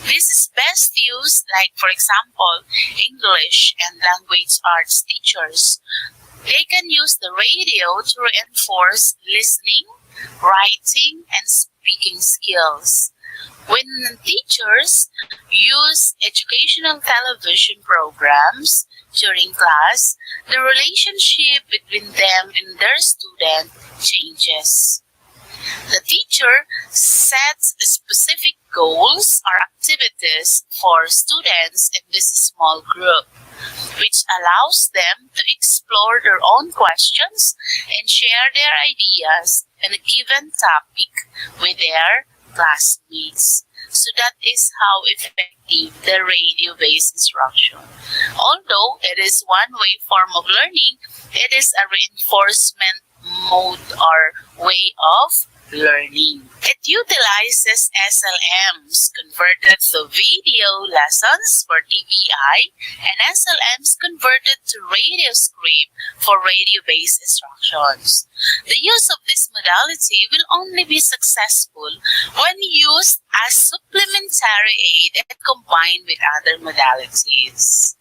This is best used, like for example, English and language arts teachers. They can use the radio to reinforce listening, writing, and speaking skills. When teachers use educational television programs during class, the relationship between them and their student changes. The teacher sets specific goals or activities for students in this small group, which allows them to explore their own questions and share their ideas on a given topic with their classmates. So that is how effective the radio-based instruction. Although it is one-way form of learning, it is a reinforcement mode or way of learning. It utilizes SLMs converted to video lessons for TVI and SLMs converted to radio script for radio-based instructions. The use of this modality will only be successful when used as supplementary aid and combined with other modalities.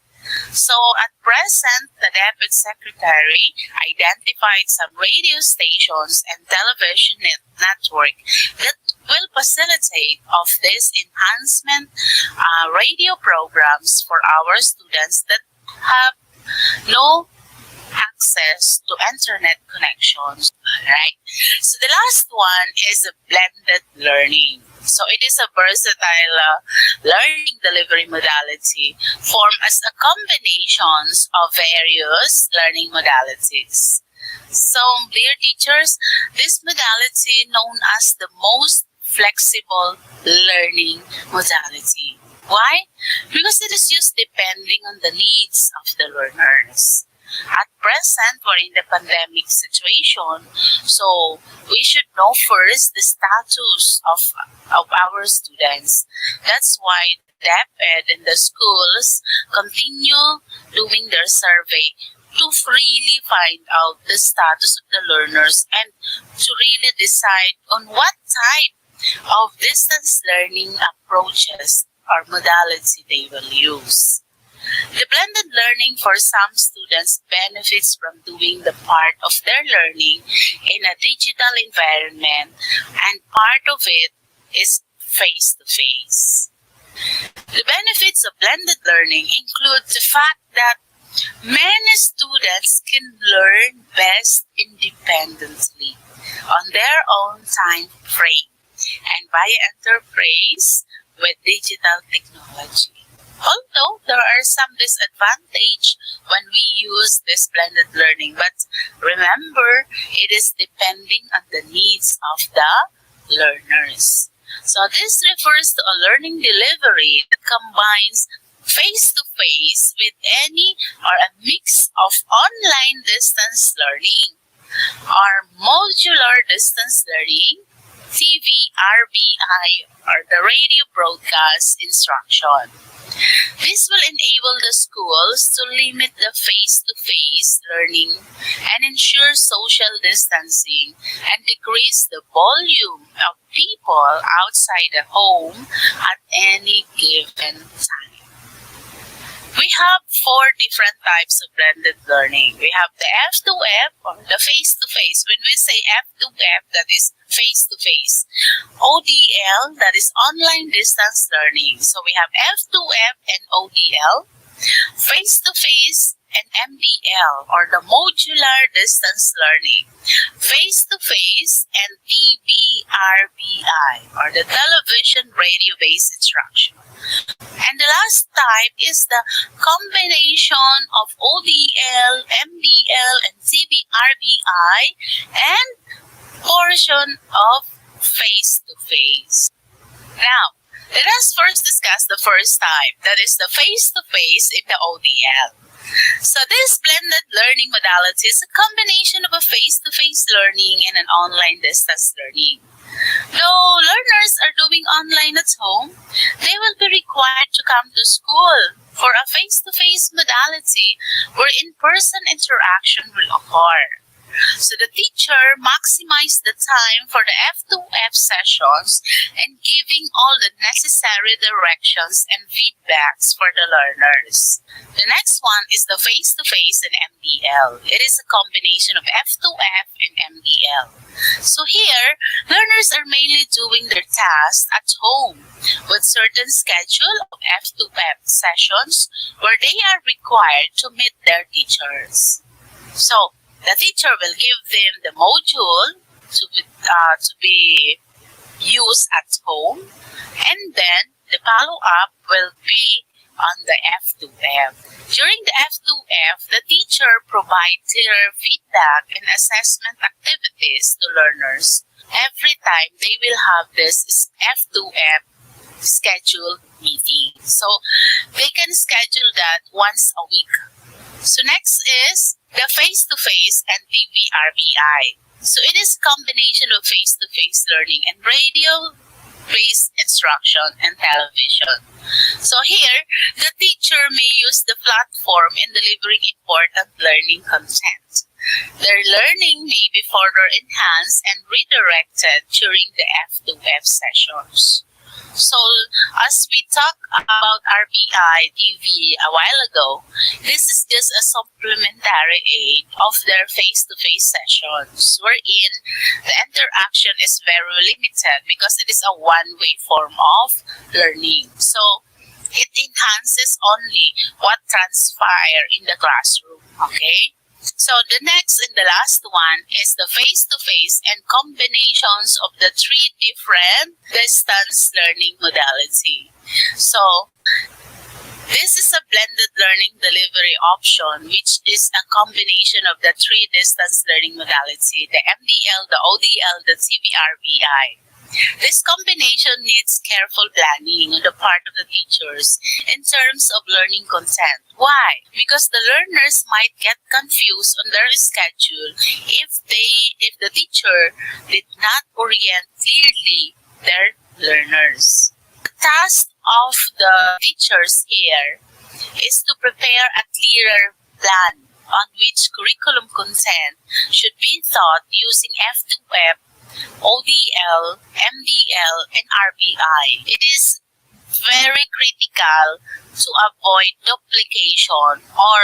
So at present, the DepEd Secretary identified some radio stations and television network that will facilitate of this enhancement radio programs for our students that have no access to internet connections. Alright. So the last one is a blended learning. So it is a versatile learning delivery modality formed as a combinations of various learning modalities. So, dear teachers, this modality known as the most flexible learning modality. Why? Because it is used depending on the needs of the learners. At present, we're in the pandemic situation, so we should know first the status of our students. That's why DepEd and the schools continue doing their survey to really find out the status of the learners and to really decide on what type of distance learning approaches or modality they will use. The blended learning for some students benefits from doing the part of their learning in a digital environment, and part of it is face-to-face. The benefits of blended learning include the fact that many students can learn best independently on their own time frame and by interface with digital technology. Although there are some disadvantages when we use this blended learning, but remember, it is depending on the needs of the learners. So this refers to a learning delivery that combines face-to-face with any or a mix of online distance learning or modular distance learning, TV, RBI, or the radio broadcast instruction. This will enable the schools to limit the face-to-face learning and ensure social distancing and decrease the volume of people outside the home at any given time. We have 4 different types of blended learning. We have the F2F or the face-to-face. When we say F2F, that is face-to-face. ODL, that is online distance learning. So we have F2F and ODL. Face-to-face and MDL or the modular distance learning. Face-to-face and TBRBI or the television radio-based instruction. And the last type is the combination of ODL, MDL, and TBRBI and portion of face-to-face. Now, let us first discuss the first type, that is the face-to-face in the ODL. So this blended learning modality is a combination of a face-to-face learning and an online distance learning. Though learners are doing online at home, they will be required to come to school for a face-to-face modality where in-person interaction will occur. So the teacher maximized the time for the F2F sessions and giving all the necessary directions and feedbacks for the learners. The next one is the face-to-face and MDL. It is a combination of F2F and MDL. So here, learners are mainly doing their tasks at home with certain schedule of F2F sessions where they are required to meet their teachers. So, the teacher will give them the module to be used at home, and then the follow-up will be on the F2F. During the F2F, the teacher provides clear feedback and assessment activities to learners. Every time they will have this F2F scheduled meeting. So they can schedule that once a week. So next is the face-to-face and TBRBI. So it is a combination of face-to-face learning and radio-based instruction and television. So here, the teacher may use the platform in delivering important learning content. Their learning may be further enhanced and redirected during the F2F sessions. So, as we talked about RBI TV a while ago, this is just a supplementary aid of their face-to-face sessions, wherein the interaction is very limited because it is a one-way form of learning. So, it enhances only what transpires in the classroom, okay? So the next and the last one is the face-to-face and combinations of the three different distance learning modality. So this is a blended learning delivery option, which is a combination of the three distance learning modality, the MDL, the ODL, the CBRBI. This combination needs careful planning on the part of the teachers in terms of learning content. Why? Because the learners might get confused on their schedule if the teacher did not orient clearly their learners. The task of the teachers here is to prepare a clearer plan on which curriculum content should be taught using F2F, ODL, MDL, and RBI. It is very critical to avoid duplication or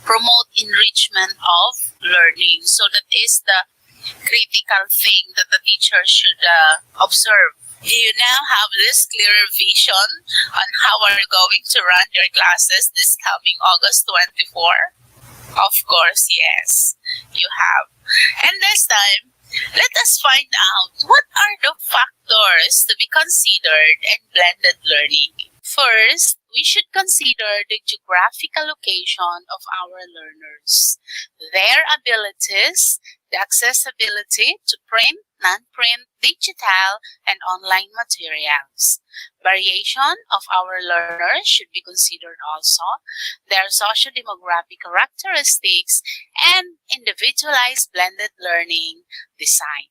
promote enrichment of learning. So that is the critical thing that the teacher should observe. You now have this clearer vision on how are you going to run your classes this coming August 24? Of course, yes, you have. And this time, let us find out what are the factors to be considered in blended learning. First, we should consider the geographical location of our learners, their abilities, the accessibility to print, non-print, digital, and online materials. Variation of our learners should be considered also, their socio-demographic characteristics, and individualized blended learning design.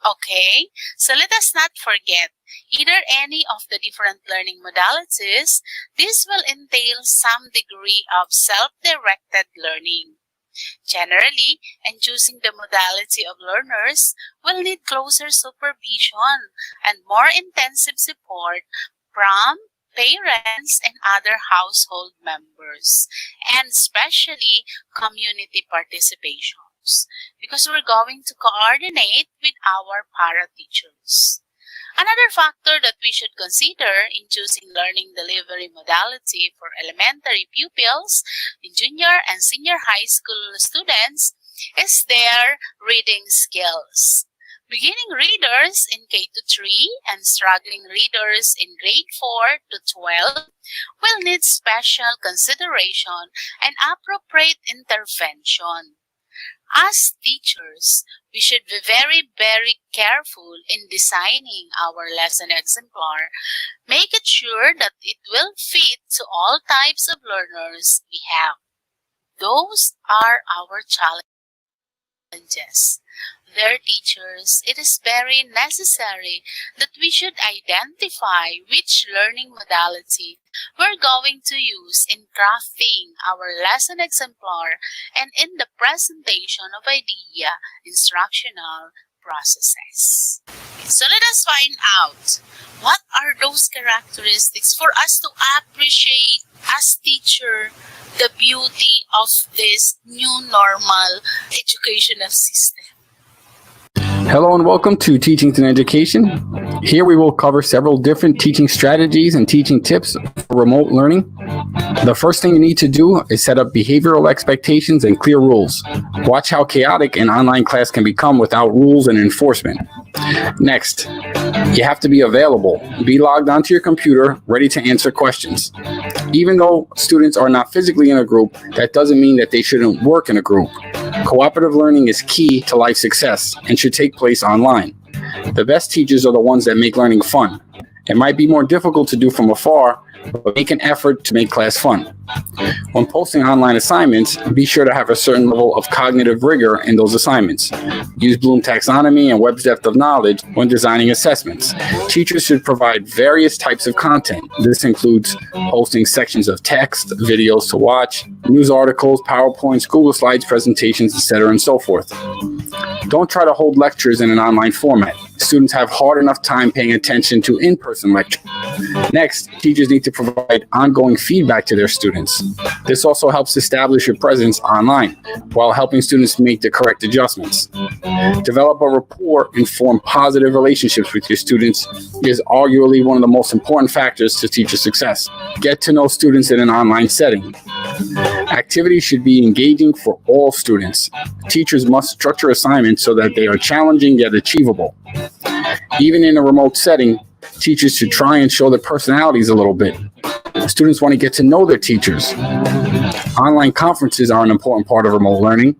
Okay, so let us not forget either any of the different learning modalities. This will entail some degree of self-directed learning. Generally, in choosing the modality of learners, will need closer supervision and more intensive support from parents and other household members, and especially community participations, because we're going to coordinate with our para-teachers. Another factor that we should consider in choosing learning delivery modality for elementary pupils, in junior and senior high school students, is their reading skills. Beginning readers in K-3 and struggling readers in grade 4 to 12 will need special consideration and appropriate intervention. As teachers, we should be very, very careful in designing our lesson exemplar. Make it sure that it will fit to all types of learners we have. Those are our challenges. Dear teachers, it is very necessary that we should identify which learning modality we're going to use in crafting our lesson exemplar and in the presentation of idea instructional processes. So let us find out what are those characteristics for us to appreciate as teacher the beauty of this new normal educational system. Hello and welcome to Teaching and Education. Here we will cover several different teaching strategies and teaching tips for remote learning. The first thing you need to do is set up behavioral expectations and clear rules. Watch how chaotic an online class can become without rules and enforcement. Next, you have to be available. Be logged onto your computer, ready to answer questions. Even though students are not physically in a group, that doesn't mean that they shouldn't work in a group. Cooperative learning is key to life success and should take place online. The best teachers are the ones that make learning fun. It might be more difficult to do from afar, but make an effort to make class fun. When posting online assignments, be sure to have a certain level of cognitive rigor in those assignments. Use Bloom taxonomy and Webb's depth of knowledge when designing assessments. Teachers should provide various types of content. This includes posting sections of text, videos to watch, news articles, PowerPoints, Google Slides, presentations, etc., and so forth. Don't try to hold lectures in an online format. Students have hard enough time paying attention to in-person lectures. Next, teachers need to provide ongoing feedback to their students. This also helps establish your presence online while helping students make the correct adjustments. Develop a rapport and form positive relationships with your students is arguably one of the most important factors to teacher success. Get to know students in an online setting. Activities should be engaging for all students. Teachers must structure assignments so that they are challenging yet achievable. Even in a remote setting, teachers should try and show their personalities a little bit. Students want to get to know their teachers. Online conferences are an important part of remote learning.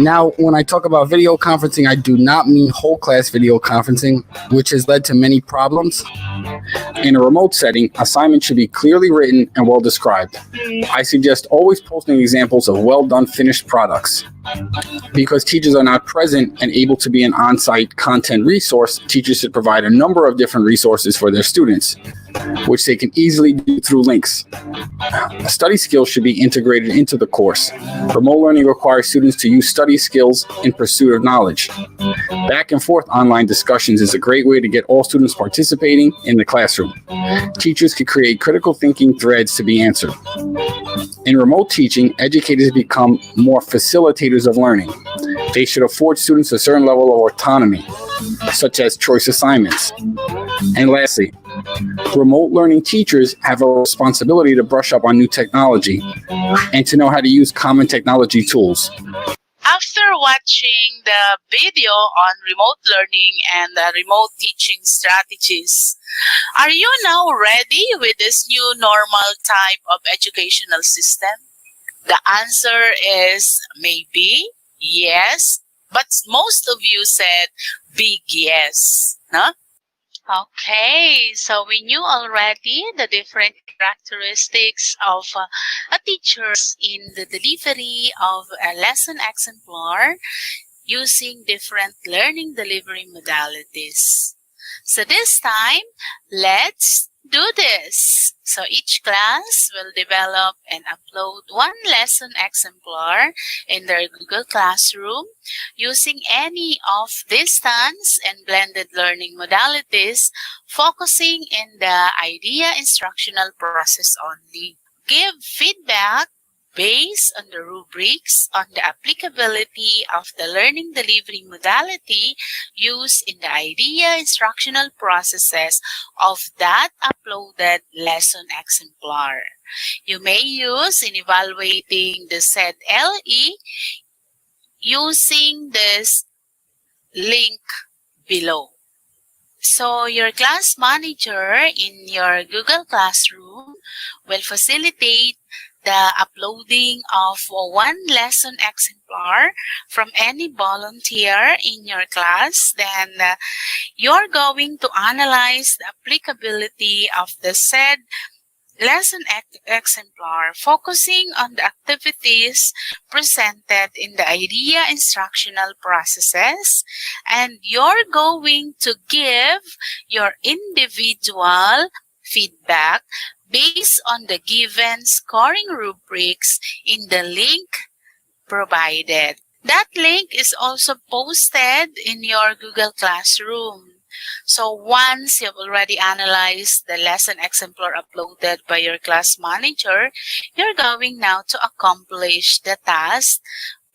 Now, when I talk about video conferencing, I do not mean whole class video conferencing, which has led to many problems. In a remote setting, assignments should be clearly written and well described. I suggest always posting examples of well done finished products. Because teachers are not present and able to be an on-site content resource, teachers should provide a number of different resources for their students, which they can easily do through links. Study skills should be integrated into the course. Remote learning requires students to use study skills in pursuit of knowledge. Back and forth online discussions is a great way to get all students participating in the classroom. Teachers can create critical thinking threads to be answered. In remote teaching, educators become more facilitators of learning. They should afford students a certain level of autonomy, such as choice assignments. And lastly, remote learning teachers have a responsibility to brush up on new technology and to know how to use common technology tools. After watching the video on remote learning and the remote teaching strategies, are you now ready with this new normal type of educational system? The answer is maybe, yes, but most of you said big yes. No? Okay, so we knew already the different characteristics of a teacher in the delivery of a lesson exemplar using different learning delivery modalities. So this time, let's do this. So each class will develop and upload one lesson exemplar in their Google Classroom using any of distance and blended learning modalities, focusing in the IDEA instructional process only. Give feedback based on the rubrics on the applicability of the learning delivery modality used in the IDEA instructional processes of that uploaded lesson exemplar. You may use in evaluating the said LE using this link below. So your class manager in your Google Classroom will facilitate the uploading of one lesson exemplar from any volunteer in your class. Then you're going to analyze the applicability of the said lesson exemplar, focusing on the activities presented in the IDEA instructional processes, and you're going to give your individual feedback based on the given scoring rubrics in the link provided. That link is also posted in your Google Classroom. So once you've already analyzed the lesson exemplar uploaded by your class manager, you're going now to accomplish the task,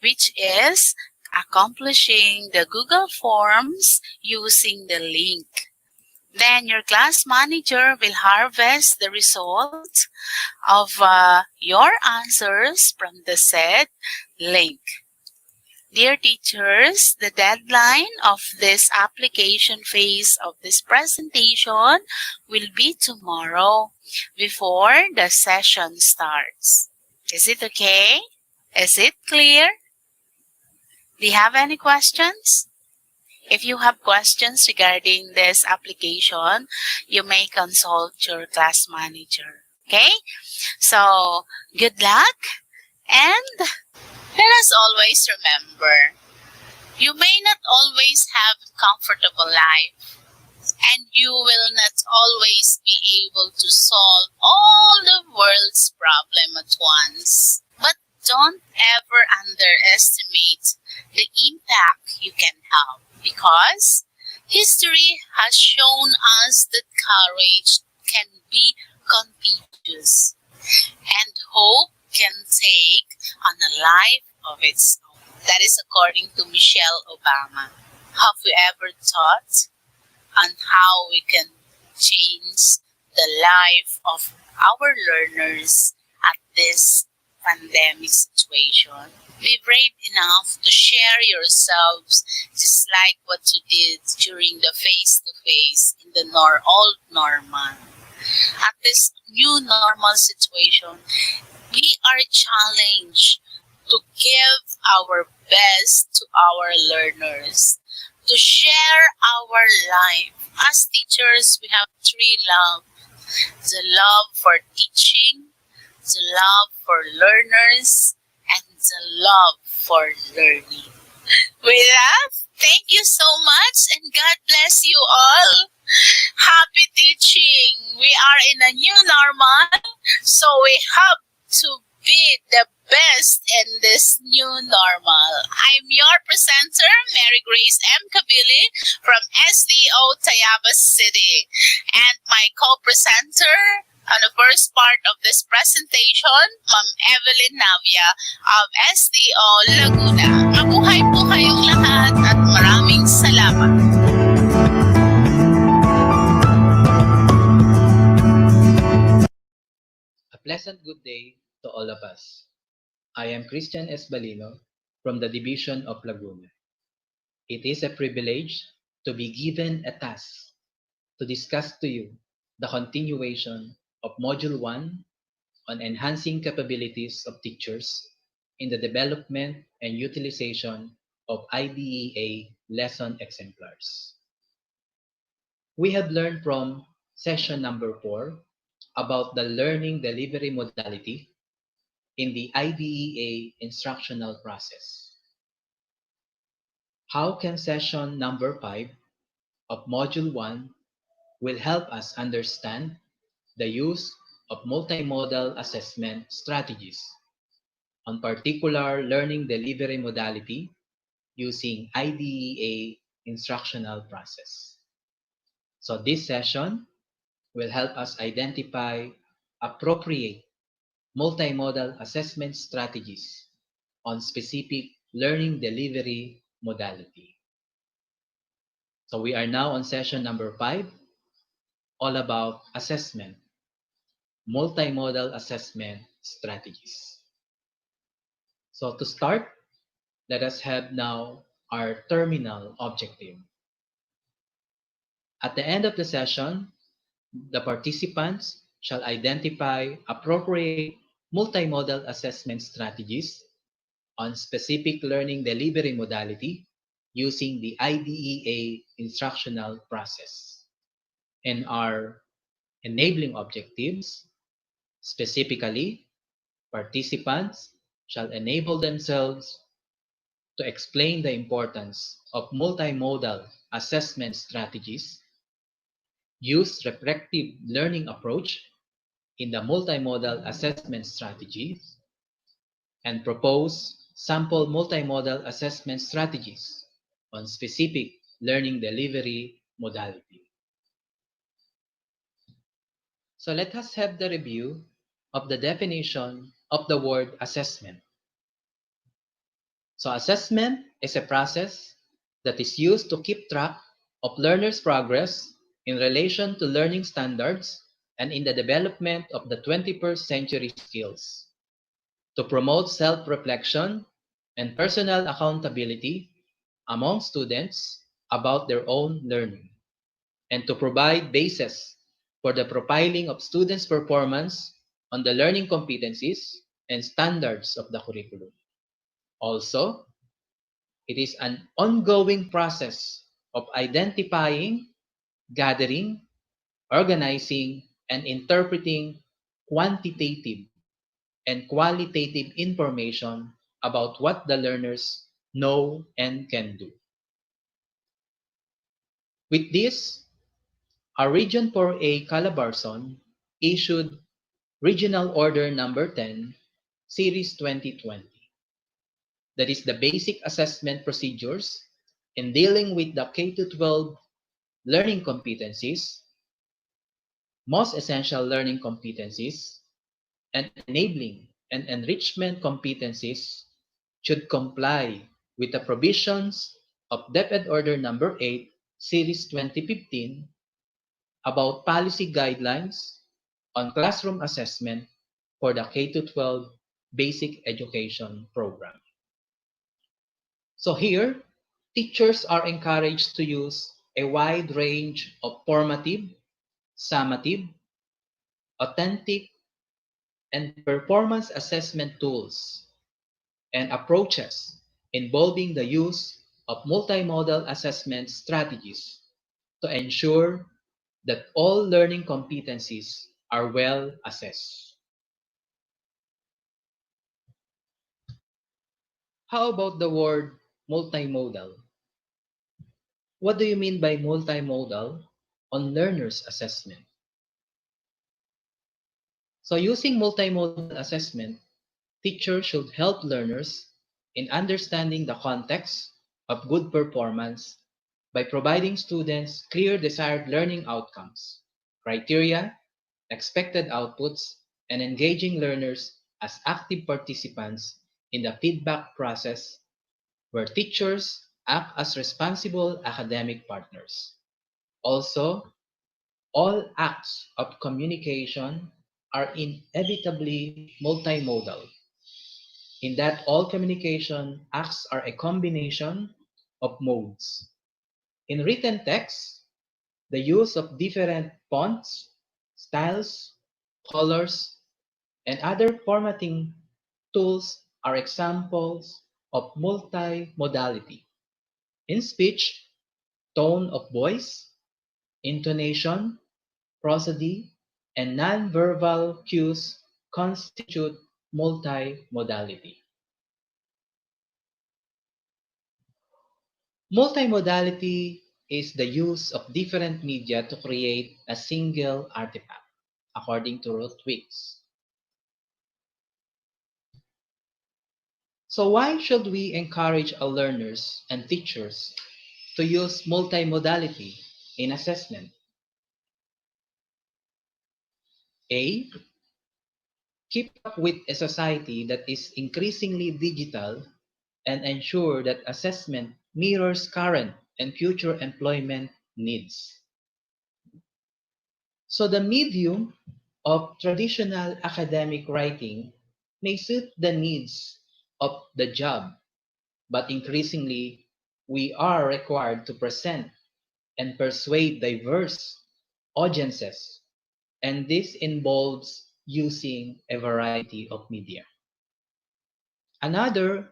which is accomplishing the Google Forms using the link. Then your class manager will harvest the results of your answers from the said link. Dear teachers, the deadline of this application phase of this presentation will be tomorrow before the session starts. Is it okay? Is it clear? Do you have any questions? If you have questions regarding this application, you may consult your class manager. Okay? So, good luck, and let us always remember, you may not always have a comfortable life, and you will not always be able to solve all the world's problems at once. But don't ever underestimate the impact you can have, because history has shown us that courage can be contagious and hope can take on a life of its own. That is according to Michelle Obama. Have we ever thought on how we can change the life of our learners at this pandemic situation? Be brave enough to share yourselves, just like what you did during the face-to-face in the old normal. At this new normal situation, we are challenged to give our best to our learners, to share our life. As teachers, we have three love: the love for teaching, the love for learners, and the love for learning. With that, thank you so much, and God bless you all. Happy teaching. We are in a new normal, so we have to be the best in this new normal. I'm your presenter, Mary Grace M. Kabili from SDO Tayabas City, and my co-presenter on the first part of this presentation, Ma'am Evelyn Navia of SDO Laguna. Mabuhay po kayong lahat at maraming salamat. A pleasant good day to all of us. I am Christian S. Balino from the Division of Laguna. It is a privilege to be given a task to discuss to you the continuation of Module 1 on enhancing capabilities of teachers in the development and utilization of IDEA lesson exemplars. We have learned from session number 4 about the learning delivery modality in the IDEA instructional process. How can session number 5 of Module 1 will help us understand the use of multimodal assessment strategies on particular learning delivery modality using IDEA instructional process. So this session will help us identify appropriate multimodal assessment strategies on specific learning delivery modality. So we are now on session number 5, all about assessment, multimodal assessment strategies. So to start, let us have now our terminal objective. At the end of the session, the participants shall identify appropriate multimodal assessment strategies on specific learning delivery modality using the IDEA instructional process. And our enabling objectives, specifically, participants shall enable themselves to explain the importance of multimodal assessment strategies, use reflective learning approach in the multimodal assessment strategies, and propose sample multimodal assessment strategies on specific learning delivery modality. So let us have the review of the definition of the word assessment. So assessment is a process that is used to keep track of learners' progress in relation to learning standards and in the development of the 21st century skills, to promote self-reflection and personal accountability among students about their own learning, and to provide basis for the profiling of students' performance on the learning competencies and standards of the curriculum. Also, it is an ongoing process of identifying, gathering, organizing, and interpreting quantitative and qualitative information about what the learners know and can do. With this, our Region 4A Calabarzon issued Regional Order Number 10, Series 2020. That is the basic assessment procedures in dealing with the K-12 learning competencies, most essential learning competencies, and enabling and enrichment competencies should comply with the provisions of DepEd Order Number 8, Series 2015 about policy guidelines on classroom assessment for the K-12 basic education program. So here, teachers are encouraged to use a wide range of formative, summative, authentic, and performance assessment tools and approaches involving the use of multimodal assessment strategies to ensure that all learning competencies are well assessed. How about the word multimodal? What do you mean by multimodal on learners' assessment? So using multimodal assessment, teachers should help learners in understanding the context of good performance by providing students clear desired learning outcomes, criteria, expected outputs, and engaging learners as active participants in the feedback process where teachers act as responsible academic partners. Also, all acts of communication are inevitably multimodal, in that all communication acts are a combination of modes. In written text, the use of different fonts, styles, colors, and other formatting tools are examples of multimodality. In speech, tone of voice, intonation, prosody, and nonverbal cues constitute multimodality. Multimodality is the use of different media to create a single artifact, according to Ruth Wicks. So why should we encourage our learners and teachers to use multimodality in assessment? A, keep up with a society that is increasingly digital and ensure that assessment mirrors current and future employment needs. So the medium of traditional academic writing may suit the needs of the job, but increasingly we are required to present and persuade diverse audiences, and this involves using a variety of media. Another,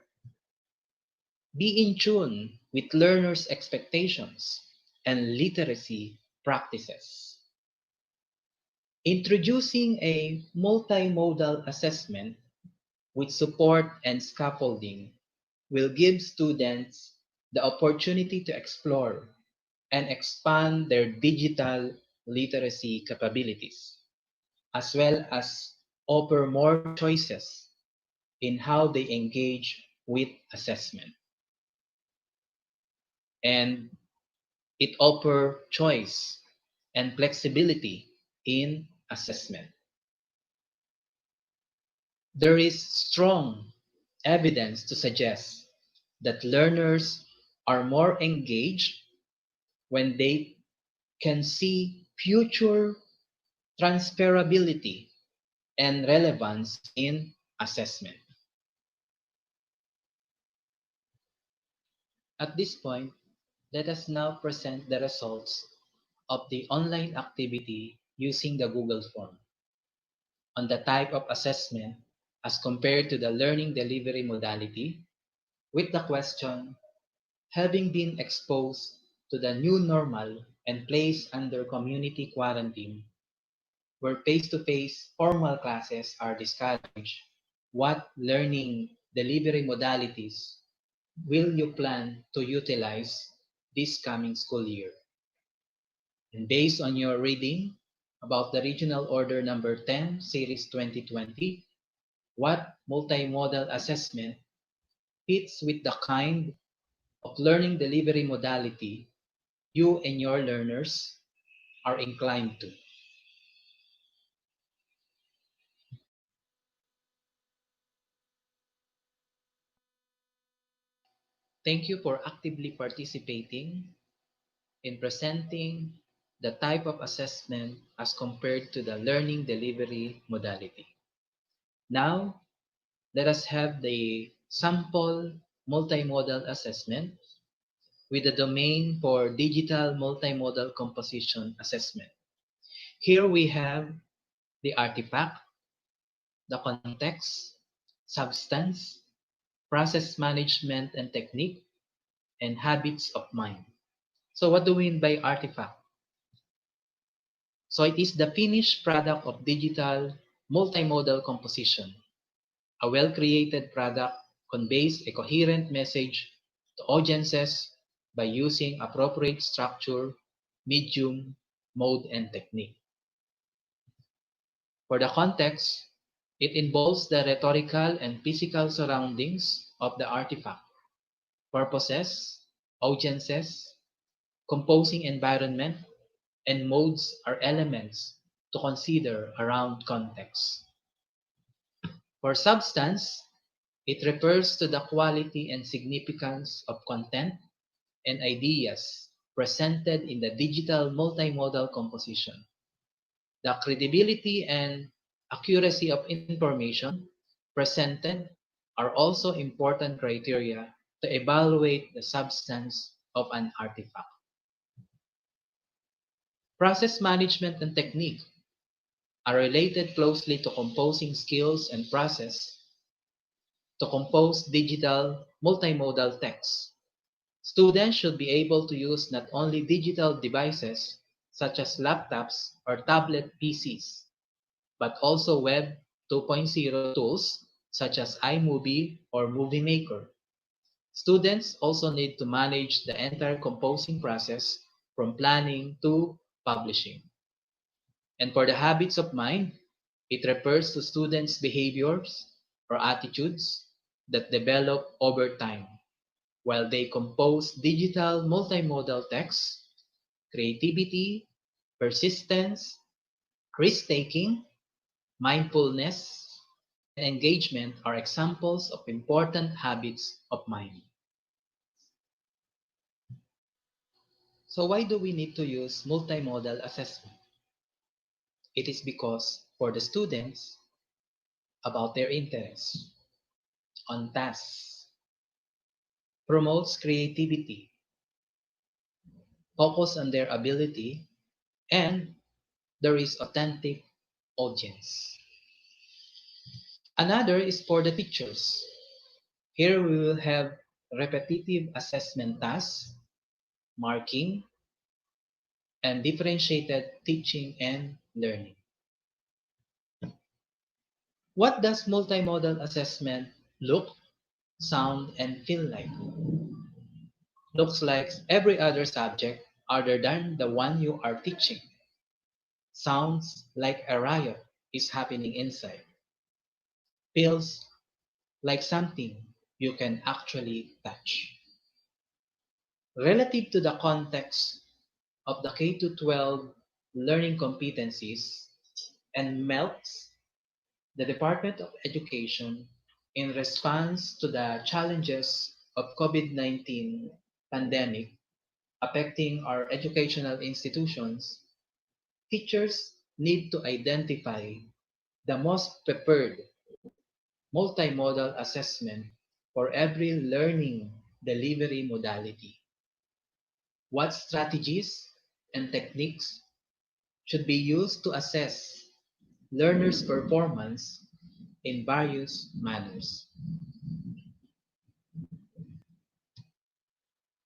be in tune with learners' expectations and literacy practices. Introducing a multimodal assessment with support and scaffolding will give students the opportunity to explore and expand their digital literacy capabilities, as well as offer more choices in how they engage with assessment. And it offers choice and flexibility in assessment. There is strong evidence to suggest that learners are more engaged when they can see future transferability and relevance in assessment. At this point, let us now present the results of the online activity using the Google form on the type of assessment as compared to the learning delivery modality with the question, having been exposed to the new normal and placed under community quarantine, where face-to-face formal classes are discouraged, what learning delivery modalities will you plan to utilize this coming school year? And based on your reading about the Regional Order Number 10, Series 2020, what multimodal assessment fits with the kind of learning delivery modality you and your learners are inclined to? Thank you for actively participating in presenting the type of assessment as compared to the learning delivery modality. Now, let us have the sample multimodal assessment with the domain for digital multimodal composition assessment. Here we have the artifact, the context, substance, process management and technique, and habits of mind. So what do we mean by artifact? So it is the finished product of digital multimodal composition. A well-created product conveys a coherent message to audiences by using appropriate structure, medium, mode, and technique. For the context, it involves the rhetorical and physical surroundings of the artifact, purposes, audiences, composing environment, and modes are elements to consider around context. For substance, it refers to the quality and significance of content and ideas presented in the digital multimodal composition. The credibility and accuracy of information presented are also important criteria to evaluate the substance of an artifact. Process management and technique are related closely to composing skills and process to compose digital multimodal text. Students should be able to use not only digital devices such as laptops or tablet PCs, but also Web 2.0 tools such as iMovie or Movie Maker. Students also need to manage the entire composing process from planning to publishing. And for the habits of mind, it refers to students' behaviors or attitudes that develop over time while they compose digital multimodal text. Creativity, persistence, risk-taking, mindfulness, and engagement are examples of important habits of mind. So why do we need to use multimodal assessment? It is because for the students, about their interests on tasks, promotes creativity, focus on their ability, and there is authentic audience. Another is for the teachers. Here we will have repetitive assessment tasks, marking, and differentiated teaching and learning. What does multimodal assessment look, sound, and feel like? Looks like every other subject other than the one you are teaching. Sounds like a riot is happening inside. Feels like something you can actually touch. Relative to the context of the K-12 learning competencies and MELCs, the Department of Education, in response to the challenges of COVID-19 pandemic affecting our educational institutions, teachers need to identify the most preferred multimodal assessment for every learning delivery modality. What strategies and techniques should be used to assess learners' performance in various manners?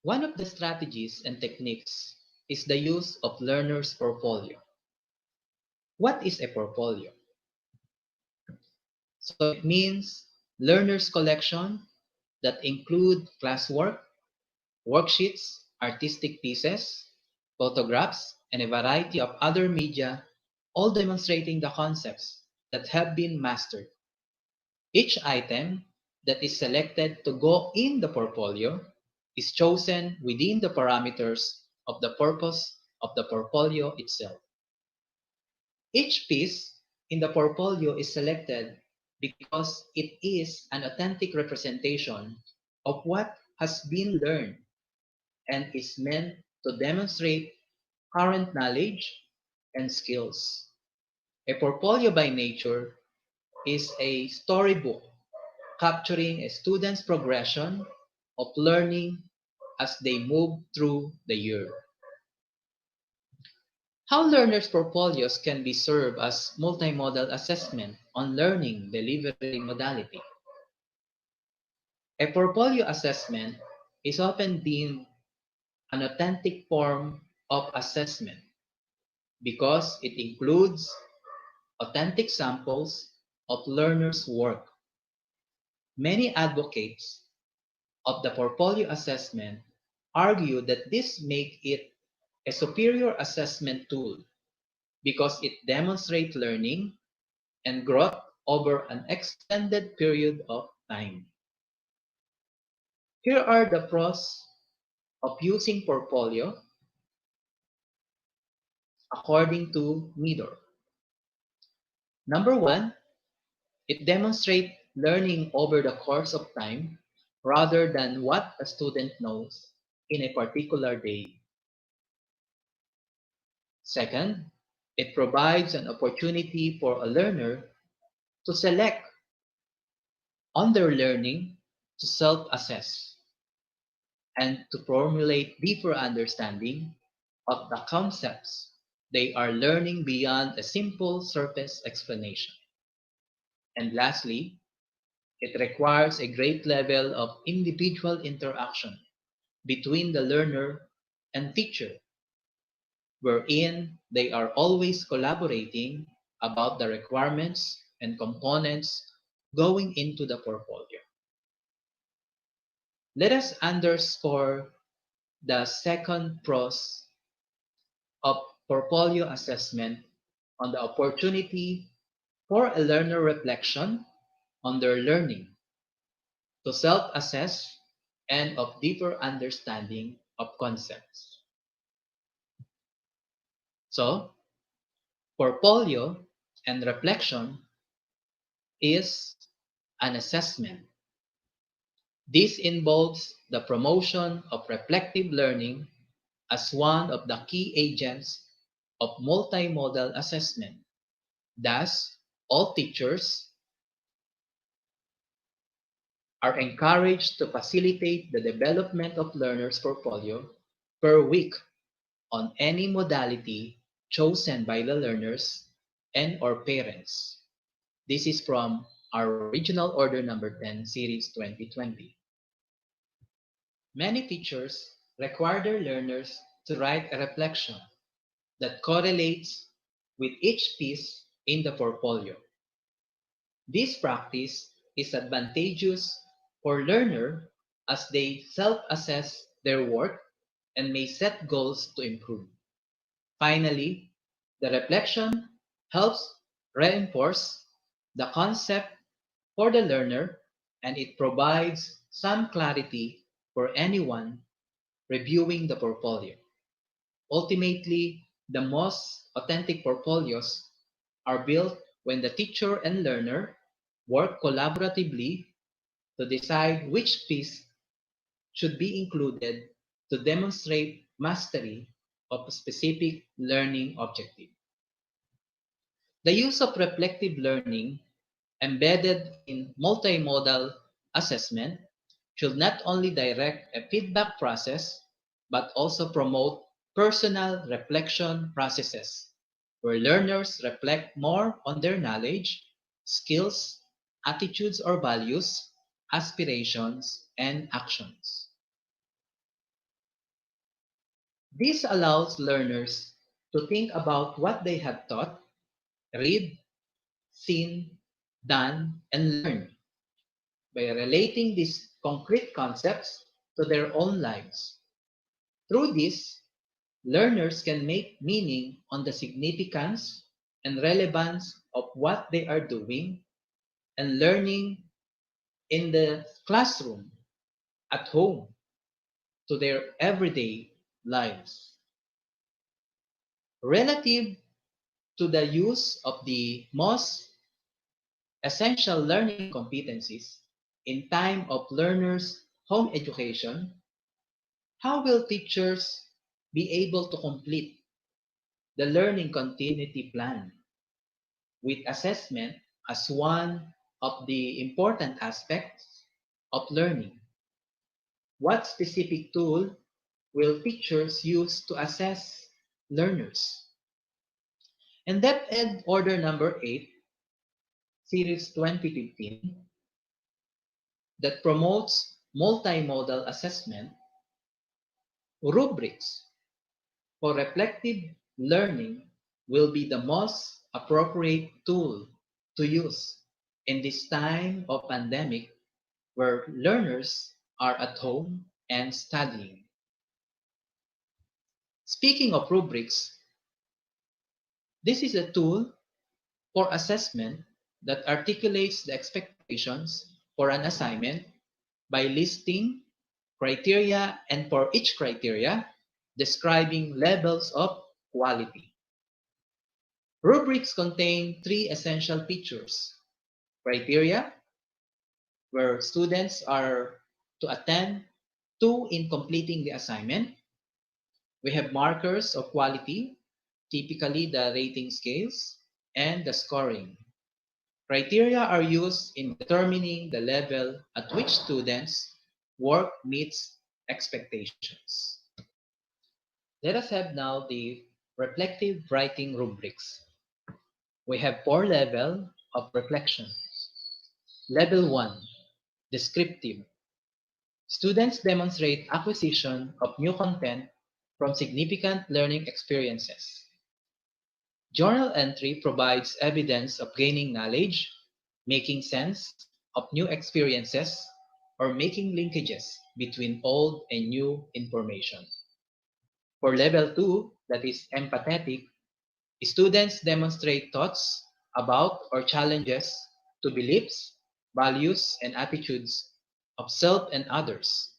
One of the strategies and techniques is the use of learner's portfolio. What is a portfolio? So it means learner's collection that include classwork, worksheets, artistic pieces, photographs, and a variety of other media, all demonstrating the concepts that have been mastered. Each item that is selected to go in the portfolio is chosen within the parameters of the purpose of the portfolio itself. Each piece in the portfolio is selected because it is an authentic representation of what has been learned and is meant to demonstrate current knowledge and skills. A portfolio by nature is a storybook capturing a student's progression of learning as they move through the year. How learners' portfolios can be served as multimodal assessment on learning delivery modality. A portfolio assessment is often deemed an authentic form of assessment because it includes authentic samples of learners' work. Many advocates of the portfolio assessment argue that this makes it a superior assessment tool because it demonstrates learning and growth over an extended period of time. Here are the pros of using portfolio according to Meador. Number one, it demonstrates learning over the course of time rather than what a student knows in a particular day. Second, it provides an opportunity for a learner to select on their learning to self-assess and to formulate deeper understanding of the concepts they are learning beyond a simple surface explanation. And lastly, it requires a great level of individual interaction between the learner and teacher, wherein they are always collaborating about the requirements and components going into the portfolio. Let us underscore the second pros of portfolio assessment on the opportunity for a learner reflection on their learning, to self-assess, and of deeper understanding of concepts. So, portfolio and reflection is an assessment. This involves the promotion of reflective learning as one of the key agents of multimodal assessment. Thus, all teachers are encouraged to facilitate the development of learners' portfolio per week on any modality chosen by the learners and or parents. This is from our Regional Order Number 10, Series 2020. Many teachers require their learners to write a reflection that correlates with each piece in the portfolio. This practice is advantageous for learners as they self-assess their work and may set goals to improve. Finally, the reflection helps reinforce the concept for the learner, and it provides some clarity for anyone reviewing the portfolio. Ultimately, the most authentic portfolios are built when the teacher and learner work collaboratively to decide which piece should be included to demonstrate mastery of a specific learning objective. The use of reflective learning embedded in multimodal assessment should not only direct a feedback process, but also promote personal reflection processes, where learners reflect more on their knowledge, skills, attitudes or values, aspirations, and actions. This allows learners to think about what they have taught, read, seen, done, and learned by relating these concrete concepts to their own lives. Through this, learners can make meaning on the significance and relevance of what they are doing and learning in the classroom, at home, to their everyday lives. Relative to the use of the most essential learning competencies in time of learners' home education, how will teachers be able to complete the learning continuity plan with assessment as one of the important aspects of learning? What specific tool will teachers use to assess learners? In Depth Ed Order number 8, Series 2015, that promotes multimodal assessment, rubrics for reflective learning will be the most appropriate tool to use in this time of pandemic where learners are at home and studying. Speaking of rubrics, this is a tool for assessment that articulates the expectations for an assignment by listing criteria and for each criteria, describing levels of quality. Rubrics contain three essential features: criteria, where students are to attend to in completing the assignment. We have markers of quality, typically the rating scales, and the scoring. Criteria are used in determining the level at which students' work meets expectations. Let us have now the reflective writing rubrics. We have 4 levels of reflection. Level 1, descriptive. Students demonstrate acquisition of new content from significant learning experiences. Journal entry provides evidence of gaining knowledge, making sense of new experiences, or making linkages between old and new information. For level 2, that is empathetic, students demonstrate thoughts about or challenges to beliefs, values, and attitudes of self and others.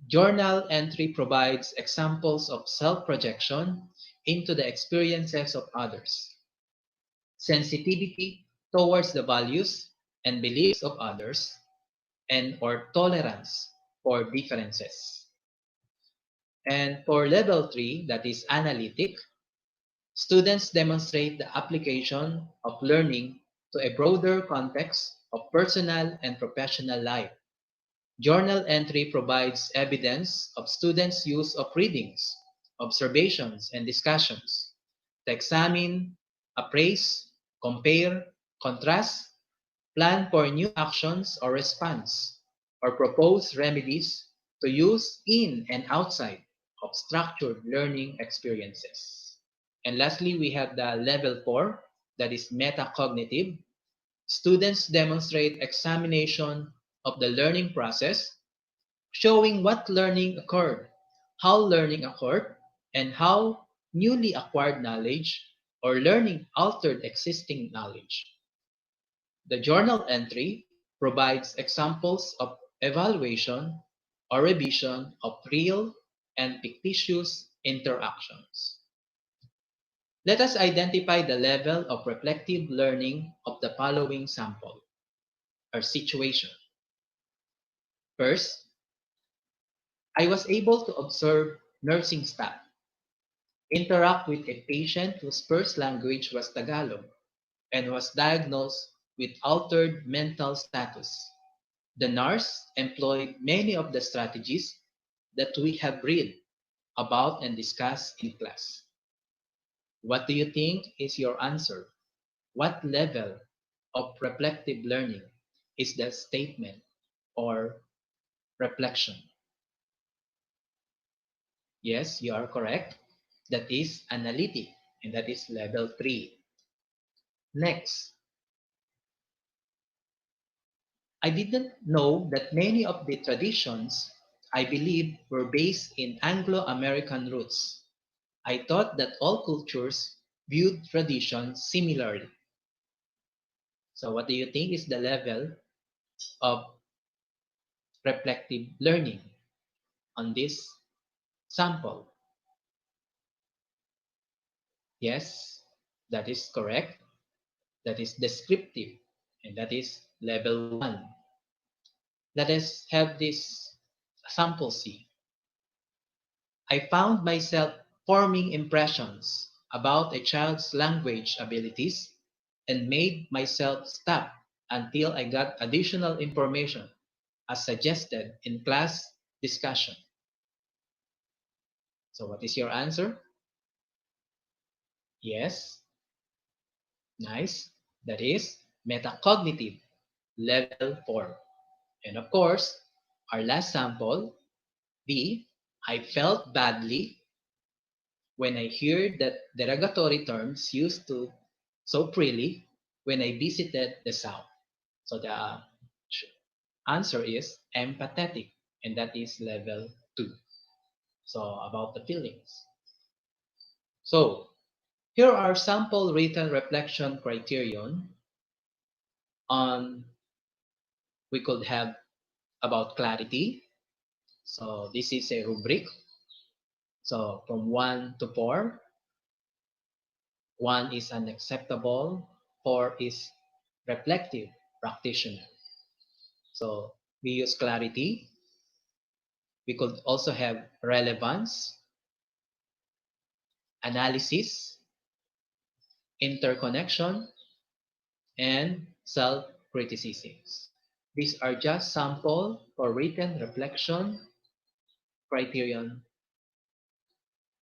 Journal entry provides examples of self-projection into the experiences of others. Sensitivity towards the values and beliefs of others, and or tolerance for differences. And for level 3, that is analytic, students demonstrate the application of learning to a broader context of personal and professional life. Journal entry provides evidence of students' use of readings, observations, and discussions to examine, appraise, compare, contrast, plan for new actions or response, or propose remedies to use in and outside of structured learning experiences. And lastly, we have the level 4, that is metacognitive. Students demonstrate examination of the learning process, showing what learning occurred, how learning occurred, and how newly acquired knowledge or learning altered existing knowledge. The journal entry provides examples of evaluation or revision of real and fictitious interactions. Let us identify the level of reflective learning of the following sample or situation. First, I was able to observe nursing staff interact with a patient whose first language was Tagalog and was diagnosed with altered mental status. The nurse employed many of the strategies that we have read about and discussed in class. What do you think is your answer? What level of reflective learning is that statement or reflection? Yes, you are correct. That is analytic, and that is level 3. Next, I didn't know that many of the traditions I believed were based in Anglo-American roots. I thought that all cultures viewed traditions similarly. So what do you think is the level of reflective learning on this sample? Yes, that is correct. That is descriptive, and that is level 1. Let us have this sample C. I found myself forming impressions about a child's language abilities and made myself stop until I got additional information as suggested in class discussion. So what is your answer? Yes, nice. That is metacognitive level 4. And of course, our last sample, B, I felt badly when I heard that derogatory terms used to so freely when I visited the South. So the answer is empathetic, and that is level 2. So about the feelings. So here are sample written reflection criterion on we could have about clarity. So this is a rubric. So from 1 to 4, 1 is unacceptable, 4 is reflective practitioner. So we use clarity. We could also have relevance, analysis, interconnection, and self-criticisms. These are just sample for written reflection criterion.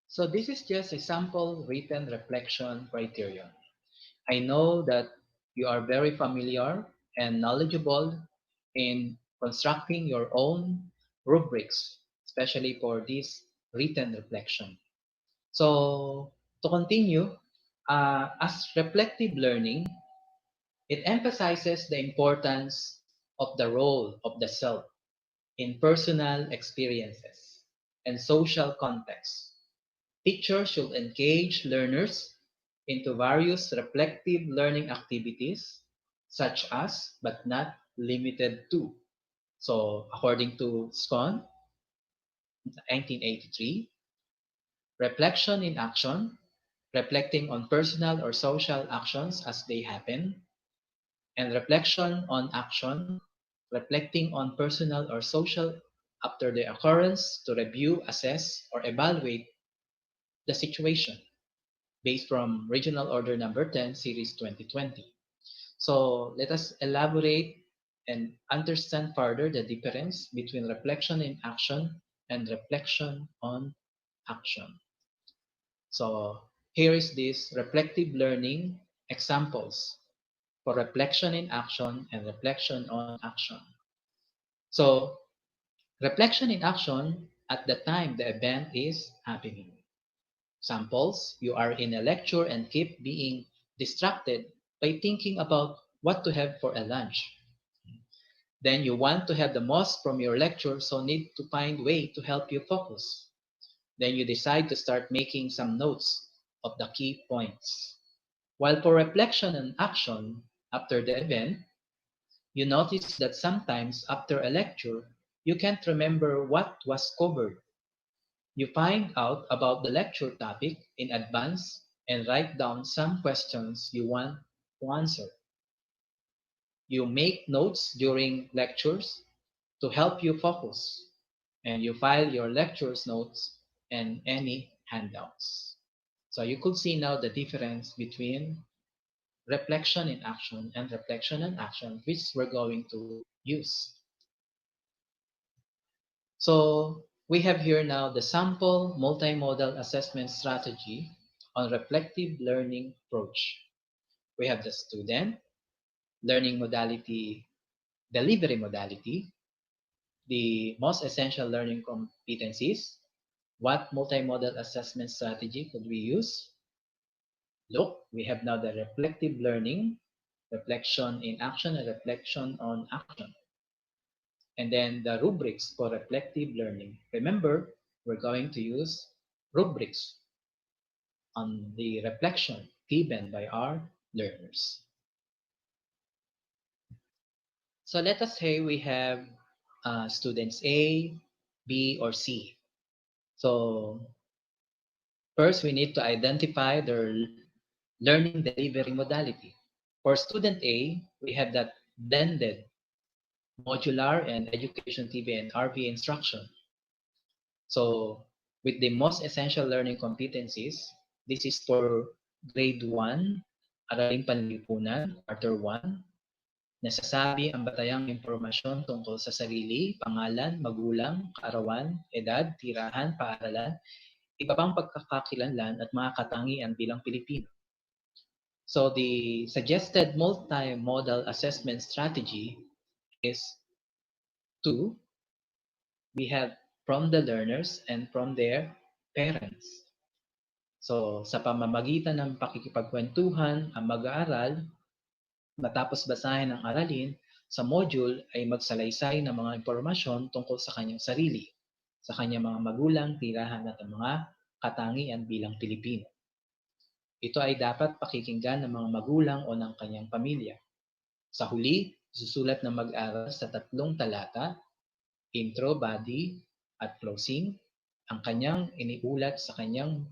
So this is just a sample written reflection criterion. I know that you are very familiar and knowledgeable in constructing your own rubrics, especially for this written reflection. So to continue, as reflective learning, it emphasizes the importance of the role of the self in personal experiences and social contexts. Teachers should engage learners into various reflective learning activities, such as, but not limited to. So, according to SCON, 1983, reflection in action, reflecting on personal or social actions as they happen, and reflection on action, reflecting on personal or social after the occurrence to review, assess, or evaluate the situation based from Regional Order Number 10, Series 2020. So let us elaborate and understand further the difference between reflection in action and reflection on action. So here is this reflective learning examples for reflection in action and reflection on action. So reflection in action at the time the event is happening. Samples, you are in a lecture and keep being distracted by thinking about what to have for a lunch. Then you want to have the most from your lecture, so need to find way to help you focus. Then you decide to start making some notes of the key points. While for reflection and action after the event, you notice that sometimes after a lecture, you can't remember what was covered. You find out about the lecture topic in advance and write down some questions you want to answer. You make notes during lectures to help you focus, and you file your lectures notes and any handouts. So you could see now the difference between reflection in action and reflection and action, which we're going to use. So we have here now the sample multimodal assessment strategy on reflective learning approach. We have the student, learning modality, delivery modality, the most essential learning competencies, What multimodal assessment strategy could we use? Look, we have now the reflective learning, reflection in action, and reflection on action. And then the rubrics for reflective learning. Remember, we're going to use rubrics on the reflection given by our learners. So let us say we have students A, B, or C. So first, we need to identify their learning delivery modality. For student A, we have that blended modular and education TV and RV instruction. So with the most essential learning competencies, this is for grade 1, Araling Panlipunan, quarter 1. Nasasabi ang batayang impormasyon tungkol sa sarili, pangalan, magulang, kaarawan, edad, tirahan, paaralan, iba pang pagkakakilanlan at mga katangian bilang Pilipino. So the suggested multimodal assessment strategy is to, we have from the learners and from their parents. So sa pamamagitan ng pakikipagkwentuhan, ang mag-aaral, matapos basahin ang aralin, sa module ay magsalaysay ng mga impormasyon tungkol sa kanyang sarili, sa kanyang mga magulang, tirahan at ang mga katangian bilang Pilipino. Ito ay dapat pakikinggan ng mga magulang o ng kanyang pamilya. Sa huli, susulat ng mag-aaral sa 3 talata, intro, body, at closing, ang kanyang iniulat sa kanyang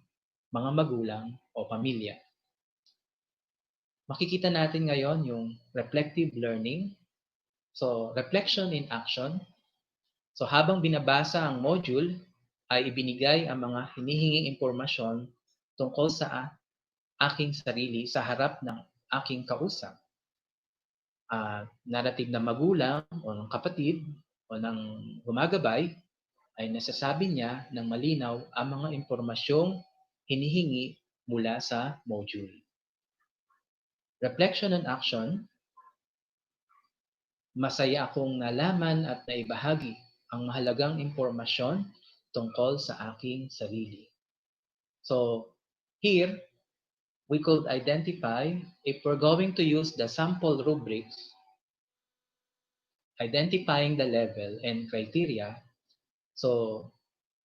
mga magulang o pamilya. Makikita natin ngayon yung reflective learning. So, reflection in action. So, habang binabasa ang module, ay ibinigay ang mga hinihinging impormasyon tungkol sa aking sarili sa harap ng aking kausap. Narrative na magulang o ng kapatid o ng gumagabay ay nasasabi niya ng malinaw ang mga impormasyong hinihingi mula sa module. Reflection and action, masaya akong nalaman at naibahagi ang mahalagang impormasyon tungkol sa aking sarili. So, here, we could identify, if we're going to use the sample rubrics, identifying the level and criteria. So,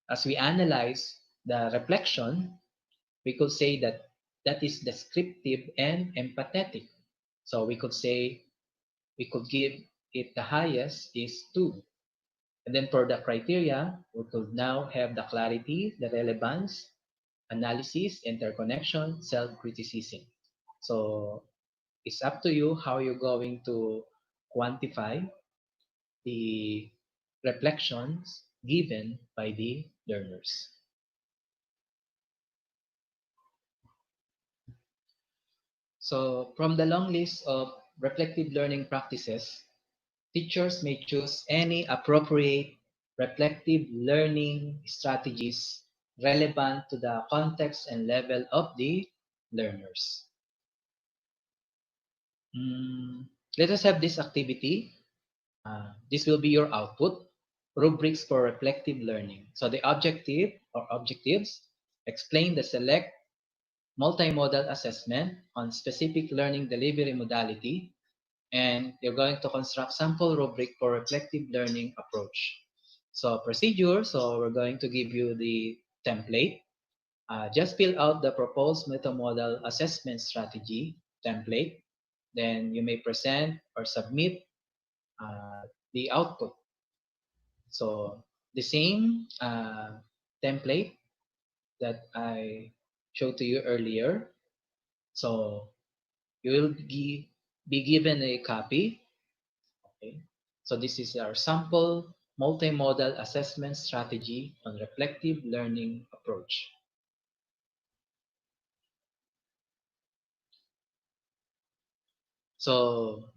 as we analyze the reflection, we could say that that is descriptive and empathetic. So we could say, we could give it the highest is 2. And then for the criteria, we could now have the clarity, the relevance, analysis, interconnection, self-criticism. So it's up to you how you're going to quantify the reflections given by the learners. So from the long list of reflective learning practices, teachers may choose any appropriate reflective learning strategies relevant to the context and level of the learners. Let us have this activity. This will be your output, rubrics for reflective learning. So the objective or objectives, explain the select multimodal assessment on specific learning delivery modality, and you're going to construct sample rubric for reflective learning approach. So procedure, so we're going to give you the template. Just fill out the proposed multimodal assessment strategy template. Then you may present or submit the output. So the same template that I showed to you earlier. So you will be given a copy. Okay. So this is our sample multimodal assessment strategy on reflective learning approach. So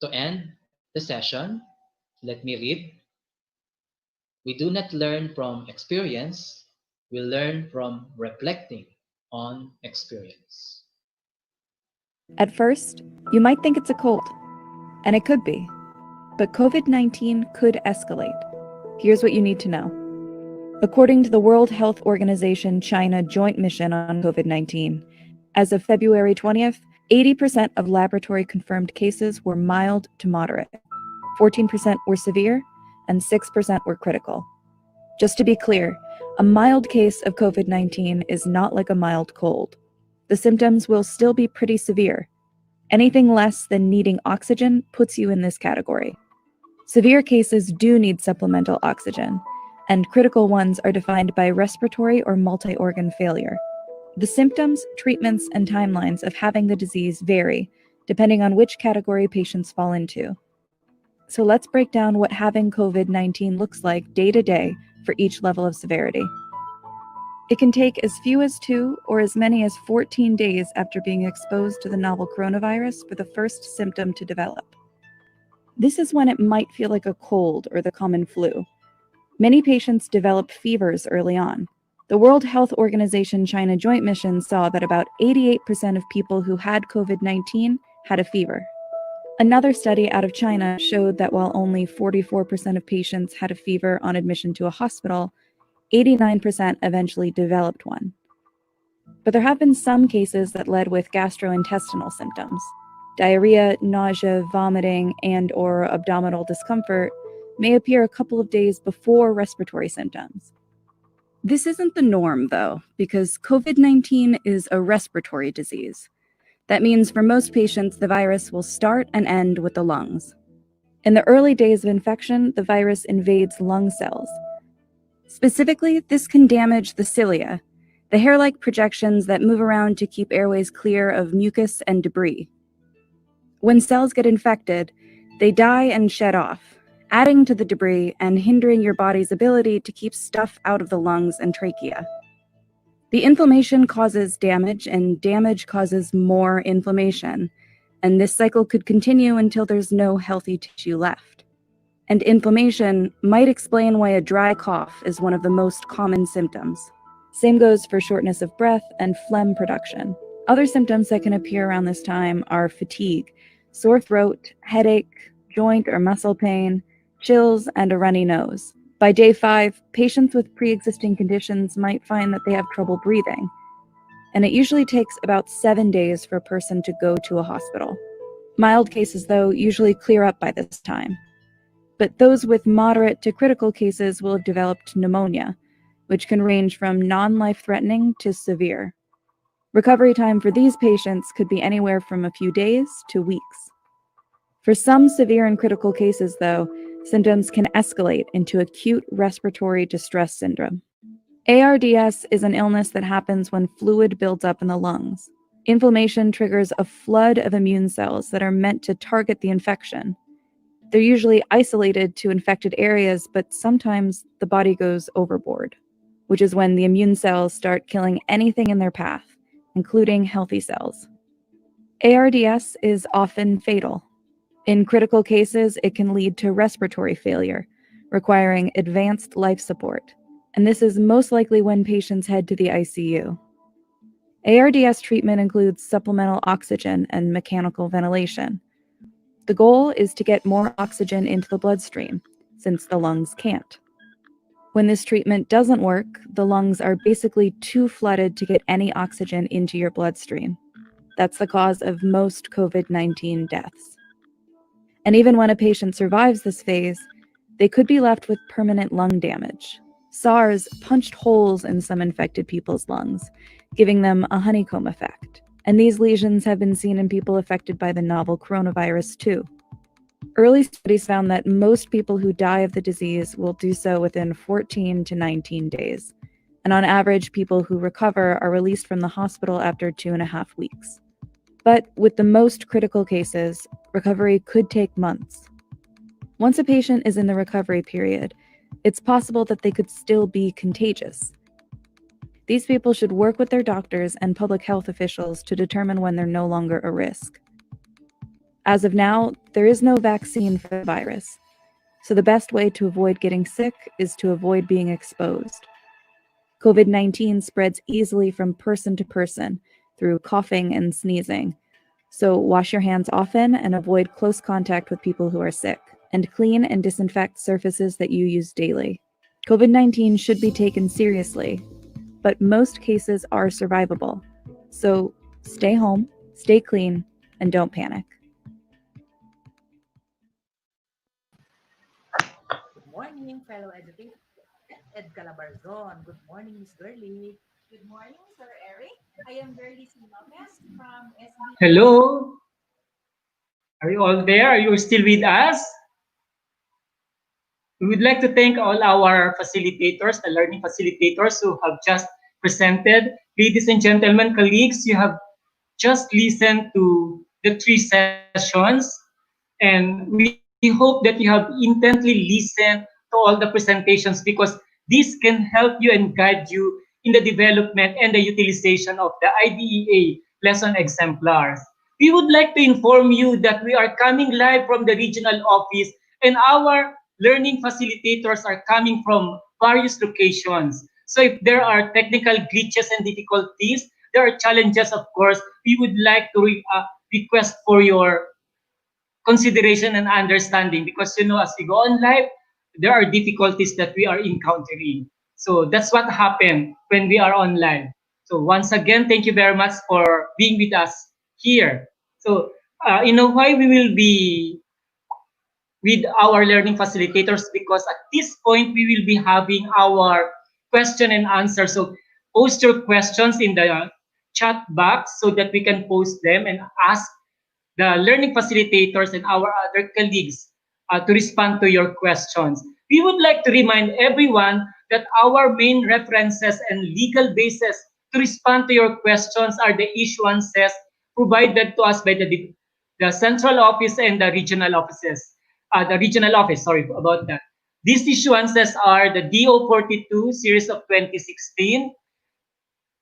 to end the session, let me read. We do not learn from experience, we learn from reflecting on experience. At first, you might think it's a cold, and it could be, but COVID-19 could escalate. Here's what you need to know. According to the World Health Organization China Joint Mission on COVID-19, as of February 20th, 80% of laboratory confirmed cases were mild to moderate, 14% were severe, and 6% were critical. Just to be clear, a mild case of COVID-19 is not like a mild cold. The symptoms will still be pretty severe. Anything less than needing oxygen puts you in this category. Severe cases do need supplemental oxygen, and critical ones are defined by respiratory or multi-organ failure. The symptoms, treatments, and timelines of having the disease vary depending on which category patients fall into. So let's break down what having COVID-19 looks like day to day for each level of severity. It can take as few as 2 or as many as 14 days after being exposed to the novel coronavirus for the first symptom to develop. This is when it might feel like a cold or the common flu. Many patients develop fevers early on. The World Health Organization China Joint Mission saw that about 88% of people who had COVID-19 had a fever. Another study out of China showed that while only 44% of patients had a fever on admission to a hospital, 89% eventually developed one. But there have been some cases that led with gastrointestinal symptoms. Diarrhea, nausea, vomiting, and/or abdominal discomfort may appear a couple of days before respiratory symptoms. This isn't the norm, though, because COVID-19 is a respiratory disease. That means for most patients, the virus will start and end with the lungs. In the early days of infection, the virus invades lung cells. Specifically, this can damage the cilia, the hair-like projections that move around to keep airways clear of mucus and debris. When cells get infected, they die and shed off, adding to the debris and hindering your body's ability to keep stuff out of the lungs and trachea. The inflammation causes damage, and damage causes more inflammation, and this cycle could continue until there's no healthy tissue left. And inflammation might explain why a dry cough is one of the most common symptoms. Same goes for shortness of breath and phlegm production. Other symptoms that can appear around this time are fatigue, sore throat, headache, joint or muscle pain, chills, and a runny nose. By day 5, patients with pre-existing conditions might find that they have trouble breathing, and it usually takes about 7 days for a person to go to a hospital. Mild cases, though, usually clear up by this time. But those with moderate to critical cases will have developed pneumonia, which can range from non-life-threatening to severe. Recovery time for these patients could be anywhere from a few days to weeks. For some severe and critical cases, though, symptoms can escalate into acute respiratory distress syndrome. ARDS is an illness that happens when fluid builds up in the lungs. Inflammation triggers a flood of immune cells that are meant to target the infection. They're usually isolated to infected areas, but sometimes the body goes overboard, which is when the immune cells start killing anything in their path, including healthy cells. ARDS is often fatal. In critical cases, it can lead to respiratory failure, requiring advanced life support, and this is most likely when patients head to the ICU. ARDS treatment includes supplemental oxygen and mechanical ventilation. The goal is to get more oxygen into the bloodstream, since the lungs can't. When this treatment doesn't work, the lungs are basically too flooded to get any oxygen into your bloodstream. That's the cause of most COVID-19 deaths. And even when a patient survives this phase, they could be left with permanent lung damage. SARS punched holes in some infected people's lungs, giving them a honeycomb effect. And these lesions have been seen in people affected by the novel coronavirus too. Early studies found that most people who die of the disease will do so within 14 to 19 days. And on average, people who recover are released from the hospital after 2.5 weeks. But with the most critical cases, recovery could take months. Once a patient is in the recovery period, it's possible that they could still be contagious. These people should work with their doctors and public health officials to determine when they're no longer a risk. As of now, there is no vaccine for the virus, so the best way to avoid getting sick is to avoid being exposed. COVID-19 spreads easily from person to person through coughing and sneezing, so wash your hands often and avoid close contact with people who are sick, and clean and disinfect surfaces that you use daily. COVID 19 should be taken seriously, but most cases are survivable. So stay home, stay clean, and don't panic. Good morning, fellow educators. Ed Calabarzon. Good morning, Miss Girly. Good morning, Sir Eric. I am Girly C. Lopez from SB. Hello. Are you all there? Are you still with us? We would like to thank all our facilitators, the learning facilitators who have just presented. Ladies and gentlemen, colleagues, you have just listened to the 3 sessions, and we hope that you have intently listened to all the presentations, because this can help you and guide you in the development and the utilization of the IDEA lesson exemplars. We would like to inform you that we are coming live from the regional office, and our learning facilitators are coming from various locations. So if there are technical glitches and difficulties, there are challenges, of course, we would like to request for your consideration and understanding, because as we go on live, there are difficulties that we are encountering. So that's what happened when we are on live. So once again, thank you very much for being with us here. So why we will be with our learning facilitators, because at this point we will be having our question and answer. So post your questions in the chat box so that we can post them and ask the learning facilitators and our other colleagues to respond to your questions. We would like to remind everyone that our main references and legal basis to respond to your questions are the issuances provided to us by the central office and the regional offices. The regional office, sorry about that. These issuances are the DO 42 series of 2016,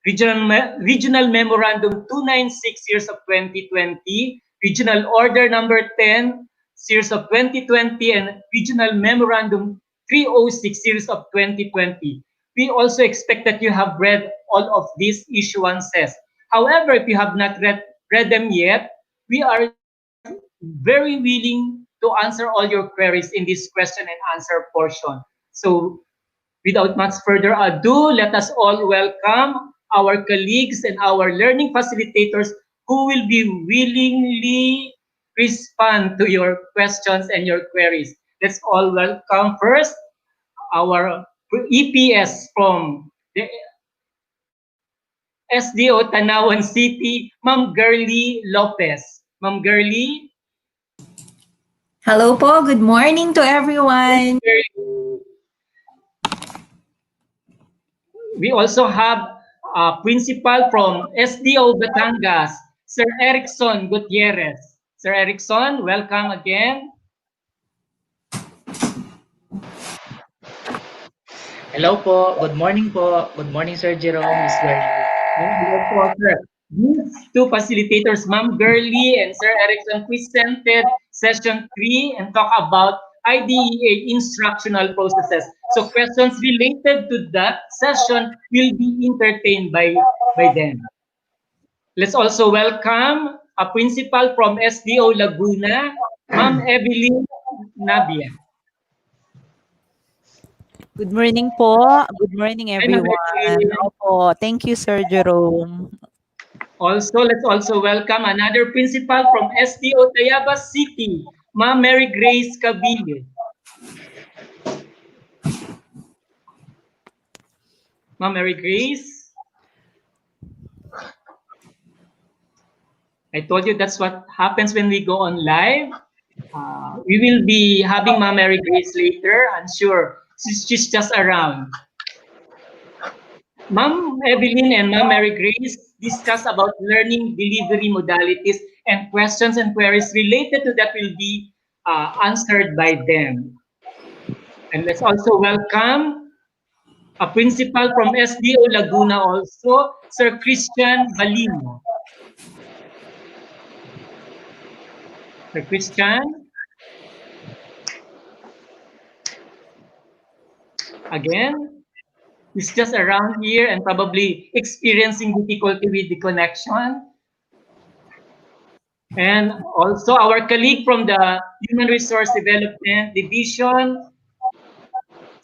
Regional Memorandum 296 series of 2020, Regional Order number 10 series of 2020, and Regional Memorandum 306 series of 2020. We also expect that you have read all of these issuances. However, if you have not read them yet, we are very willing to answer all your queries in this question and answer portion. So without much further ado, let us all welcome our colleagues and our learning facilitators who will be willingly respond to your questions and your queries. Let's all welcome first our EPS from the SDO Tanawan City, Ma'am Girly Lopez. Ma'am Girly. Hello po, good morning to everyone. We also have a principal from SDO Batangas, Sir Erickson Gutierrez. Sir Erickson, welcome again. Hello po. Good morning po. Good morning, Sir Jerome, Miss Girly. Hello po, sir. These 2 facilitators, Ma'am Girly and Sir Erickson, presented session 3 and talk about IDEA instructional processes. So questions related to that session will be entertained by them. Let's also welcome a principal from SDO Laguna, Ma'am Evelyn Nabia. Good morning po. Good morning, everyone. Opo. Thank you, Sir Jerome. Let's also welcome another principal from SDO Tayabas City, Ma'am Mary Grace Cabille. Ma'am Mary Grace. I told you that's what happens when we go on live. We will be having Ma'am Mary Grace later, I'm sure. She's just around. Ma'am Evelyn and Ma'am Mary Grace discuss about learning delivery modalities, and questions and queries related to that will be answered by them. And let's also welcome a principal from SDO Laguna also, Sir Christian Balino. Sir Christian. Again, he's just around here and probably experiencing difficulty with the connection. And also our colleague from the Human Resource Development Division,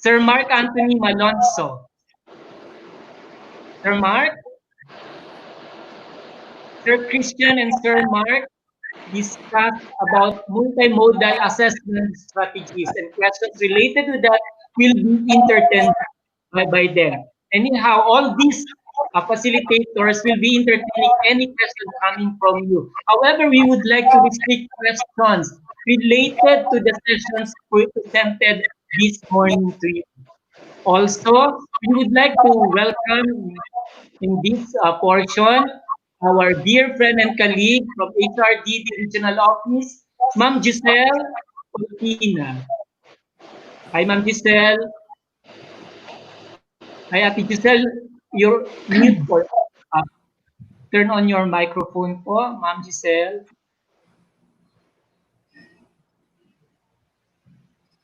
Sir Mark Anthony Malonzo. Sir Mark? Sir Christian and Sir Mark discuss about multimodal assessment strategies, and questions related to that will be entertained by them. Anyhow, all these facilitators will be entertaining any question coming from you. However, we would like to restrict questions related to the sessions presented this morning to you. Also, we would like to welcome in this portion our dear friend and colleague from HRDD Regional Office, Ma'am Giselle Cortina. Hi, Ma'am Giselle. Hi, Ate Giselle. You're mute po. Turn on your microphone po, Ma'am Giselle.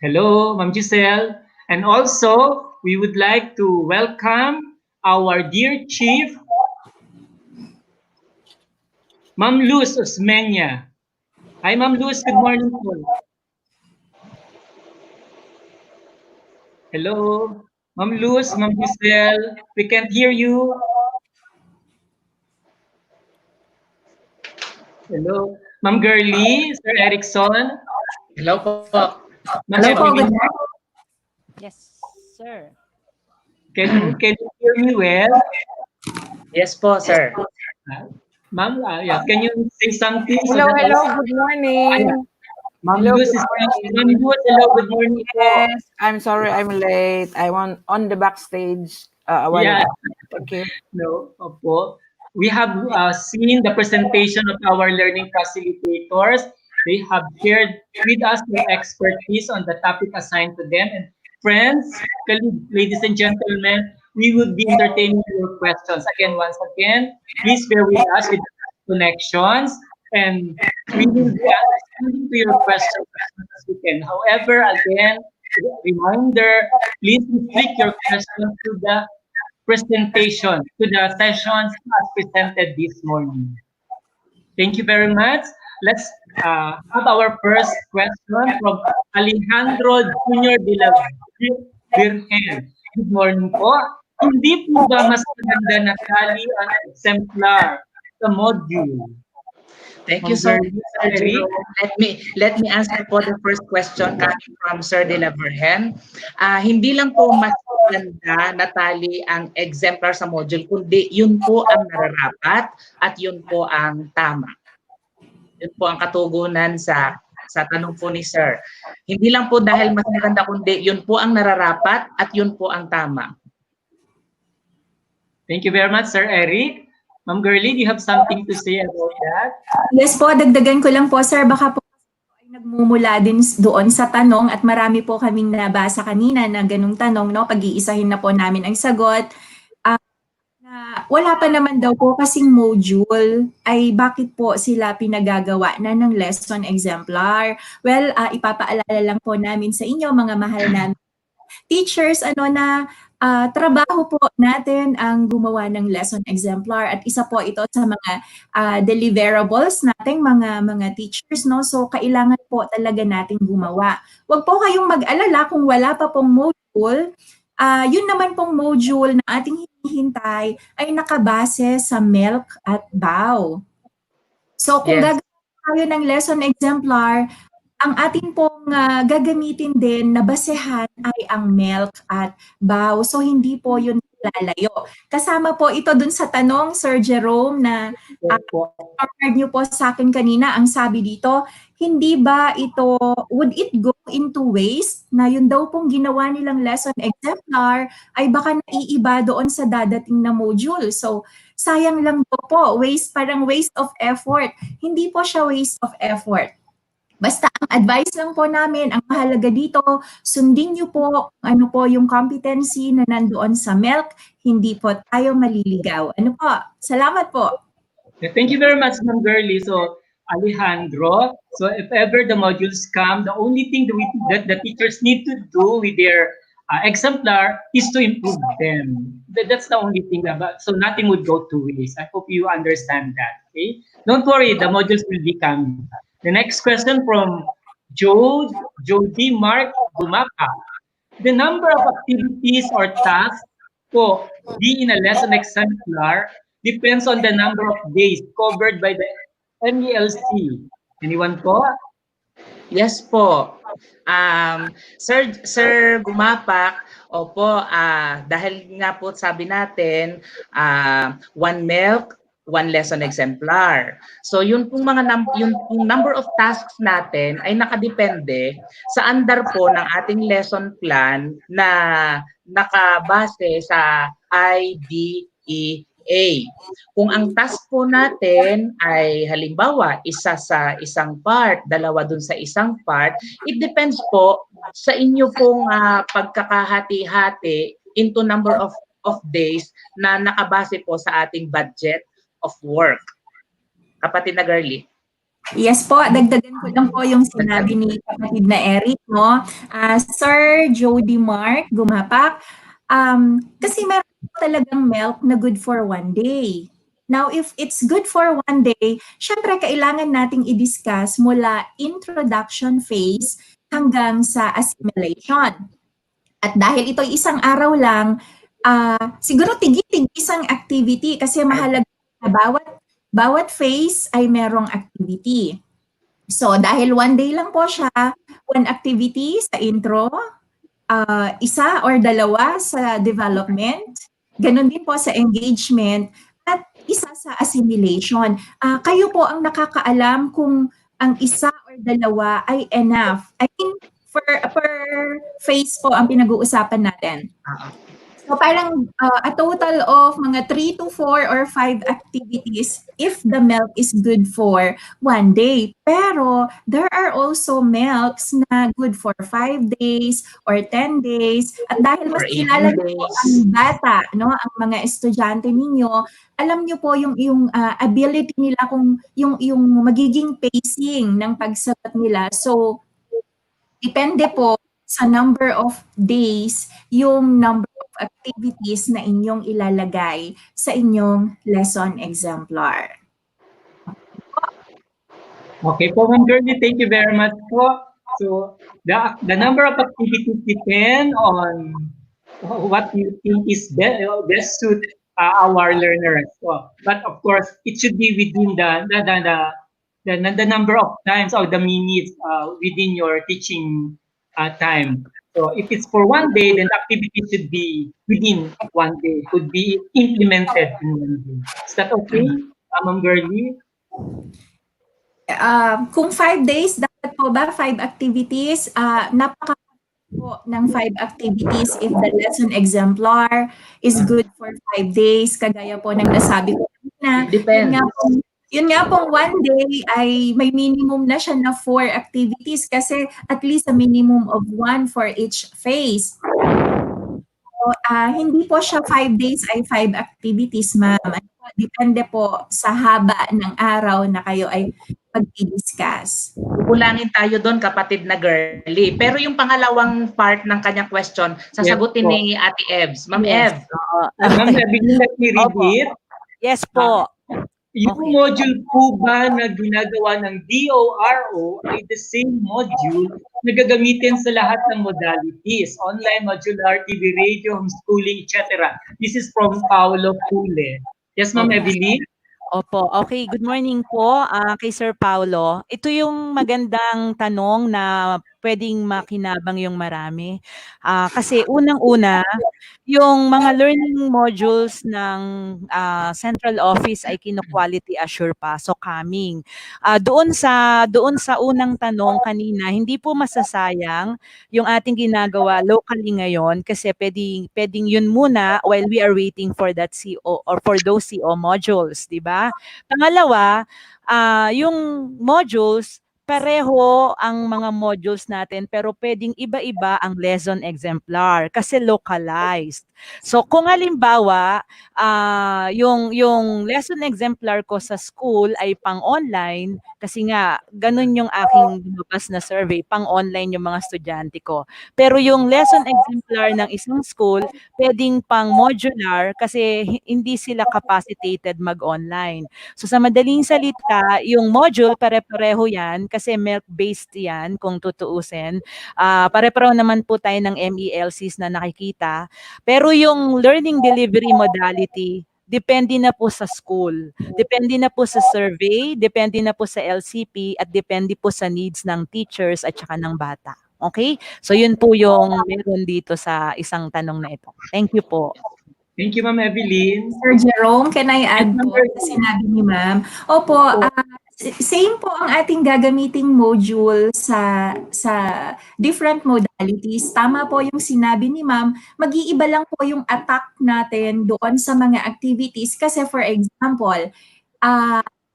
Hello, Ma'am Giselle. And also, we would like to welcome our dear Chief, Ma'am Luz Osmeña. Hi, Ma'am Luz. Good morning po. Hello, Ma'am Luz, Ma'am Giselle. We can't hear you. Hello, Ma'am Girlie, Sir Erickson. Hello po. Ma'am Hello po, Evelyn. good morning. Yes, sir. Can you hear me well? Yes po, sir. Ma'am, yeah, can you say something? Hello, that hello, I- good morning. Ma'am Hello, Luz good is morning. Ma'am Luz, hello, good morning po. Yes, I'm sorry I'm late. I want on the backstage a while Yeah. ago. Okay. No, opo. We have seen the presentation of our learning facilitators. They have shared with us their expertise on the topic assigned to them. And friends, colleagues, ladies and gentlemen, we would be entertaining your questions. Again, once again, please bear with us with connections, and we will be answering to your questions as much as we can. However, again, reminder, please restrict your questions to the presentation, to the sessions as presented this morning. Thank you very much. Let's have our first question from Alejandro Jr. de la Virgen. Good morning po. Hindi po ba mas maganda na tali ang exemplar sa module? Thank you, sir. Sir Jerome. Let me answer po the first question coming from Sir De La Virgen. Hindi lang po mas maganda na tali ang exemplar sa module, kundi yun po ang nararapat at yun po ang tama. Yun po ang katugunan sa tanong po ni Sir. Hindi lang po dahil mas maganda, kundi yun po ang nararapat at yun po ang tama. Thank you very much, Sir Eric. Ma'am Girlie, do you have something to say about that? Yes po, dagdagan ko lang po, sir. Baka po ay nagmumula din doon sa tanong at marami po kaming nabasa kanina na ganung tanong, no? Pag-iisahin na po namin ang sagot. Na wala pa naman daw po kasing module, ay bakit po sila pinagagawa na ng lesson exemplar? Well, ipapaalala lang po namin sa inyo, mga mahal namin teachers, na trabaho po natin ang gumawa ng lesson exemplar, at isa po ito sa mga deliverables nating mga teachers, no? So kailangan po talaga nating gumawa. Huwag po kayong mag-alala kung wala pa pong module. Yun naman pong module na ating hinihintay ay nakabase sa MELC at BAU. So kung Yes. gagawin tayo ng lesson exemplar, ang ating pong gagamitin din na basehan ay ang MELC at BAU. So hindi po yun lalayo. Kasama po ito dun sa tanong, Sir Jerome, na forward niyo po sa akin kanina. Ang sabi dito, hindi ba ito, would it go into waste? Na yun daw pong ginawa nilang lesson exemplar ay baka naiiba doon sa dadating na module. So sayang lang po, waste, parang waste of effort. Hindi po siya waste of effort. Basta ang advice lang po namin, ang mahalaga dito, sundin niyo po ano po yung competency na nandoon sa MELC, hindi po tayo maliligaw. Ano po? Salamat po. Thank you very much, Ma'am Girlie. So, Alejandro, so if ever the modules come, the only thing that the teachers need to do with their exemplar is to improve them. That's the only thing. So nothing would go to waste. I hope you understand that. Okay? Don't worry, the modules will be coming. The next question from Jody Mark Gumaka. The number of activities or tasks po be in a lesson exemplar depends on the number of days covered by the MELC. Anyone po? Yes po. Sir Gumapak, opo, dahil nga po sabi natin, one milk, one lesson exemplar. So yun pong yung number of tasks natin ay nakadepende sa andar po ng ating lesson plan na nakabase sa IDEA. Kung ang task po natin ay halimbawa isa sa isang part, dalawa dun sa isang part, it depends po sa inyo pong pagkakahati-hati into number of days na nakabase po sa ating budget of work. Kapatid na Girlie. Yes po, dagdagan ko lang po yung sinabi ni kapatid na Eric, no? Sir Jody Mark Gumapak, kasi meron talagang milk na good for one day. Now, if it's good for one day, syempre kailangan nating i-discuss mula introduction phase hanggang sa assimilation. At dahil ito'y isang araw lang, siguro tig-tig isang activity kasi mahalaga na bawat phase ay merong activity. So, dahil one day lang po siya, one activity sa intro, isa or dalawa sa development, ganun din po sa engagement, at isa sa assimilation. Kayo po ang nakakaalam kung ang isa or dalawa ay enough. I mean, per phase po ang pinag-uusapan natin. So parang a total of mga 3 to 4 or 5 activities if the milk is good for one day. Pero there are also milks na good for 5 days or 10 days. At dahil mas kilala niyo po ang bata, no, ang mga estudyante ninyo, alam niyo po yung ability nila kung yung magiging pacing ng pagsagot nila. So depende po sa number of days yung number of activities na inyong ilalagay sa inyong lesson exemplar. Okay po, Ma'am Girlie, thank you very much po. So, the number of activities depend on what you think is best suit our learners. So, but of course, it should be within the number of times or the minutes within your teaching time. So if it's for one day, then the activity should be within one day, could be implemented in one day. Is that okay, Ma'am Girlie? Kung 5 days, dapat po ba 5 activities? Napaka po ng 5 activities if the lesson exemplar is good for 5 days, kagaya po ng nasabi ko na. Depends. Yun nga pong one day ay may minimum na siya na 4 activities kasi at least a minimum of 1 for each phase. So, hindi po siya 5 days ay 5 activities, ma'am. Depende po sa haba ng araw na kayo ay pag-discuss. Kulangin tayo doon, kapatid na Girlie. Pero yung pangalawang part ng kanyang question, sasagutin ni Ate Evs. Ma'am Ev. Ma'am Ev, let me read it. Yes po. Yung module po ba na ginagawa ng DORO ay the same module na gagamitin sa lahat ng modalities, online, modular, TV, radio, homeschooling, etc. This is from Paolo Pule. Yes, Ma'am Evelyn? Opo. Okay, good morning po kay Sir Paulo. Ito yung magandang tanong na pwedeng makinabang yung marami. Kasi unang-una, yung mga learning modules ng central office ay kino-quality assure pa, so coming. Doon sa unang tanong kanina, hindi po masasayang yung ating ginagawa locally ngayon kasi pwedeng yun muna while we are waiting for that CO or for those CO modules, di ba? Pangalawa, yung modules, pareho ang mga modules natin pero pwedeng iba-iba ang lesson exemplar kasi localized. So kung halimbawa, yung lesson exemplar ko sa school ay pang-online kasi nga ganun yung aking lumabas na survey, pang-online yung mga estudyante ko. Pero yung lesson exemplar ng isang school, pwedeng pang-modular kasi hindi sila capacitated mag-online. So sa madaling salita, yung module pare-pareho yan kasi kasi milk-based yan kung tutuusin. Pare-pareho naman po tayo ng MELCs na nakikita. Pero yung learning delivery modality, depende na po sa school, depende na po sa survey, depende na po sa LCP, at depende po sa needs ng teachers at saka ng bata. Okay? So yun po yung meron dito sa isang tanong na ito. Thank you po. Thank you, Ma'am Evelyn. Sir Jerome, can I add po sa sinabi ni Ma'am? Opo, same po ang ating gagamiting module sa different modalities. Tama po yung sinabi ni Ma'am, mag-iiba lang po yung attack natin doon sa mga activities. Kasi for example,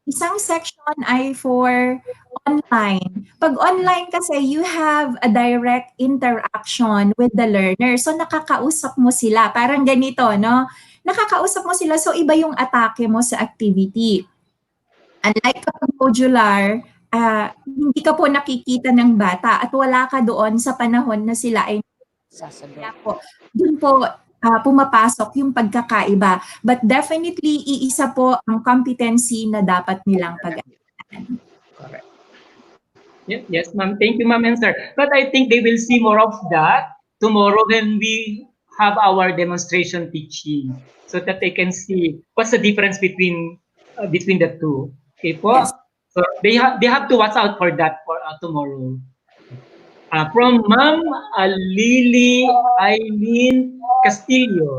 isang section ay for online. Pag online kasi, you have a direct interaction with the learner. So, nakakausap mo sila. Parang ganito, no? Nakakausap mo sila, so iba yung atake mo sa activity. Unlike kapag modular, hindi ka po nakikita ng bata at wala ka doon sa panahon na sila ay doon po pumapasok yung pagkakaiba. But definitely, iisa po ang competency na dapat nilang pag-aralan. Correct. Yes, ma'am. Thank you, ma'am and sir. But I think they will see more of that tomorrow when we have our demonstration teaching, so that they can see what's the difference between the two. Okay po? Yes. So they have to watch out for that for tomorrow. From Ma'am Lily Eileen Castillo.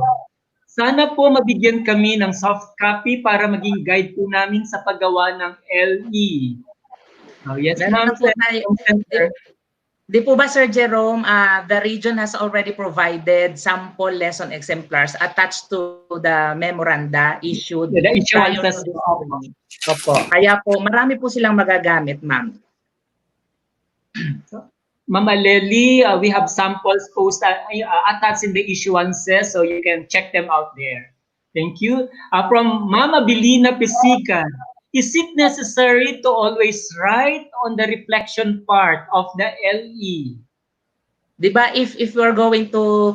Sana po mabigyan kami ng soft copy para maging guide po namin sa paggawa ng LE. Yes, ma'am. Di po ba, Sir Jerome, the region has already provided sample lesson exemplars attached to the memoranda issued. The issuances. Opo. Kaya po, marami po silang magagamit, ma'am. Mama Lely, we have samples attached in the issuances, so you can check them out there. Thank you. From Mama Belina Pisican, is it necessary to always write on the reflection part of the LE? Diba, if we're going to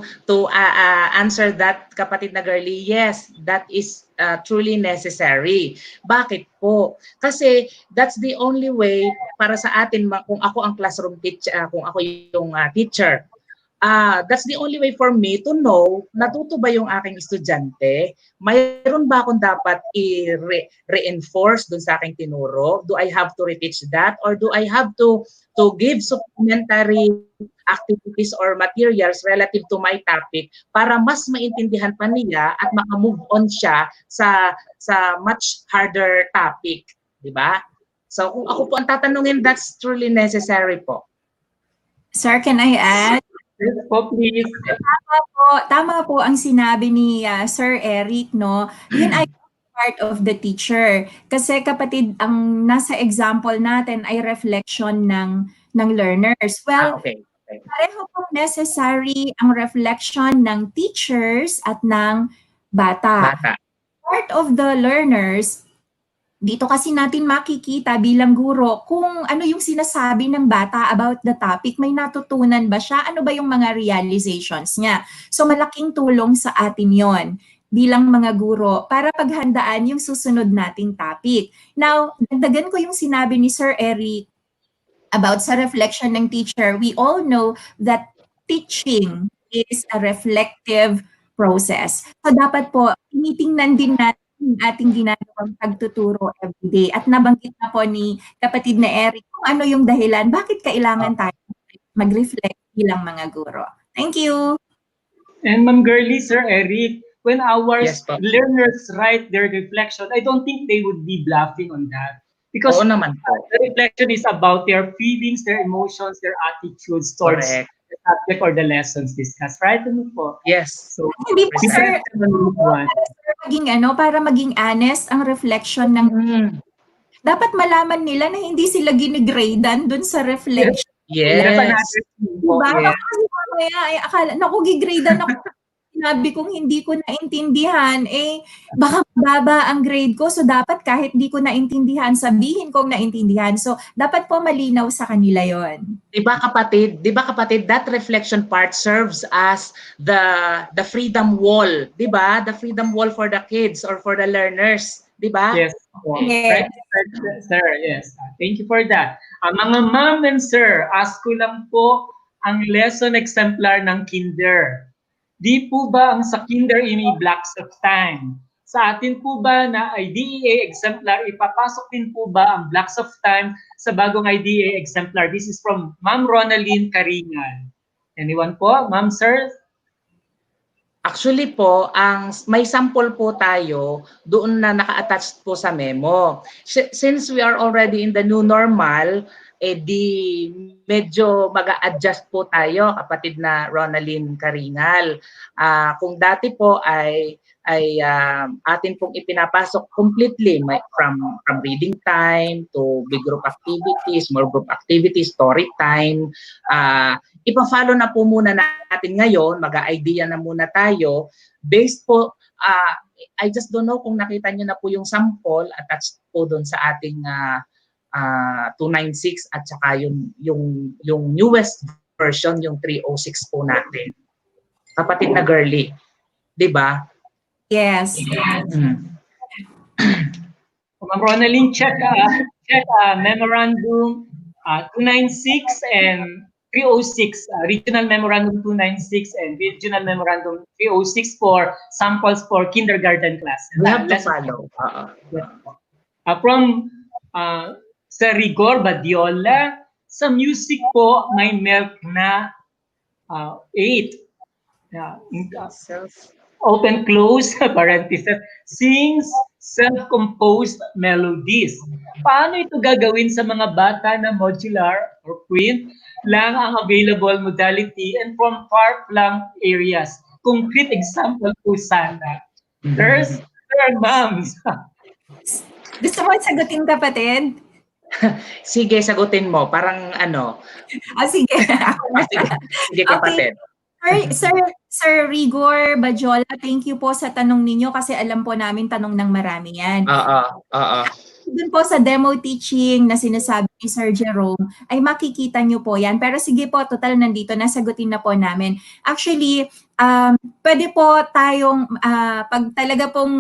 answer that, kapatid na girly, yes, that is truly necessary. Bakit po? Kasi that's the only way para sa atin, kung ako ang classroom teacher, kung ako yung teacher, that's the only way for me to know natuto ba yung aking estudyante, mayroon ba akong dapat i-reinforce dun sa aking tinuro? Do I have to reteach that? Or do I have to give supplementary activities or materials relative to my topic para mas maintindihan pa niya at maka-move on siya sa much harder topic, di ba? So kung ako po ang tatanungin, that's truly necessary po. Sir, can I add? Yes po, please. Tama po ang sinabi ni Sir Eric, no? Yun ay part of the teacher. Kasi kapatid, ang nasa example natin ay reflection ng learners. Well, pareho po necessary ang reflection ng teachers at ng bata. Part of the learners, dito kasi natin makikita bilang guro kung ano yung sinasabi ng bata about the topic, may natutunan ba siya, ano ba yung mga realizations niya. So malaking tulong sa atin yon bilang mga guro para paghandaan yung susunod nating topic. Now, dagdagan ko yung sinabi ni Sir Eric about sa reflection ng teacher. We all know that teaching is a reflective process. So dapat po, tinitingnan din natin yung ating ginagawang pagtuturo everyday. At nabanggit na po ni kapatid na Eric kung ano yung dahilan, bakit kailangan tayo mag-reflect bilang mga guro. Thank you. And Ma'am Girly, Sir Eric, when our learners write their reflection, I don't think they would be bluffing on that. Because the reflection is about their feelings, their emotions, their attitudes towards the subject or the lessons discussed, right? Ano po? Yes. So, hindi po, sir, para maging honest ang reflection ng dapat malaman nila na hindi sila ginigradean dun sa reflection. Yes. Diba? Kasi mamaya ay akala, naku, gigradean ako. Sinabi kong hindi ko naintindihan, baka mababa ang grade ko. So, dapat kahit di ko naintindihan, sabihin kong naintindihan. So, dapat po malinaw sa kanila yon. Diba kapatid, that reflection part serves as the freedom wall. Diba? The freedom wall for the kids or for the learners. Di ba? Yes. Yes. Correct, sir. Yes. Thank you for that. Mga ma'am and sir, ask ko lang po ang lesson exemplar ng kinder. Di po ba ang sa kinder may blocks of time? Sa atin po ba na IDEA exemplar, ipapasok din po ba ang blocks of time sa bagong IDEA exemplar? This is from Ma'am Ronaline Caringan. Anyone po? Ma'am, sir? Actually po, may sample po tayo doon na naka-attach po sa memo. Since we are already in the new normal, di medyo mag-a-adjust po tayo, kapatid na Ronaline Caringal. Kung dati po ay atin pong ipinapasok completely from reading time to big group activities, small group activities, story time. Ipa-follow na po muna natin ngayon, mag-idea na muna tayo based po, I just don't know kung nakita nyo na po yung sample attached po doon sa ating 296 at saka yung newest version, yung 306 po natin. Kapatid na girly, di ba? Yes. Ma'am Ronaline, check memorandum 296 and 306, regional memorandum 296 and regional memorandum 306 for samples for kindergarten classes. We have to follow. From sa Rigor Badiola, sa music po may milk na 8. Open close parenthesis, sings self-composed melodies. Paano ito gagawin sa mga bata na modular or print lang ang available modality and from far-flung areas? Concrete example po sana. There's moms. Gusto mo sagutin, kapatid? Sige, sagutin mo. Parang ano. Sige. Sige, kapatid. Sir Rigor Badiola, thank you po sa tanong ninyo kasi alam po namin tanong ng marami yan. Doon po sa demo teaching na sinasabi ni Sir Jerome, ay makikita nyo po yan. Pero sige po, total nandito, nasagutin na po namin. Actually, pwede po tayong, pag talaga pong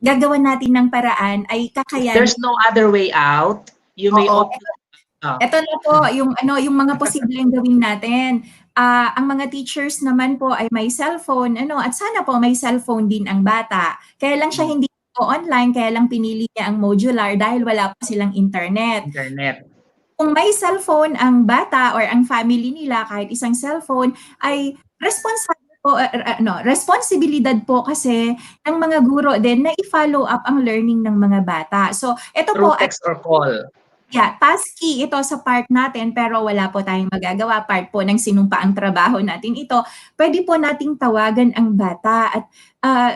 gagawa natin ng paraan, ay kakayanin. There's no other way out. You may Ito na po, yung mga posibleng gawin natin. Ang mga teachers naman po ay may cellphone, at sana po may cellphone din ang bata. Kaya lang siya hindi po online, kaya lang pinili niya ang modular dahil wala pa silang internet. Kung may cellphone ang bata or ang family nila, kahit isang cellphone, ay responsibilidad po kasi ng mga guro din na i-follow up ang learning ng mga bata. So, ito po text or call. Yeah, task key ito sa part natin pero wala po tayong magagawa. Part po ng sinumpaang trabaho natin ito. Pwede po nating tawagan ang bata at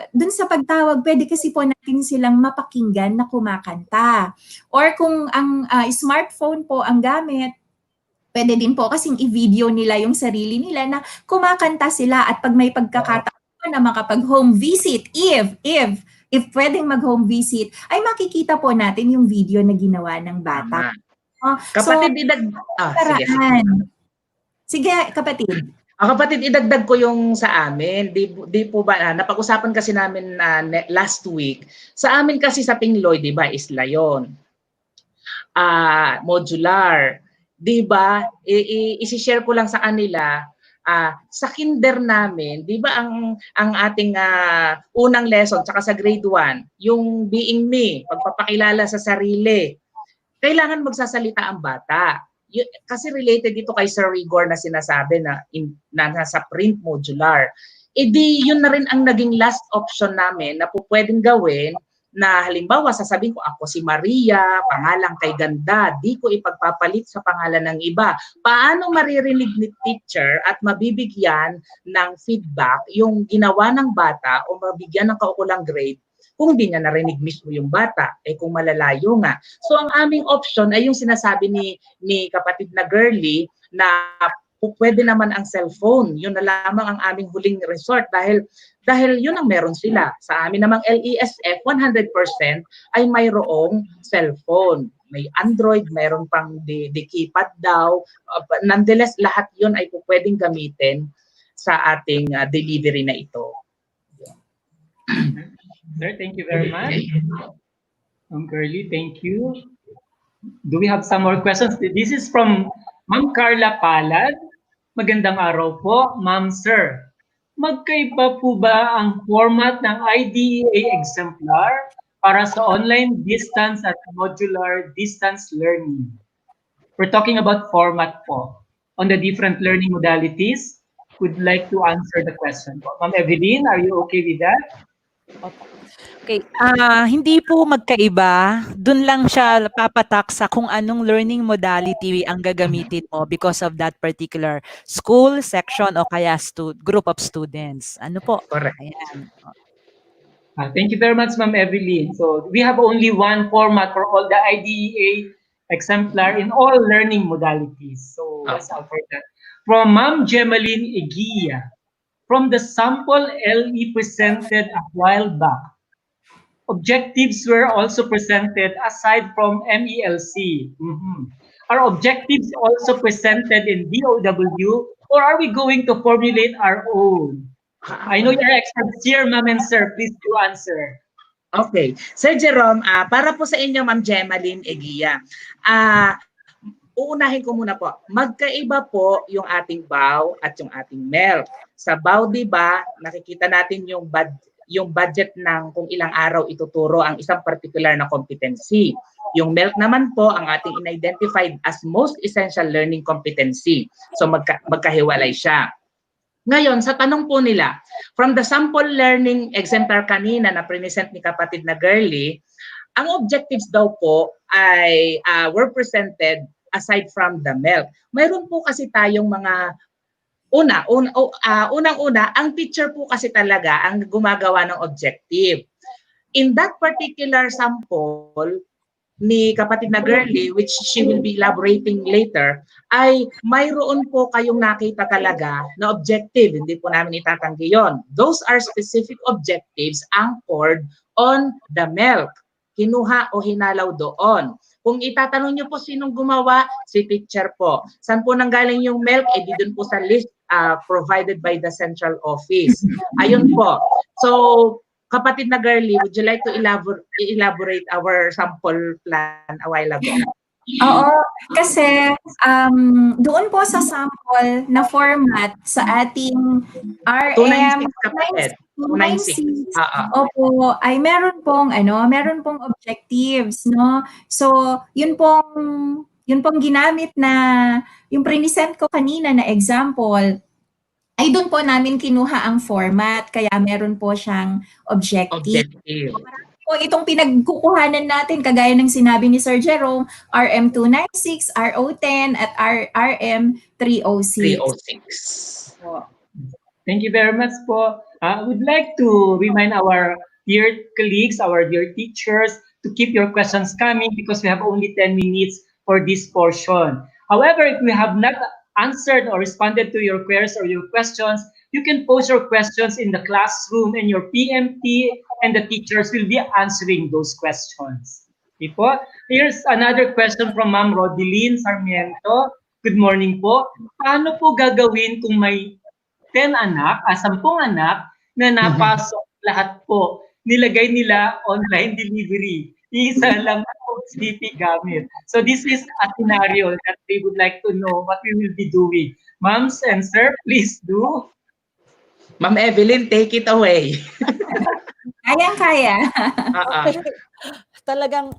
dun sa pagtawag, pwede kasi po natin silang mapakinggan na kumakanta. Or kung ang smartphone po ang gamit, pwede din po kasing i-video nila yung sarili nila na kumakanta sila at pag may pagkakataon na makapag-home visit, if pwedeng mag-home visit, ay makikita po natin yung video na ginawa ng bata. Kapatid, sige, kapatid. Kapatid, idagdag ko yung sa amin. Di po ba, napag-usapan kasi namin last week, sa amin kasi sa Pingloy, di ba, is layon. Modular. Di ba, isi-share ko lang sa kanila, sa kinder namin, di ba ang ating unang lesson, tsaka sa grade 1, yung being me, pagpapakilala sa sarili, kailangan magsasalita ang bata. Kasi related dito kay Sir Rigor na sinasabi na nasa print modular. Di yun na rin ang naging last option namin na po pwedeng gawin na halimbawa sasabihin ko ako si Maria, pangalan kay ganda, di ko ipagpapalit sa pangalan ng iba. Paano maririnig ni teacher at mabibigyan ng feedback yung ginawa ng bata o mabigyan ng kaukulang grade kung di niya narinig mismo yung bata, kung malalayo nga. So ang aming option ay yung sinasabi ni kapatid na girly na pwede naman ang cellphone. Yun na lamang ang aming huling resort dahil yun ang meron sila. Sa amin namang LESF, 100% ay mayroong cellphone. May Android, mayroon pang the keypad daw. Nonetheless, lahat yun ay pwedeng gamitin sa ating delivery na ito. Sir, thank you very much. Curly, thank you. Do we have some more questions? This is from Ma'am Carla Palad. Magandang araw po, Ma'am Sir. Magkaiba po ba ang format ng IDEA exemplar para sa online distance at modular distance learning? We're talking about format po on the different learning modalities. Would like to answer the question po. Ma'am Evelyn, are you okay with that? Okay, hindi po magkaiba. Dun lang siya papatak sa kung anong learning modality ang gagamitin mo because of that particular school, section, o kaya group of students. Ano po? Correct. Ayan. Thank you very much, Ma'am Evelyn. So we have only one format for all the IDEA exemplar in all learning modalities. So let's out for that. From Ma'am Gemaline Eguia, from the sample LE presented a while back, objectives were also presented aside from MELC. Are objectives also presented in DOW, or are we going to formulate our own? I know you're experts here, Ma'am and Sir. Please do answer. Okay. Sir Jerome, para po sa inyo, Ma'am Gemaline Eguia, uunahin ko muna po, magkaiba po yung ating BAW at yung ating MELC. Sa BAW, di ba, nakikita natin yung budget ng kung ilang araw ituturo ang isang particular na competency. Yung MELC naman po ang ating in-identified as most essential learning competency. So magkahiwalay siya. Ngayon, sa tanong po nila, from the sample learning exemplar kanina na present ni kapatid na Girly, ang objectives daw po ay were presented aside from the MELC. Mayroon po kasi tayong mga unang-una, ang teacher po kasi talaga ang gumagawa ng objective. In that particular sample ni kapatid na Girly, which she will be elaborating later, ay mayroon po kayong nakita talaga na objective. Hindi po namin itatanggi yon. Those are specific objectives anchored on the MELC. Kinuha o hinalaw doon. Kung itatanong niyo po sinong gumawa, si teacher po. Saan po nanggaling yung MELC? Di dun po sa list provided by the central office. Ayun po. So, kapatid na Girly, would you like to elaborate our sample plan a while ago? Oo, kasi doon po sa sample na format sa ating RM 296 kapatid. 296. Opo, ay meron pong objectives, no? So, yun pong ginamit na yung present ko kanina na example ay doon po namin kinuha ang format kaya meron po siyang objective. Po itong pinagkukuhanan natin kagaya ng sinabi ni Sir Jerome, RM296, RO10 at RM306. Thank you very much po. I would like to remind our dear colleagues, our dear teachers, to keep your questions coming because we have only 10 minutes for this portion. However, if we have not answered or responded to your queries or your questions, you can post your questions in the classroom and your PMT and the teachers will be answering those questions. Okay po? Here's another question from Ma'am Rodeline Sarmiento. Good morning po. Paano po gagawin kung may 10 anak, 10 anak na napasok lahat po? Nilagay nila online delivery. Isa lang po CP gamit. So this is a scenario that they would like to know what we will be doing. Moms and sir, please do. Ma'am Evelyn, take it away. Kaya. Talagang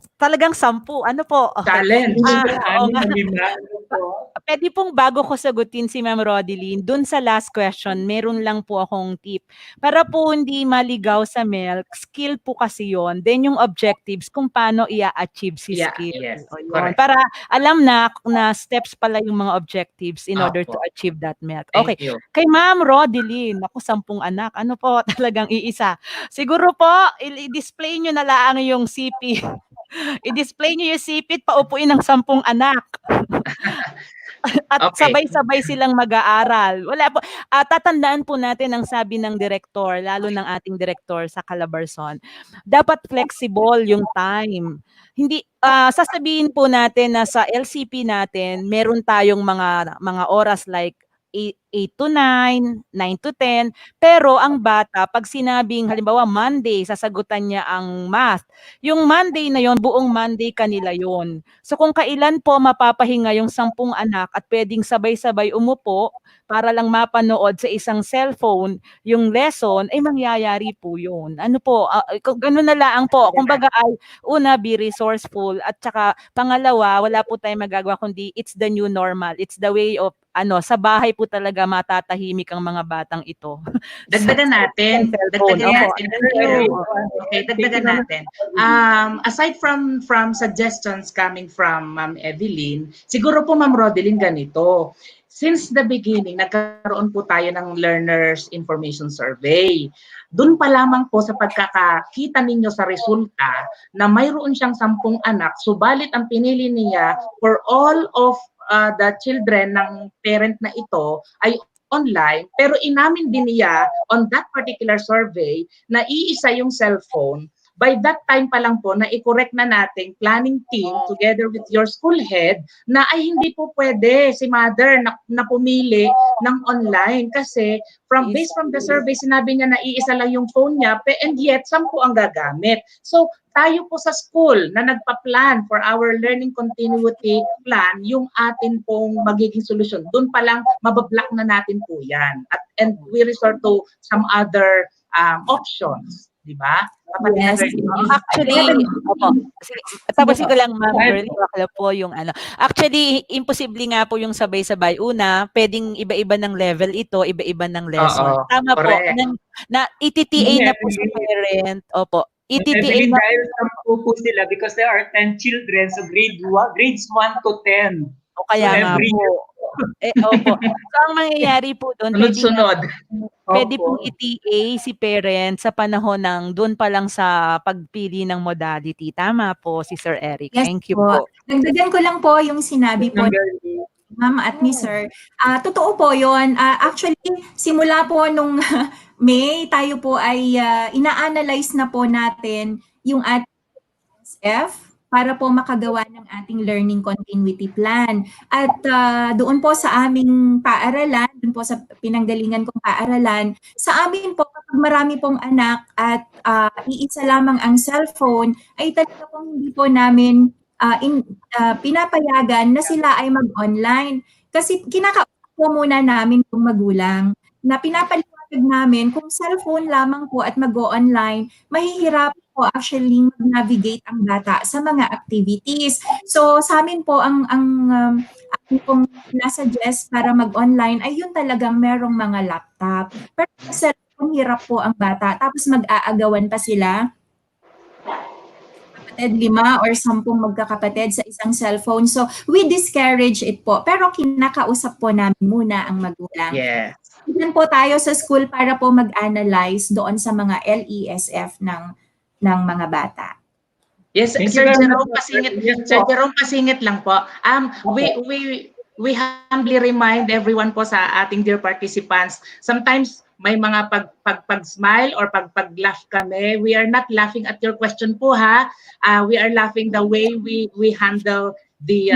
10. Ano po? Challenge. Pwede pong bago ko sagutin si Ma'am Rodeline, dun sa last question, meron lang po akong tip. Para po hindi maligaw sa MELC, skill po kasi yon. Then yung objectives, kung paano i-achieve si skill. Yes, para alam na steps pala yung mga objectives in order to achieve that MELC. Okay. Kay Ma'am Rodeline, ako 10 anak. Ano po talagang iisa. Siguro po, i-display nyo na lang yung CP. I-display nyo yung CP at paupuin ng 10 anak. At sabay-sabay silang mag-aaral. Wala po. Tatandaan po natin ang sabi ng direktor, lalo ng ating direktor sa Calabarzon. Dapat flexible yung time. Hindi sasabihin po natin na sa LCP natin, meron tayong mga oras like 8 to 9, 9 to 10. Pero ang bata, pag sinabing halimbawa Monday, sasagutan niya ang math. Yung Monday na yon, buong Monday kanila yon. So kung kailan po mapapahinga yung 10 anak at pwedeng sabay-sabay umupo para lang mapanood sa isang cellphone yung lesson, ay mangyayari po yun. Ano po, ganun na lang po. Kumbaga ay, una, be resourceful. At saka, pangalawa, wala po tayong magagawa kundi it's the new normal. It's the way of, sa bahay po talaga matatahimik ang mga batang ito. Dagdagan natin. Cellphone. Dagdagan Opo. natin. Thank you. Okay, dagdagan natin. Aside from suggestions coming from Ma'am Evelyn, siguro po Ma'am Rodeline ganito. Since the beginning, nagkaroon po tayo ng Learners Information Survey. Doon pa lamang po sa pagkakakita ninyo sa resulta na mayroon siyang 10 anak, subalit ang pinili niya for all of the children ng parent na ito ay online, pero inamin din niya on that particular survey na iisa yung cellphone. By that time pa lang po na i-correct na nating planning team together with your school head na ay hindi po pwede si mother na pumili ng online kasi based from the survey sinabi niya na iisa lang yung phone niya and yet 10 ang gagamit. So tayo po sa school na nagpa-plan for our learning continuity plan, yung atin pong magiging solusyon, doon pa lang mabablock na natin po yan. And we resort to some other options. Diba? Yes. Actually, opo. Tapos ko lang, ma'am, early po yung Actually, imposible nga po yung sabay-sabay. Una, pwedeng iba-iba ng level ito, iba-iba ng lesson. Tama correct. po. Na ETTA na po sa parent. Opo. ETTA na dahil 10 po sila because there are 10 children, so grades 1 to 10. O kaya nga po. Opo. So, ang mangyayari po doon, pwede pong ETA si parent sa panahon ng doon pa lang sa pagpili ng modality. Tama po si Sir Eric. Yes Thank you po. Dagdagan ko lang po yung sinabi po ni Ma'am at ni Sir. Totoo po yun. Actually, simula po nung May, tayo po ay ina-analyze na po natin yung ating SF para po makagawa ng ating learning continuity plan. At doon po sa aming paaralan, doon po sa pinanggalingan kong paaralan, sa amin po kapag marami pong anak at iisa lamang ang cellphone, ay talaga pong hindi po namin pinapayagan na sila ay mag-online. Kasi kinakausap po muna namin yung magulang na pinapaliwanag namin kung cellphone lamang po at mag-go-online, mahihirapan po actually mag-navigate ang bata sa mga activities. So sa amin po ang pong nasuggest para mag-online ay yun talagang merong mga laptop. Pero sa cellphone, hirap po ang bata. Tapos mag-aagawan pa sila. 5 or 10 magkakapatid sa isang cellphone. So, we discourage it po. Pero kinakausap po namin muna ang magulang. Yes. Diyan po tayo sa school para po mag-analyze doon sa mga LESF ng mga bata. Yes, Sir Jerome pasingit lang po. We humbly remind everyone po sa ating dear participants, sometimes may mga pag-smile or pag-laugh kami. We are not laughing at your question po ha. We are laughing the way we handle the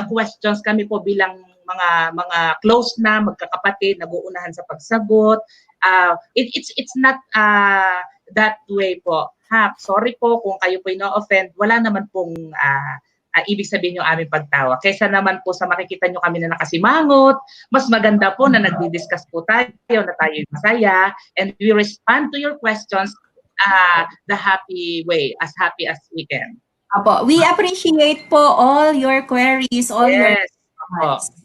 questions. Kami po bilang mga close na magkakapatid nag-uunahan sa pagsagot. It's not that way po. Sorry po kung kayo po ino-offend. Wala naman pong ibig sabihin yung aming pagtawa. Kaysa naman po sa makikita nyo kami na nakasimangot, mas maganda po na nagdi-discuss po tayo, na tayo masaya, and we respond to your questions the happy way, as happy as we can. Apo, we appreciate po all your queries, all your comments.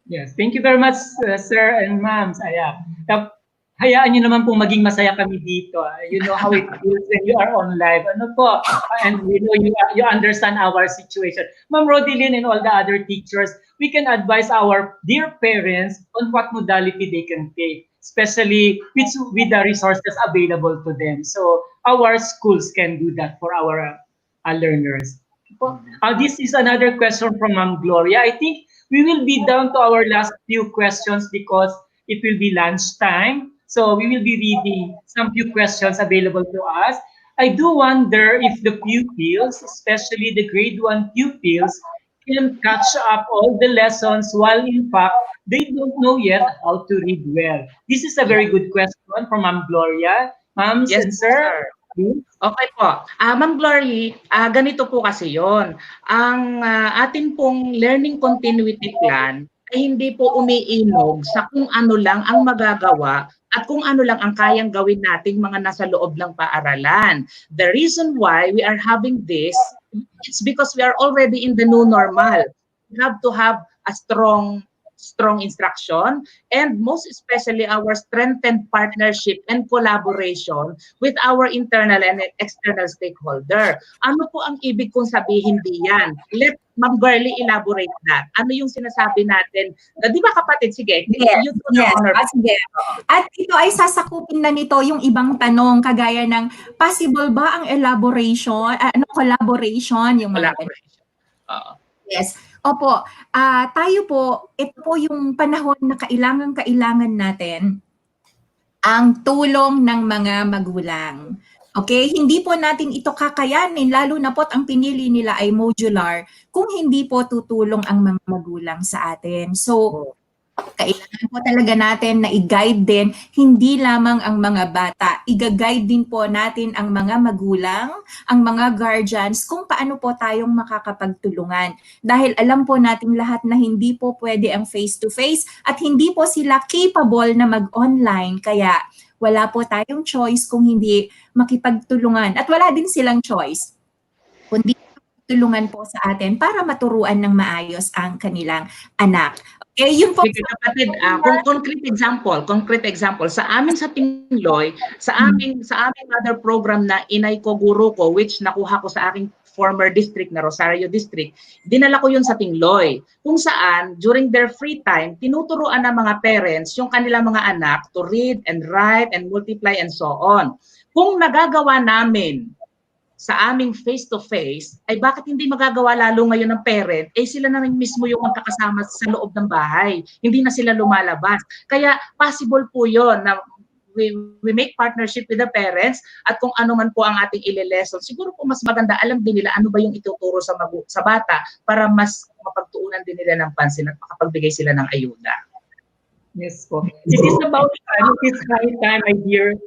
Yes, thank you very much, sir and ma'am. Hayaan nyo naman pong maging masaya kami dito. You know how it feels when you are on live. Ano po? And we know you understand our situation. Ma'am Rodeline and all the other teachers, we can advise our dear parents on what modality they can take, especially with the resources available to them. So our schools can do that for our learners. This is another question from Ma'am Gloria. I think we will be down to our last few questions because it will be lunchtime. So we will be reading some few questions available to us. I do wonder if the pupils, especially the grade 1 pupils, can catch up all the lessons while in fact they don't know yet how to read well? This is a very good question from Ma'am Gloria. Ma'am Yes, and sir, please. Okay po. Ma'am Glory, ganito po kasi yon. Ang atin pong learning continuity plan ay hindi po umiinog sa kung ano lang ang magagawa at kung ano lang ang kayang gawin nating mga nasa loob ng paaralan. The reason why we are having this, it's because we are already in the new normal. We have to have a strong instruction, and most especially our strengthened partnership and collaboration with our internal and external stakeholder. Ano po ang ibig kong sabihin diyan? Let Ma'am Girlie elaborate that. Ano yung sinasabi natin? Di ba kapatid? Sige. Yes, You do the yes. honor. Sige. At ito ay sasakupin na nito yung ibang tanong kagaya ng possible ba ang elaboration, collaboration, yung mga Yes. Opo, tayo po, ito po yung panahon na kailangan natin ang tulong ng mga magulang. Okay? Hindi po natin ito kakayanin, lalo na po't ang pinili nila ay modular, kung hindi po tutulong ang mga magulang sa atin. So, kailangan po talaga natin na i-guide din, hindi lamang ang mga bata. I-guide din po natin ang mga magulang, ang mga guardians, kung paano po tayong makakapagtulungan. Dahil alam po natin lahat na hindi po pwede ang face-to-face at hindi po sila capable na mag-online. Kaya wala po tayong choice kung hindi makipagtulungan. At wala din silang choice kundi tulungan po sa atin para maturuan ng maayos ang kanilang anak. Okay, yun po. Sige kapatid, concrete example sa amin sa Tingloy, sa aming other program na Inay Ko Guro Ko, which nakuha ko sa aking former district na Rosario District, dinala ko yun sa Tingloy, kung saan during their free time tinuturuan ng mga parents yung kanilang mga anak to read and write and multiply and so on. Kung nagagawa namin sa aming face-to-face, ay bakit hindi magagawa lalo ngayon ng parent? Sila na mismo yung magkakasama sa loob ng bahay. Hindi na sila lumalabas. Kaya possible po yun na we make partnership with the parents at kung ano man po ang ating ile-lesson. Siguro po mas maganda, alam din nila ano ba yung ituturo sa bata para mas mapagtuunan din nila ng pansin at makapagbigay sila ng ayuda. Yes po. It is about time, it is high time, my dear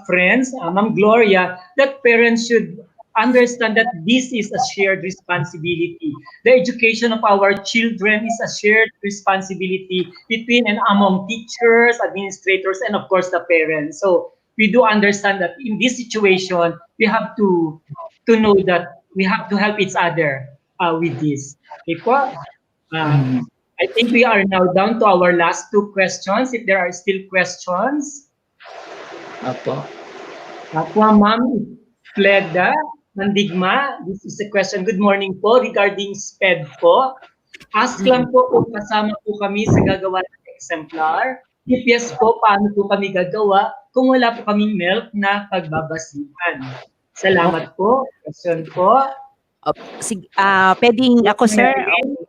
friends, Ma'am Gloria, that parents should understand that this is a shared responsibility. The education of our children is a shared responsibility between and among teachers, administrators, and of course the parents. So we do understand that in this situation, we have to know that we have to help each other with this. Okay po? I think we are now down to our last two questions. If there are still questions. Apo. Ma'am Fleda Mandigma, this is a question. Good morning po regarding SPED po. Ask lang po kung kasama po kami sa gagawa ng exemplar. If yes po, paano po kami gagawa kung wala po kaming milk na pagbabasihan? Salamat po. Question po. Pwedeng ako, sir?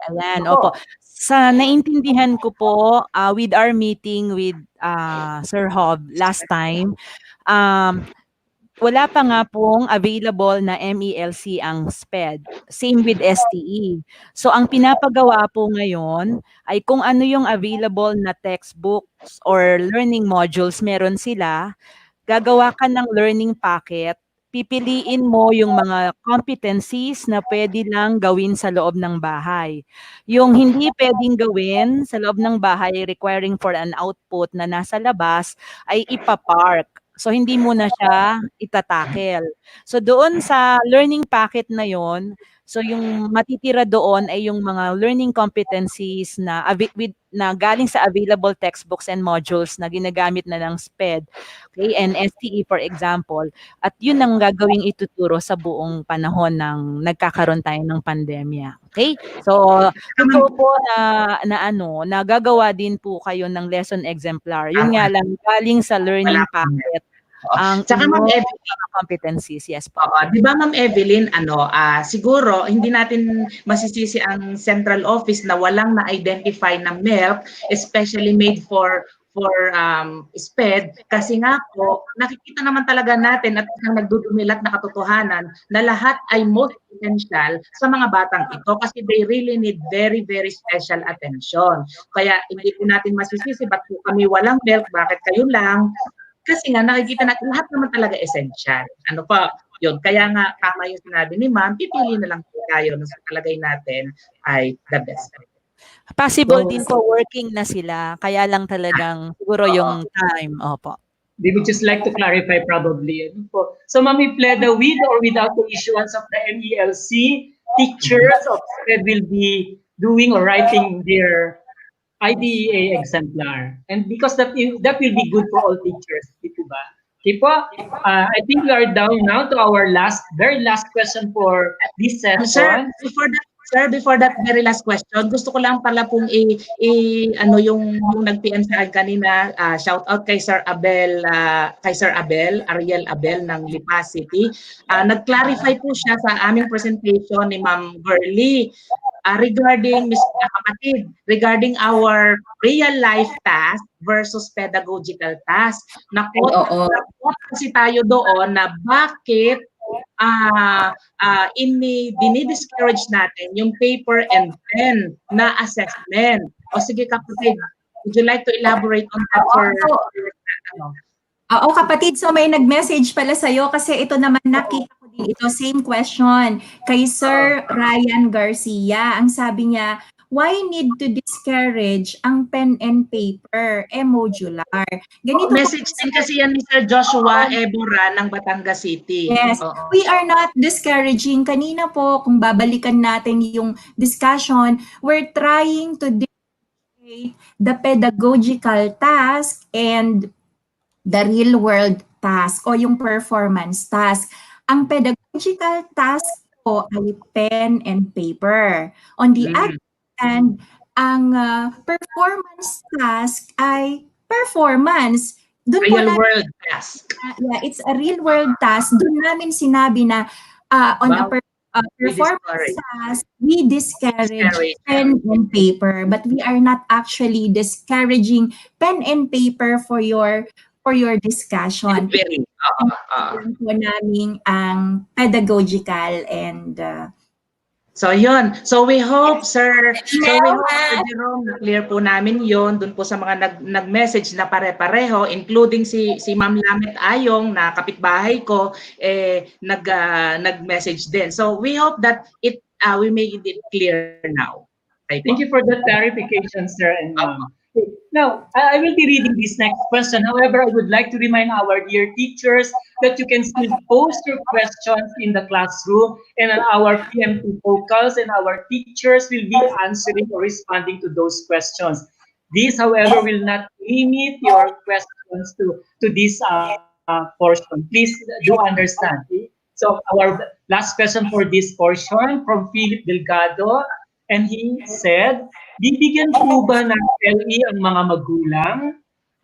Ayan, opo. Sa naintindihan ko po, with our meeting with Sir Hob last time, wala pa nga pong available na MELC ang SPED. Same with STE. So ang pinapagawa po ngayon ay kung ano yung available na textbooks or learning modules meron sila, gagawa ka ng learning packet, pipiliin mo yung mga competencies na pwede lang gawin sa loob ng bahay. Yung hindi pwedeng gawin sa loob ng bahay requiring for an output na nasa labas ay ipapark. So, hindi mo na siya itatakel. So, doon sa learning packet na yon, so yung matitira doon ay yung mga learning competencies na galing sa available textbooks and modules na ginagamit na ng SPED, okay, and STE for example. At yun ang gagawing ituturo sa buong panahon ng nagkakaroon tayo ng pandemya. Okay? So, ito po na gagawa din po kayo ng lesson exemplar. Yun nga lang, galing sa learning packet. Ang Ma'am Evelyn, competencies, yes po. Di ba Ma'am Evelyn, siguro hindi natin masisisi ang central office na walang na-identify na milk, especially made for for SPED kasi nga po, nakikita naman talaga natin at ang nagdudumilat na katotohanan na lahat ay most essential sa mga batang ito kasi they really need very, very special attention. Kaya hindi po natin masisisi, ba't po kami walang milk, bakit kayo lang? Kasi nga nakikita natin lahat naman talaga essential. Ano pa, yun. Kaya nga tama yung sinabi ni ma'am, pipili na lang po tayo na sa palagay natin ay the best. Possible So, din po working na sila, kaya lang talagang siguro yung time. Opo. They would just like to clarify probably. So, ma'am, if pleda with or without the issuance of the MELC, teachers of SPED will be doing or writing their IDEA exemplar. And because that will be good for all teachers. Dito ba? Okay po. I think we are down now to our very last question for this session. Before that very last question, gusto ko lang pala pong ano yung nag-PM sa akin kanina, shout out kay Sir Abel, Ariel Abel ng Lipa City. Nag-clarify po siya sa aming presentation ni Ma'am Burley regarding regarding our real life task versus pedagogical task. Nakot kasi tayo doon na bakit dinidiscourage natin yung paper and pen na assessment. O sige kapatid, would you like to elaborate on that for Oo kapatid, so may nag-message pala sa'yo kasi ito naman nakita ko din ito, same question kay Sir Ryan Garcia. Ang sabi niya, why need to discourage ang pen and paper, modular? Ganito message din kasi yan ni Sir Joshua Ebora ng Batangas City. Yes, we are not discouraging. Kanina po, kung babalikan natin yung discussion, we're trying to differentiate the pedagogical task and the real world task o yung performance task. Ang pedagogical task po ay pen and paper. On the other hand, ang performance task ay performance. Real world task. Yeah, it's a real world task. Doon namin sinabi na on a performance task, we discourage pen and paper, but we are not actually discouraging pen and paper for your discussion. Po namin ang pedagogical and so yun. So we hope Sir Jerome, clear po namin yun dun po sa mga nag-message na pare-pareho, including si Ma'am Lamet Ayong na kapitbahay ko nag-message din. So we hope that we make it clear now. Thank you for that clarification, sir. And now, I will be reading this next question. However, I would like to remind our dear teachers that you can still post your questions in the classroom and on our PMT focals, and our teachers will be answering or responding to those questions. This, however, will not limit your questions to this portion. Please do understand. Okay? So our last question for this portion from Philip Delgado, and he said, bibigyan po ba ng LE ang mga magulang?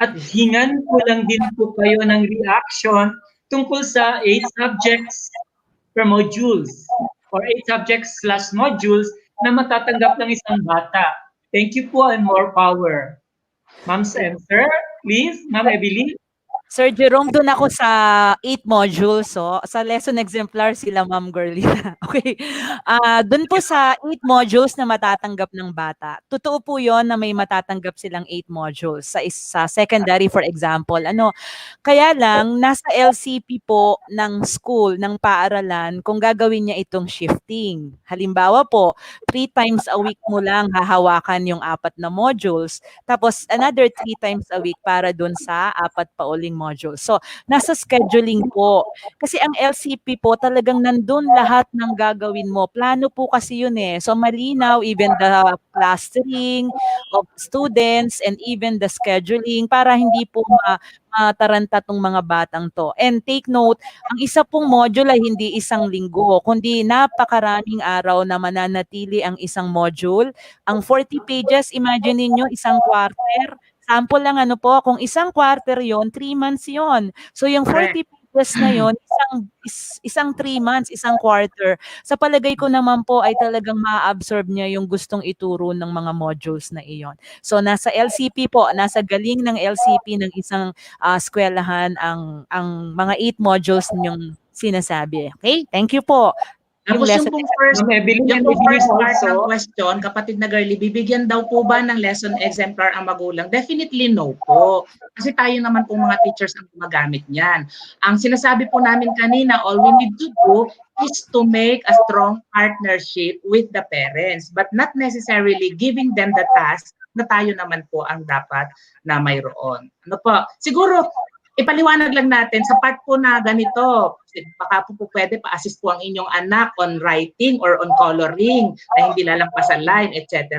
At hingan ko lang din po kayo ng reaction tungkol sa 8 subjects per modules or 8 subjects/modules na matatanggap ng isang bata. Thank you po and more power. Ma'am's answer, please. Ma'am Evelyn. Sir Jerome, doon ako sa 8 modules. So, sa lesson exemplar sila, Ma'am Girlina. Okay. Doon po sa 8 modules na matatanggap ng bata. Totoo po yon na may matatanggap silang 8 modules sa secondary, for example. Kaya lang, nasa LCP po ng school, ng paaralan, kung gagawin niya itong shifting. Halimbawa po, 3 times a week mo lang hahawakan yung 4 na modules. Tapos, another 3 times a week para doon sa 4 pa uling modules. So, nasa scheduling po. Kasi ang LCP po, talagang nandun lahat ng gagawin mo. Plano po kasi yun eh. So, malinaw, even the clustering of students and even the scheduling para hindi po mataranta tong mga batang to. And take note, ang isa pong module ay hindi isang linggo, kundi napakaraming araw na mananatili ang isang module. Ang 40 pages, imagine niyo isang quarter. Sample lang po, kung isang quarter yon, 3 months yon. So yung 40 pages yes na yon, isang 3 months, isang quarter. Sa palagay ko naman po ay talagang ma-absorb niya yung gustong ituro ng mga modules na iyon. So nasa LCP po, nasa galing ng LCP ng isang eskwelahan ang mga 8 modules ninyong sinasabi. Okay? Thank you po. Tapos yung pong first, Ma'am Evelyn, yung and pong Evelyn first part ng also. question, kapatid na girly, bibigyan daw po ba ng lesson exemplar ang magulang? Definitely no po. Kasi tayo naman po mga teachers ang gumagamit niyan. Ang sinasabi po namin kanina, all we need to do is to make a strong partnership with the parents, but not necessarily giving them the task na tayo naman po ang dapat na mayroon. Ano po? Siguro, ipaliwanag lang natin sa part po na ganito, baka po pwede pa-assist po ang inyong anak on writing or on coloring na hindi lalampas sa line, etc.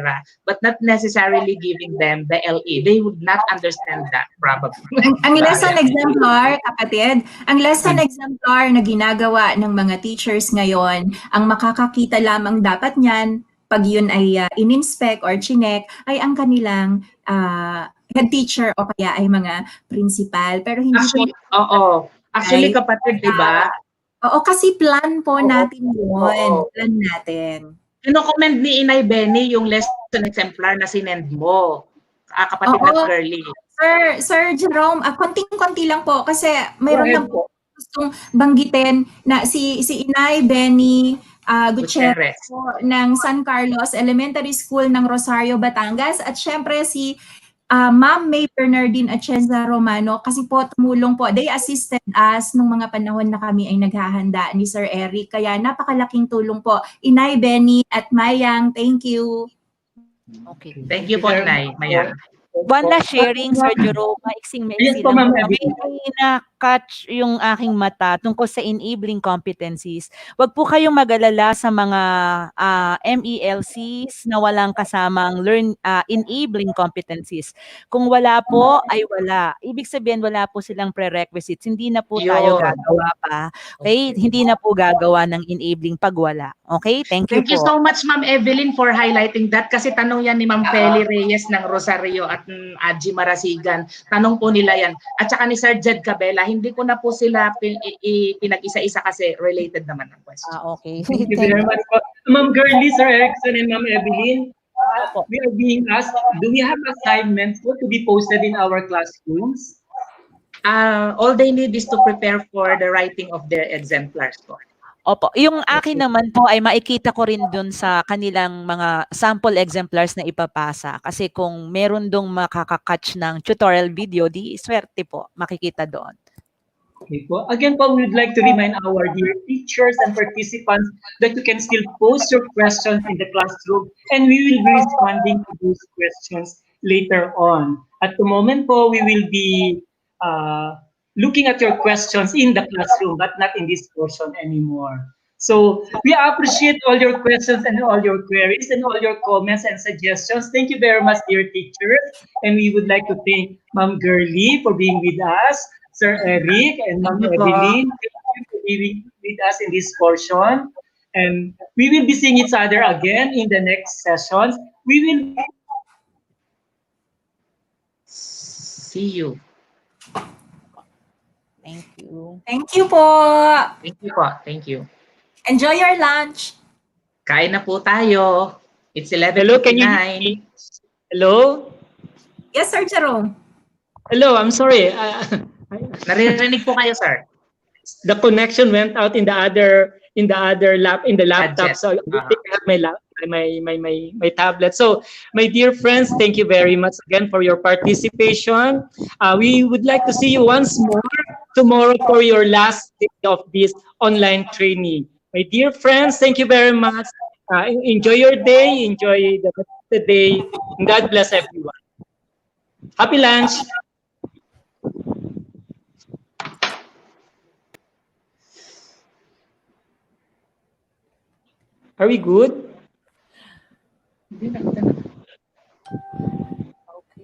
But not necessarily giving them the LE. They would not understand that probably. Ang lesson exemplar, kapatid, ang lesson exemplar na ginagawa ng mga teachers ngayon, ang makakakita lamang dapat niyan pag yun ay in-inspect or chinek, ay ang kanilang head teacher o kaya ay mga principal. Pero hindi Actually, po, oo. Actually, kapatid, di ba? Oo, kasi plan po natin yun. Plan natin. Kino-comment ni Inay Benny yung lesson exemplar na sinend mo. Kapatid na girly. Sir Jerome, konting-konti lang po kasi mayroon lang po gustong banggitin na si Inay Benny Gutierrez po ng San Carlos Elementary School ng Rosario, Batangas, at syempre si Ma'am May Bernardine Atienza Romano kasi po tumulong po. They assisted us nung mga panahon na kami ay naghahanda ni Sir Eric. Kaya napakalaking tulong po. Inay Benny at Mayang, thank you. Okay. Thank you po, Inay. Mayang. One last sharing, Sir Jerome, maiksing-maiksi Yes po, lang. Ma'am Evelyn. May na-catch yung aking mata tungkol sa enabling competencies. Huwag po kayong mag-alala sa mga MELCs na walang kasamang enabling competencies. Kung wala po, ay wala. Ibig sabihin, wala po silang prerequisites. Hindi na po tayo gagawa pa. Okay? Hindi na po gagawa ng enabling pag wala. Okay? Thank you Thank you po. so much, Ma'am Evelyn, for highlighting that. Kasi tanong yan ni Ma'am Feli Reyes ng Rosario at Aji Marasigan. Tanong po nila yan. At saka ni Sir Jed Cabela, hindi ko na po sila pinag-isa-isa kasi related naman ang question. Okay. Thank you very much po. Ma'am Girly, Sir Erickson, and Ma'am Evelyn, we are being asked, do we have assignments to be posted in our classrooms? All they need is to prepare for the writing of their exemplars po. Opo, yung akin naman po ay makikita ko rin dun sa kanilang mga sample exemplars na ipapasa. Kasi kung meron dong makakakatch ng tutorial video, di swerte po, makikita doon. Okay po. Again po, we would like to remind our dear teachers and participants that you can still post your questions in the classroom and we will be responding to those questions later on. At the moment po, we will be looking at your questions in the classroom, but not in this portion anymore. So we appreciate all your questions and all your queries and all your comments and suggestions. Thank you very much, dear teachers. And we would like to thank Ma'am Girly for being with us, Sir Eric and Ma'am Evelyn. Thank you for being with us in this portion. And we will be seeing each other again in the next sessions. We will see you. Thank you. Thank you po. Thank you po. Thank you. Enjoy your lunch. Kain na po tayo. It's 11:59. Hello, can you hear me? Hello? Yes, Sir Jerome. Hello, I'm sorry. Naririnig po kayo, sir. The connection went out in the laptop. So I think I have my tablet. So my dear friends, thank you very much again for your participation. We would like to see you once more tomorrow for your last day of this online training. My dear friends, thank you very much. Enjoy your day, enjoy the day, and God bless everyone. Happy lunch. Are we good?